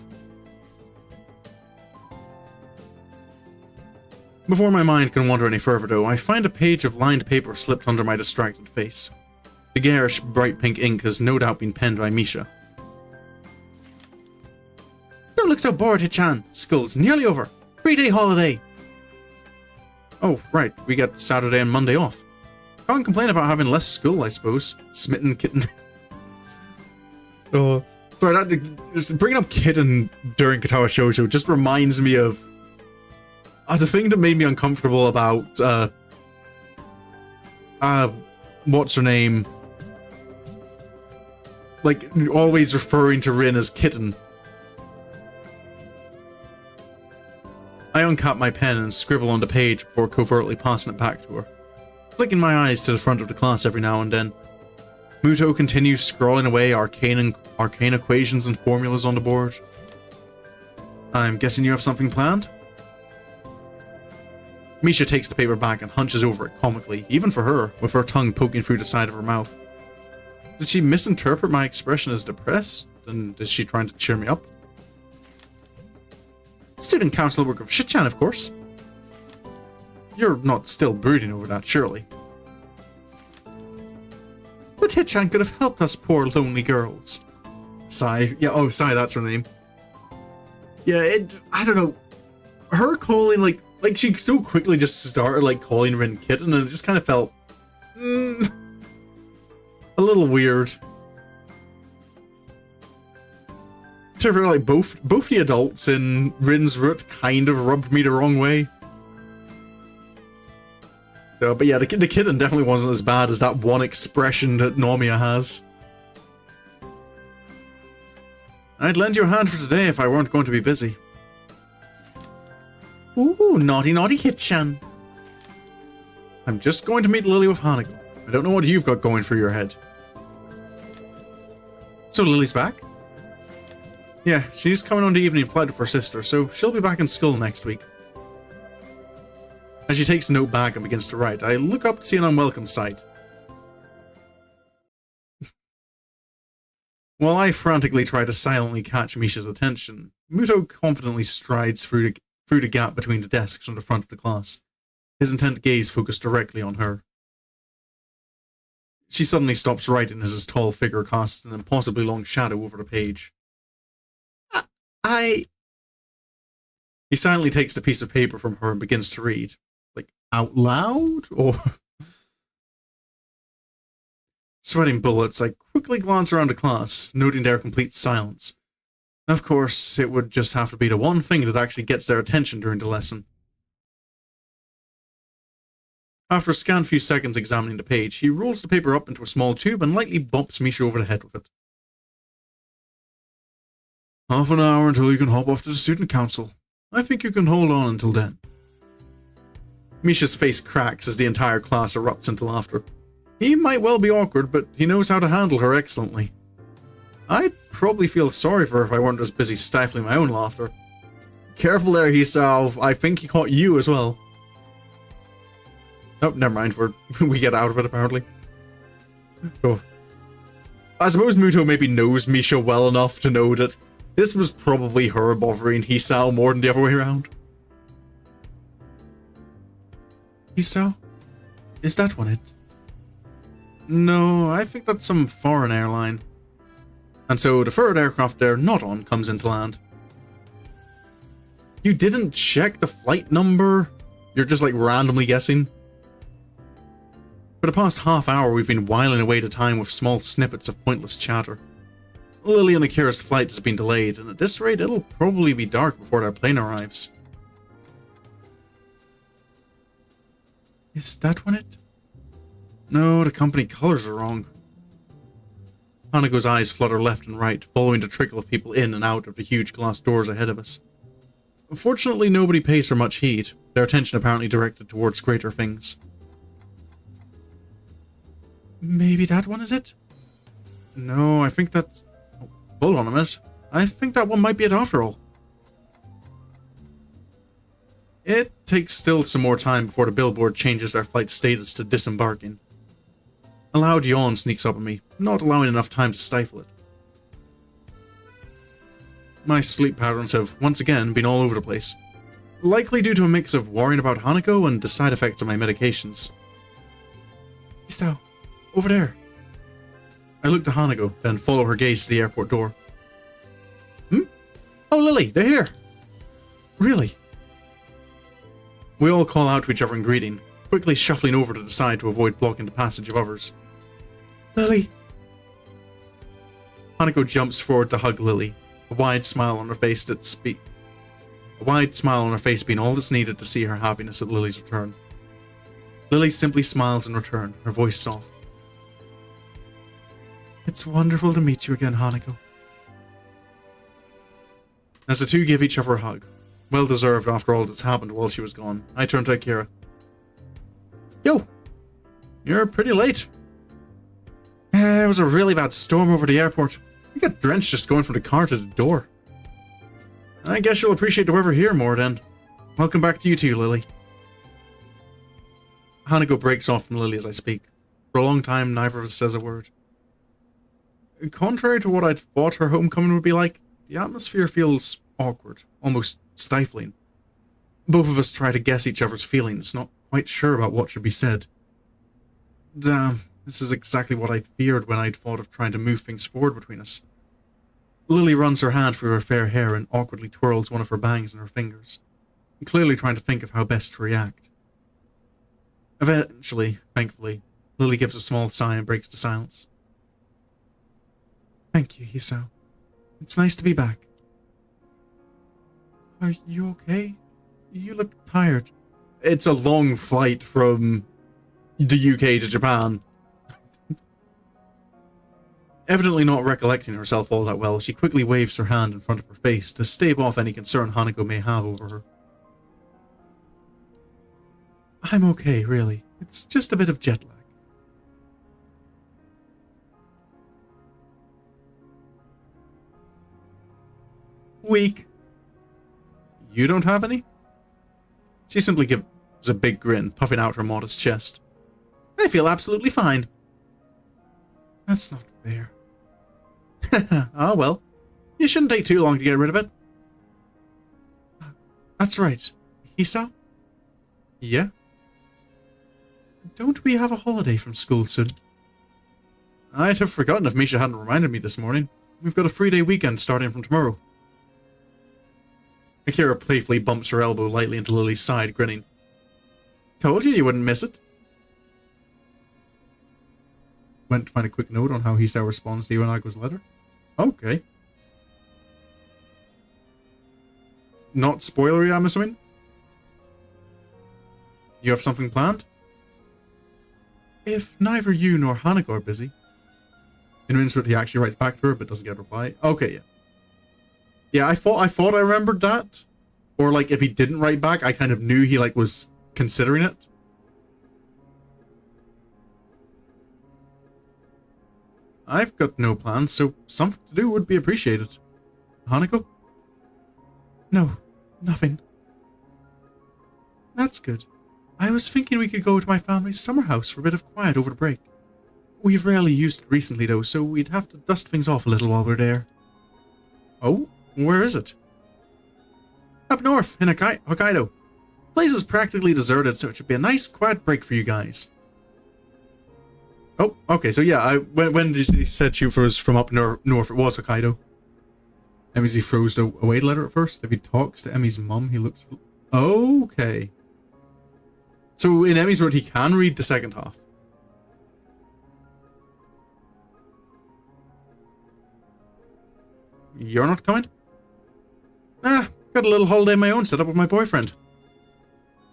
Before my mind can wander any further though, I find a page of lined paper slipped under my distracted face. The garish, bright pink ink has no doubt been penned by Misha. Don't look so bored, Hichan. School's nearly over. 3-day holiday. Oh, right. We get Saturday and Monday off. Can't complain about having less school, I suppose. Smitten kitten. Oh, sorry, just bringing up kitten during Katawa Shoujo just reminds me of the thing that made me uncomfortable about what's her name? Like, always referring to Rin as kitten. I uncap my pen and scribble on the page before covertly passing it back to her, flicking my eyes to the front of the class every now and then. Muto continues scrawling away arcane equations and formulas on the board. I'm guessing you have something planned? Misha takes the paper back and hunches over it comically, even for her, with her tongue poking through the side of her mouth. Did she misinterpret my expression as depressed? And is she trying to cheer me up? Student council work of Shichan, of course. You're not still brooding over that, surely. But Hichan could have helped us poor lonely girls. Sai. Yeah, oh, Sai, that's her name. Yeah, I don't know. Her calling, like she so quickly just started, like, calling Rin kitten, and it just kind of felt... little weird. To be like, both the adults in Rin's route kind of rubbed me the wrong way. But yeah, the kitten definitely wasn't as bad as that one expression that Nomiya has. I'd lend you a hand for today if I weren't going to be busy. Ooh, naughty Hit-chan. I'm just going to meet Lilly with Hanako. I don't know what you've got going for your head. So Lily's back? Yeah, she's coming on the evening flight with her sister, so she'll be back in school next week. As she takes the note back and begins to write, I look up to see an unwelcome sight. While I frantically try to silently catch Misha's attention, Muto confidently strides through the gap between the desks on the front of the class, his intent gaze focused directly on her. She suddenly stops writing as his tall figure casts an impossibly long shadow over the page. He silently takes the piece of paper from her and begins to read. Like, out loud? Or... Sweating bullets, I quickly glance around the class, noting their complete silence. Of course, it would just have to be the one thing that actually gets their attention during the lesson. After a scant few seconds examining the page, he rolls the paper up into a small tube and lightly bops Misha over the head with it. Half an hour until you can hop off to the student council. I think you can hold on until then. Misha's face cracks as the entire class erupts into laughter. He might well be awkward, but he knows how to handle her excellently. I'd probably feel sorry for her if I weren't as busy stifling my own laughter. Careful there, Hisao. I think he caught you as well. Oh, never mind. We get out of it, apparently. Oh. I suppose Muto maybe knows Misha well enough to know that this was probably her bothering Hisao more than the other way around. Hisao? Is that one it? No, I think that's some foreign airline. And so the third aircraft they're not on comes into land. You didn't check the flight number? You're just like randomly guessing? For the past half hour we've been whiling away the time with small snippets of pointless chatter. Lilly and Akira's flight has been delayed, and at this rate it'll probably be dark before their plane arrives. Is that one it? No, the company colors are wrong. Hanako's eyes flutter left and right, following the trickle of people in and out of the huge glass doors ahead of us. Fortunately, nobody pays her much heed, their attention apparently directed towards greater things. Maybe that one is it? No, I think that's... Oh, hold on a minute. I think that one might be it after all. It takes still some more time before the billboard changes their flight status to disembarking. A loud yawn sneaks up on me, not allowing enough time to stifle it. My sleep patterns have once again been all over the place, likely due to a mix of worrying about Hanako and the side effects of my medications. Hisao, over there. I look to Hanako, then follow her gaze to the airport door. Oh, Lilly, they're here! Really? We all call out to each other in greeting, quickly shuffling over to the side to avoid blocking the passage of others. Lilly! Hanako jumps forward to hug Lilly, a wide smile on her face being all that's needed to see her happiness at Lily's return. Lilly simply smiles in return, her voice soft. It's wonderful to meet you again, Hanako. As the two give each other a hug, well deserved after all that's happened while she was gone, I turn to Akira. Yo! You're pretty late. There was a really bad storm over the airport. I got drenched just going from the car to the door. I guess you'll appreciate the weather here more then. Welcome back to you too, Lilly. Hanako breaks off from Lilly as I speak. For a long time, neither of us says a word. Contrary to what I'd thought her homecoming would be like, the atmosphere feels awkward, almost stifling. Both of us try to guess each other's feelings, not quite sure about what should be said. Damn, this is exactly what I'd feared when I'd thought of trying to move things forward between us. Lilly runs her hand through her fair hair and awkwardly twirls one of her bangs in her fingers, clearly trying to think of how best to react. Eventually, thankfully, Lilly gives a small sigh and breaks the silence. Thank you, Hisao. It's nice to be back. Are you okay? You look tired. It's a long flight from the UK to Japan. Evidently not recollecting herself all that well, she quickly waves her hand in front of her face to stave off any concern Hanako may have over her. I'm okay, really. It's just a bit of jet lag. Weak. You don't have any? She simply gives a big grin, puffing out her modest chest. I feel absolutely fine. That's not fair. Ah, well. You shouldn't take too long to get rid of it. That's right. Hisao? Yeah? Don't we have a holiday from school soon? I'd have forgotten if Misha hadn't reminded me this morning. We've got a 3-day weekend starting from tomorrow. Akira playfully bumps her elbow lightly into Lily's side, grinning. Told you wouldn't miss it. Went to find a quick note on how Hisao responds to Iwanako's letter. Okay. Not spoilery, I'm assuming? You have something planned? If neither you nor Hanako are busy. In insert, he actually writes back to her, but doesn't get a reply. Okay, yeah. Yeah, I thought I remembered that. Or, like, if he didn't write back, I kind of knew he, like, was considering it. I've got no plans, so something to do would be appreciated. Hanako? No, nothing. That's good. I was thinking we could go to my family's summer house for a bit of quiet over the break. We've rarely used it recently, though, so we'd have to dust things off a little while we're there. Oh? Where is it? Up north, in Hokkaido. The place is practically deserted, so it should be a nice, quiet break for you guys. Oh, okay, so yeah, when he said she was from up north, it was Hokkaido. Emmy's he froze away the letter at first. If he talks to Emmy's mum, he looks... Okay. So in Emmy's word, he can read the second half. You're not coming? Nah, got a little holiday of my own set up with my boyfriend.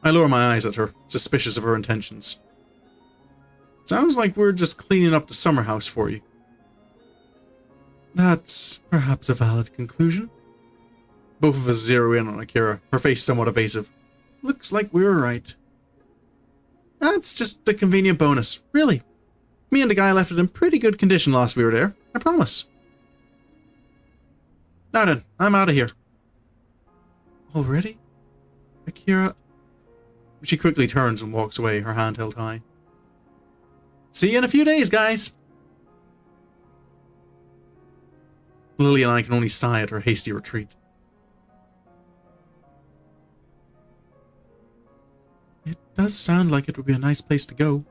I lower my eyes at her, suspicious of her intentions. Sounds like we're just cleaning up the summer house for you. That's perhaps a valid conclusion. Both of us zero in on Akira, her face somewhat evasive. Looks like we were right. That's just a convenient bonus, really. Me and the guy left it in pretty good condition last we were there, I promise. Now then, I'm out of here. Already? Akira... She quickly turns and walks away, her hand held high. See you in a few days, guys! Lilly and I can only sigh at her hasty retreat. It does sound like it would be a nice place to go.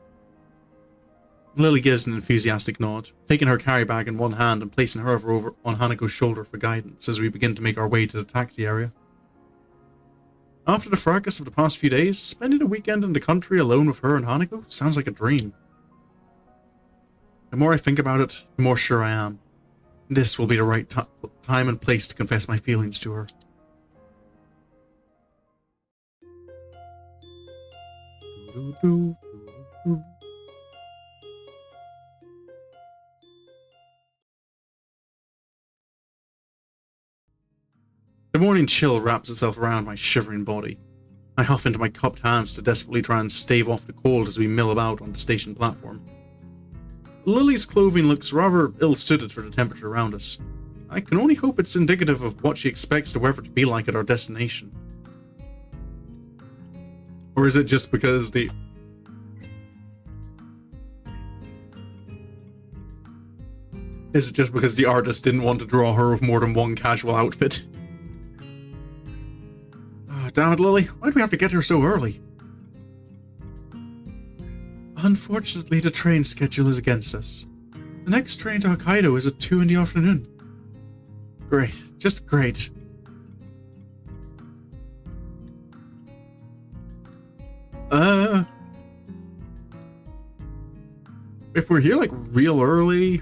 Lilly gives an enthusiastic nod, taking her carry bag in one hand and placing her over on Hanako's shoulder for guidance as we begin to make our way to the taxi area. After the fracas of the past few days, spending a weekend in the country alone with her and Hanako sounds like a dream. The more I think about it, the more sure I am. This will be the right time and place to confess my feelings to her. The morning chill wraps itself around my shivering body. I huff into my cupped hands to desperately try and stave off the cold as we mill about on the station platform. Lily's clothing looks rather ill-suited for the temperature around us. I can only hope it's indicative of what she expects the weather to be like at our destination. Or is it just because the... Is it just because the artist didn't want to draw her with more than one casual outfit? Oh, damn it, Lily. Why'd we have to get here so early? Unfortunately, the train schedule is against us. The next train to Hokkaido is at 2 in the afternoon. Great. Just great. If we're here, like, real early...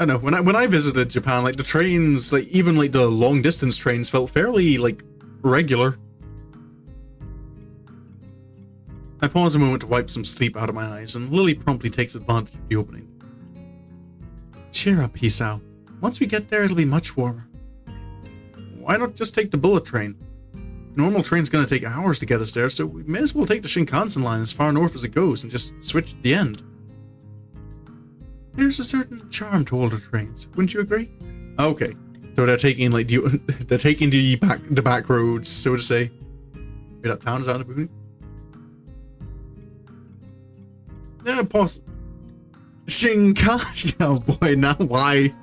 I don't know, when I visited Japan, like the trains, like even like the long distance trains felt fairly like regular. I pause a moment to wipe some sleep out of my eyes, and Lilly promptly takes advantage of the opening. Cheer up, Hisao. Once we get there, it'll be much warmer. Why not just take the bullet train? Normal train's gonna take hours to get us there, so we may as well take the Shinkansen line as far north as it goes and just switch at the end. There's a certain charm to older trains, wouldn't you agree? Okay, so they're taking like they're taking the back roads, so to say. Wait, that town is out of the movie. Yeah, possible. Shinkansen. Oh boy, now why?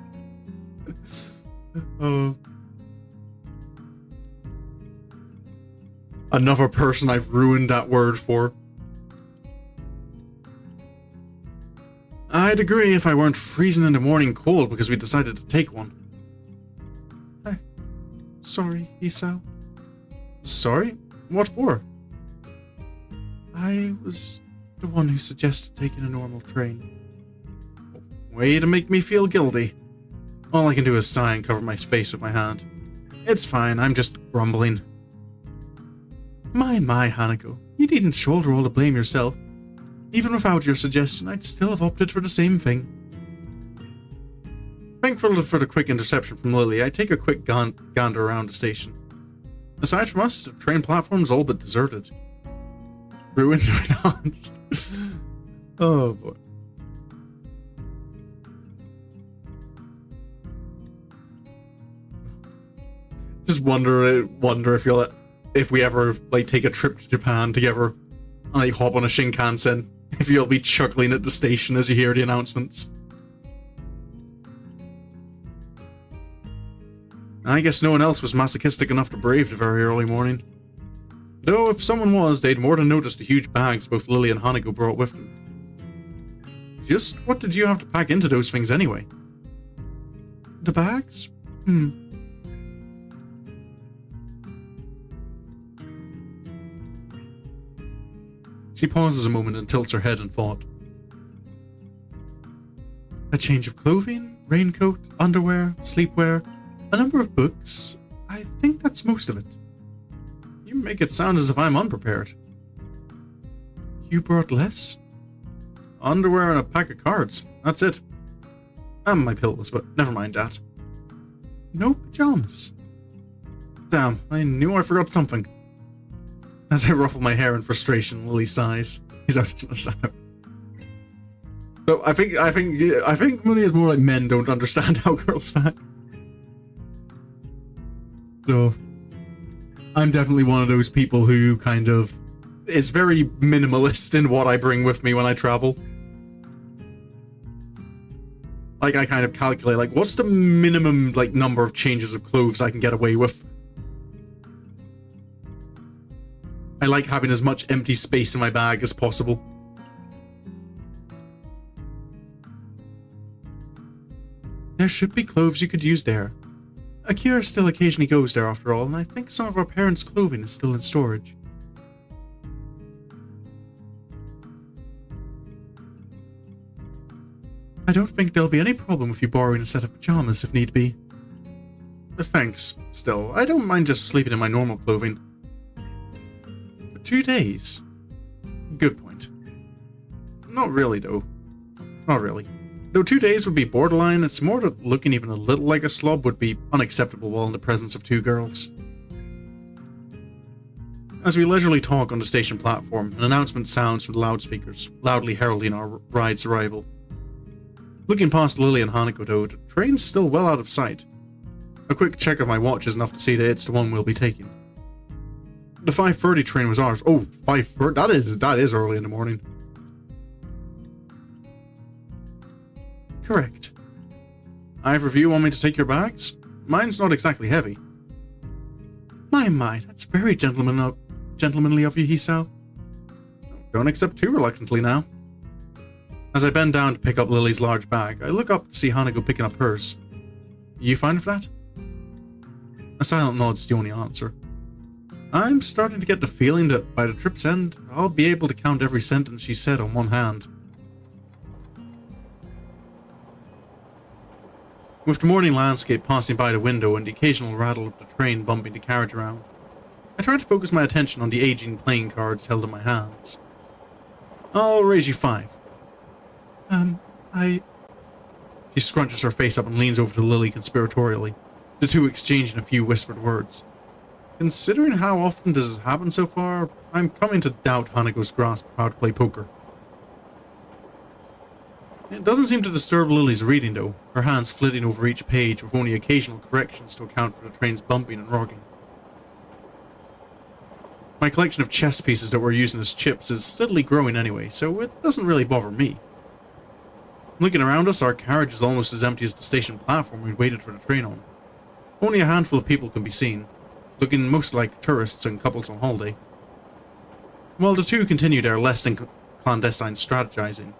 Another person I've ruined that word for. I'd agree if I weren't freezing in the morning cold because we decided to take one. Sorry, Hisao. Sorry? What for? I was the one who suggested taking a normal train. Way to make me feel guilty. All I can do is sigh and cover my face with my hand. It's fine, I'm just grumbling. My, Hanako, you needn't shoulder all the blame yourself. Even without your suggestion, I'd still have opted for the same thing. Thankful for the quick interception from Lilly, I take a quick gander around the station. Aside from us, the train platform's all but deserted. Ruined or not? Oh boy. Just wonder if we ever like take a trip to Japan together and like hop on a Shinkansen, if you'll be chuckling at the station as you hear the announcements. I guess no one else was masochistic enough to brave the very early morning. Though if someone was, they'd more than noticed the huge bags both Lilly and Hanako brought with them. Just what did you have to pack into those things anyway? The bags? She pauses a moment and tilts her head in thought. A change of clothing, raincoat, underwear, sleepwear, a number of books. I think that's most of it. You make it sound as if I'm unprepared. You brought less? Underwear and a pack of cards. That's it. And my pillows, but never mind that. No pajamas. Damn, I knew I forgot something. As I ruffle my hair in frustration, Lilly sighs. He's out to understand. So I think Lilly is more like men don't understand how girls act. So I'm definitely one of those people who kind of is very minimalist in what I bring with me when I travel. Like I kind of calculate like what's the minimum like number of changes of clothes I can get away with. I like having as much empty space in my bag as possible. There should be clothes you could use there. Akira still occasionally goes there after all, and I think some of our parents' clothing is still in storage. I don't think there'll be any problem with you borrowing a set of pajamas if need be. Thanks, still. I don't mind just sleeping in my normal clothing. 2 days? Good point. Not really, though. Not really. Though 2 days would be borderline, it's more that looking even a little like a slob would be unacceptable while in the presence of 2 girls. As we leisurely talk on the station platform, an announcement sounds from the loudspeakers, loudly heralding our ride's arrival. Looking past Lilly and Hanako, though, the train's still well out of sight. A quick check of my watch is enough to see that it's the one we'll be taking. The 5:30 train was ours. Oh, 5:30. That is early in the morning. Correct. Either of you want me to take your bags? Mine's not exactly heavy. My, that's very gentlemanly of you, Hisao. Don't accept too reluctantly now. As I bend down to pick up Lily's large bag, I look up to see Hanako picking up hers. You fine with that? A silent nod's the only answer. I'm starting to get the feeling that by the trip's end, I'll be able to count every sentence she said on one hand. With the morning landscape passing by the window and the occasional rattle of the train bumping the carriage around, I try to focus my attention on the aging playing cards held in my hands. I'll raise you 5. She scrunches her face up and leans over to Lilly conspiratorially, the two exchanging a few whispered words. Considering how often this has happened so far, I'm coming to doubt Hanako's grasp of how to play poker. It doesn't seem to disturb Lily's reading though, her hands flitting over each page with only occasional corrections to account for the train's bumping and rocking. My collection of chess pieces that we're using as chips is steadily growing anyway, so it doesn't really bother me. Looking around us, our carriage is almost as empty as the station platform we'd waited for the train on. Only a handful of people can be seen, looking most like tourists and couples on holiday. While the two continue their less than clandestine strategizing,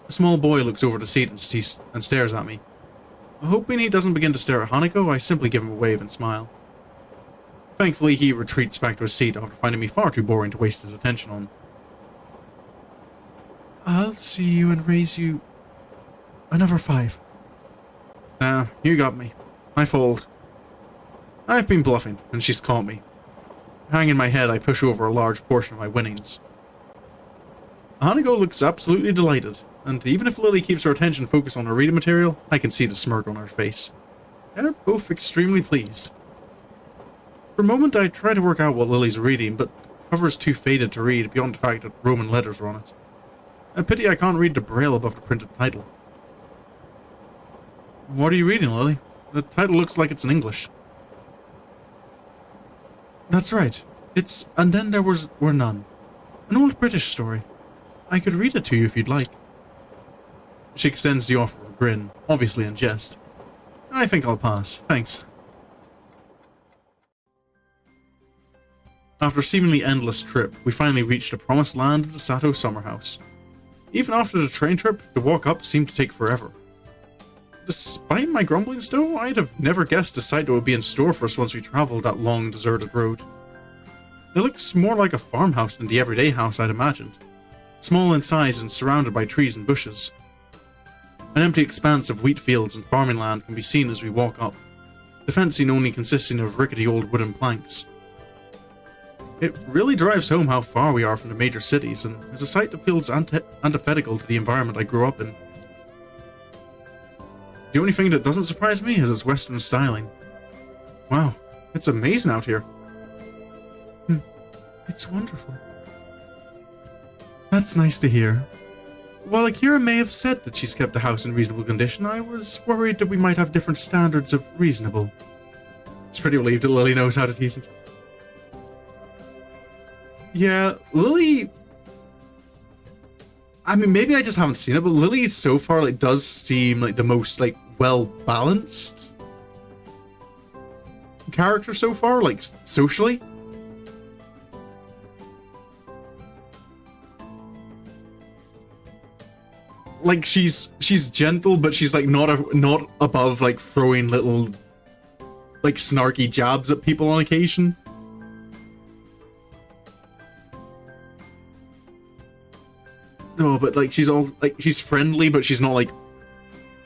a small boy looks over the seat and stares at me. Hoping he doesn't begin to stare at Hanako, I simply give him a wave and smile. Thankfully, he retreats back to his seat after finding me far too boring to waste his attention on. I'll see you and raise you another 5. Nah, you got me. I fold. I've been bluffing, and she's caught me. Hanging my head, I push over a large portion of my winnings. Hanako looks absolutely delighted, and even if Lily keeps her attention focused on her reading material, I can see the smirk on her face. They're both extremely pleased. For a moment, I try to work out what Lily's reading, but the cover is too faded to read beyond the fact that Roman letters are on it. A pity I can't read the braille above the printed title. What are you reading, Lily? The title looks like it's in English. That's right. It's And Then There Were None. An old British story. I could read it to you if you'd like. She extends the offer with a grin, obviously in jest. I think I'll pass, thanks. After a seemingly endless trip, we finally reached the promised land of the Sato summer house. Even after the train trip, the walk up seemed to take forever. Despite my grumblings though, I'd have never guessed the sight that would be in store for us once we travelled that long, deserted road. It looks more like a farmhouse than the everyday house I'd imagined. Small in size and surrounded by trees and bushes. An empty expanse of wheat fields and farming land can be seen as we walk up, the fencing only consisting of rickety old wooden planks. It really drives home how far we are from the major cities, and is a sight that feels antithetical to the environment I grew up in. The only thing that doesn't surprise me is its western styling. Wow, it's amazing out here. It's wonderful. That's nice to hear. While Akira may have said that she's kept the house in reasonable condition, I was worried that we might have different standards of reasonable. It's pretty relieved that Lily knows how to tease it. Yeah, Lily... I mean, maybe I just haven't seen it, but Lily so far does seem like the most well-balanced character so far, socially. She's gentle, but she's not above throwing little snarky jabs at people on occasion. No, but she's all she's friendly, but she's not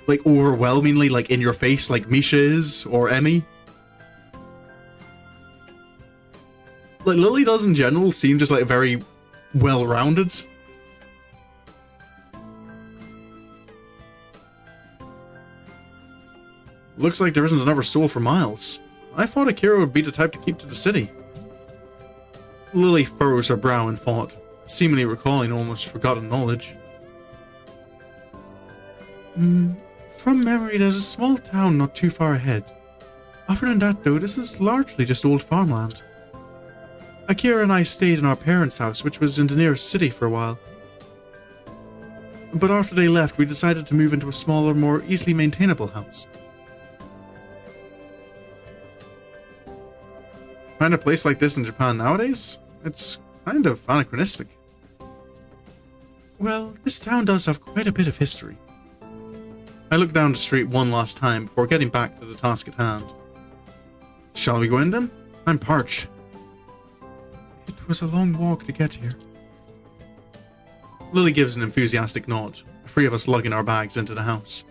overwhelmingly in your face like Misha is or Emmy. Lily does in general seem just very well-rounded. Looks like there isn't another soul for miles. I thought Akira would be the type to keep to the city. Lily furrows her brow in thought, seemingly recalling almost forgotten knowledge. From memory, there's a small town not too far ahead. Other than that, though, this is largely just old farmland. Akira and I stayed in our parents' house, which was in the nearest city for a while. But after they left, we decided to move into a smaller, more easily maintainable house. Find a place like this in Japan nowadays? It's kind of anachronistic. Well, this town does have quite a bit of history. I look down the street one last time before getting back to the task at hand. Shall we go in then? I'm parched. It was a long walk to get here. Lily gives an enthusiastic nod, the three of us lugging our bags into the house.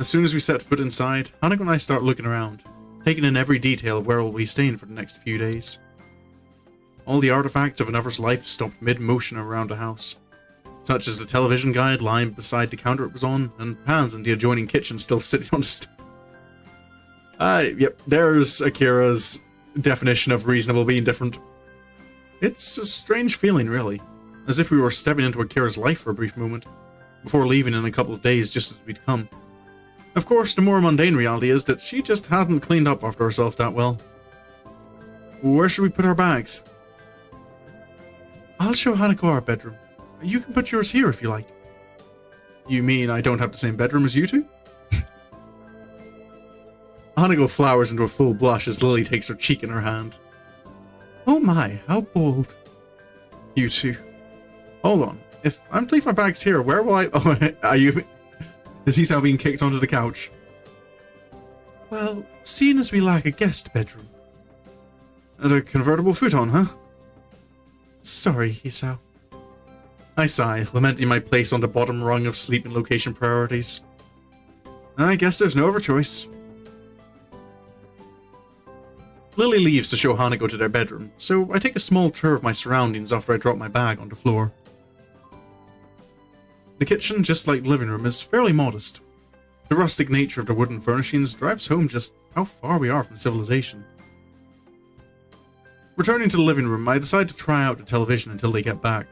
As soon as we set foot inside, Hanako and I start looking around, taking in every detail of where we'll be staying for the next few days. All the artifacts of another's life stopped mid-motion around the house, such as the television guide lying beside the counter it was on, and pans in the adjoining kitchen still sitting on the stove. Yep, there's Akira's definition of reasonable being different. It's a strange feeling, really, as if we were stepping into Akira's life for a brief moment, before leaving in a couple of days just as we'd come. Of course, the more mundane reality is that she just hadn't cleaned up after herself that well. Where should we put our bags? I'll show Hanako our bedroom. You can put yours here if you like. You mean I don't have the same bedroom as you two? Hanako flowers into a full blush as Lily takes her cheek in her hand. Oh my, how bold. You two. Hold on. If I'm to leave my bags here, where will I... Oh, are you... Is Hisao being kicked onto the couch? Well, seeing as we lack a guest bedroom. And a convertible futon, huh? Sorry, Hisao. I sigh, lamenting my place on the bottom rung of sleeping location priorities. I guess there's no other choice. Lily leaves to show Hanako to their bedroom, so I take a small tour of my surroundings after I drop my bag on the floor. The kitchen, just like the living room, is fairly modest. The rustic nature of the wooden furnishings drives home just how far we are from civilization. Returning to the living room, I decide to try out the television until they get back.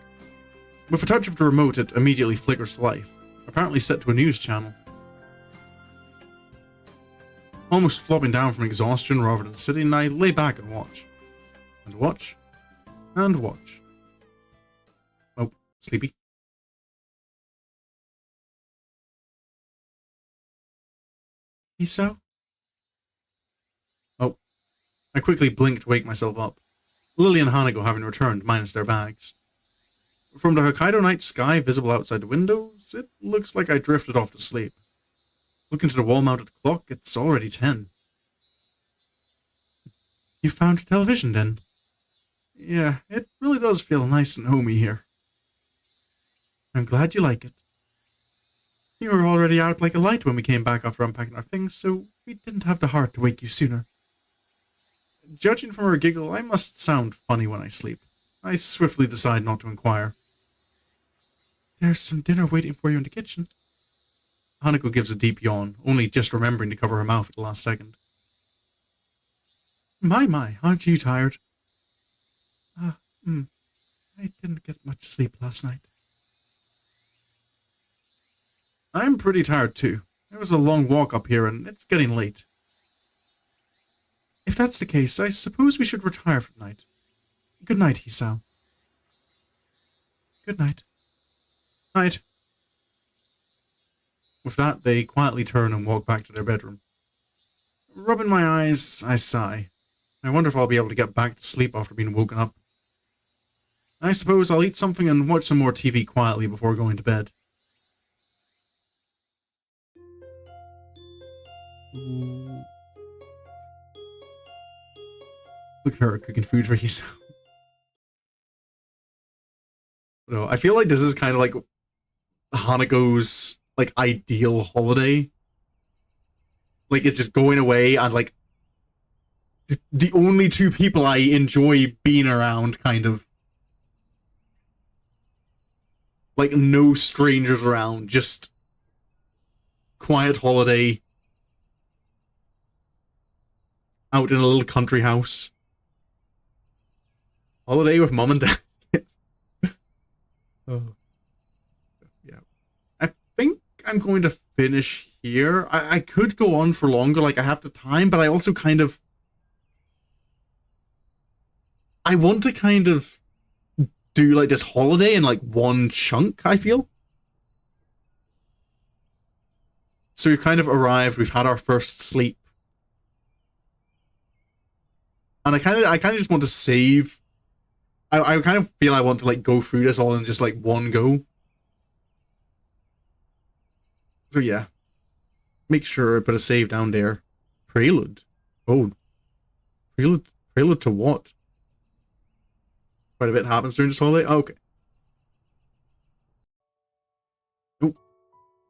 With a touch of the remote, it immediately flickers to life, apparently set to a news channel. Almost flopping down from exhaustion rather than sitting, I lay back and watch. And watch. And watch. Oh, sleepy. Hisao? Oh. I quickly blinked to wake myself up. Lily and Hanako having returned, minus their bags. From the Hokkaido night sky visible outside the windows, it looks like I drifted off to sleep. Looking to the wall-mounted clock, it's already 10. You found a television, then? Yeah, it really does feel nice and homey here. I'm glad you like it. You were already out like a light when we came back after unpacking our things, so we didn't have the heart to wake you sooner. Judging from her giggle, I must sound funny when I sleep. I swiftly decide not to inquire. There's some dinner waiting for you in the kitchen. Hanako gives a deep yawn, only just remembering to cover her mouth at the last second. My, aren't you tired? I didn't get much sleep last night. I'm pretty tired too. It was a long walk up here and it's getting late. If that's the case, I suppose we should retire for the night. Good night, Hisao. Good night. Night. With that, they quietly turn and walk back to their bedroom. Rubbing my eyes, I sigh. I wonder if I'll be able to get back to sleep after being woken up. I suppose I'll eat something and watch some more TV quietly before going to bed. Look at her cooking food for Hisao. No, I feel like this is kind of like Hanako's like ideal holiday. Like it's just going away and like the only two people I enjoy being around, kind of. Like no strangers around, just quiet holiday out in a little country house. Holiday with mom and dad. Oh. Yeah. I think I'm going to finish here. I could go on for longer, like I have the time, but I also kind of... I want to kind of do like this holiday in like one chunk, I feel. So we've kind of arrived, we've had our first sleep. And I kind of just want to save. I kind of feel I want to like go through this all in just like one go. So yeah. Make sure I put a save down there. Prelude. Oh. Prelude to what? Quite a bit happens during this holiday? Oh, okay. Oh.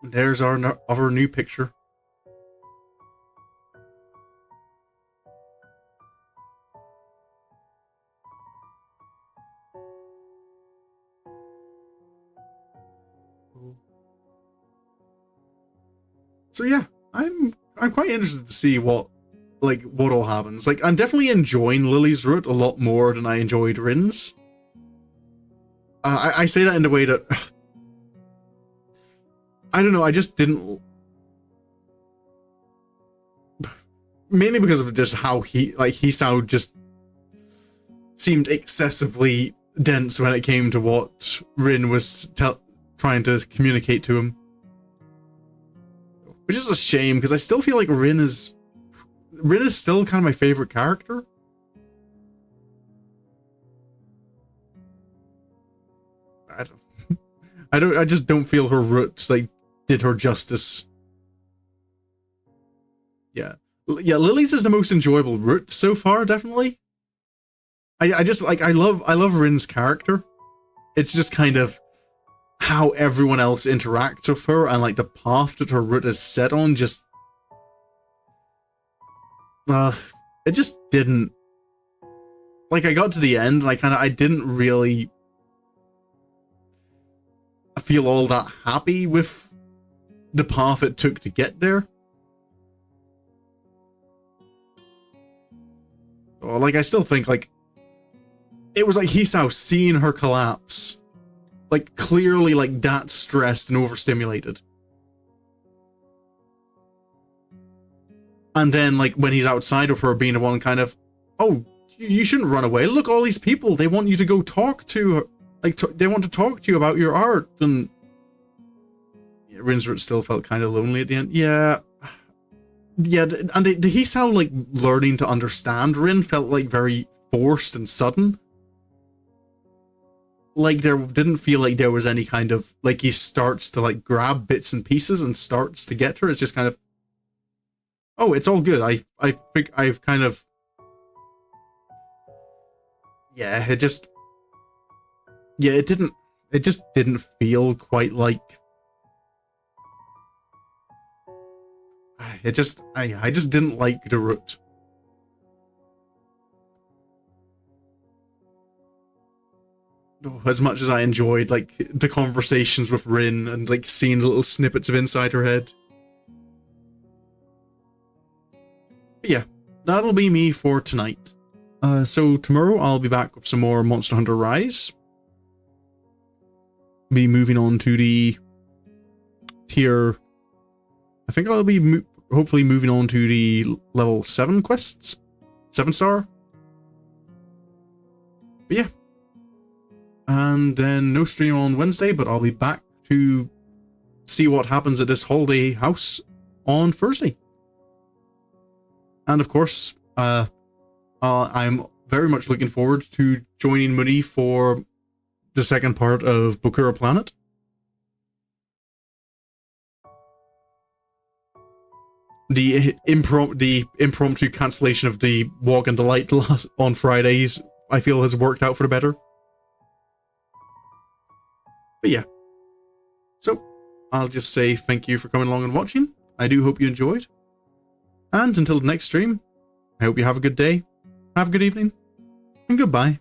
There's our new picture. So yeah, I'm quite interested to see what all happens. Like, I'm definitely enjoying Lilly's route a lot more than I enjoyed Rin's. I say that in the way that I don't know. I just didn't. Mainly because of just how Hisao just seemed excessively dense when it came to what Rin was trying to communicate to him. Which is a shame, because I still feel like Rin is still kind of my favorite character. I just don't feel her roots did her justice. Yeah. Yeah, Lilly's is the most enjoyable route so far, definitely. I just I love Rin's character. It's just kind of how everyone else interacts with her, and the path that her route is set on just it just didn't, I got to the end and I didn't really feel all that happy with the path it took to get there. Or I still think it was Hisao seeing her collapse, clearly that stressed and overstimulated. And then when he's outside of her being the one kind of, oh, you shouldn't run away. Look, all these people, they want you to go talk to her. They want to talk to you about your art. And yeah, Rinsert still felt kind of lonely at the end. Yeah. Yeah, and the Hisao learning to understand Rin felt very forced and sudden. There didn't feel like there was any kind of he starts to grab bits and pieces and starts to get her. It's just kind of, oh, it's all good. I think I've kind of, yeah, it just didn't feel quite I just didn't like the route. As much as I enjoyed the conversations with Rin and seeing little snippets of inside her head. But yeah, that'll be me for tonight. So tomorrow I'll be back with some more Monster Hunter Rise. Be moving on to the tier. I think I'll be hopefully moving on to the level 7 quests. 7-star. But yeah. And then no stream on Wednesday, but I'll be back to see what happens at this holiday house on Thursday. And of course, I'm very much looking forward to joining Moody for the second part of Bokura Planet. The impromptu cancellation of the Walk and Delight on Fridays, I feel, has worked out for the better. But yeah. So, I'll just say thank you for coming along and watching. I do hope you enjoyed. And until the next stream, I hope you have a good day, have a good evening, and goodbye.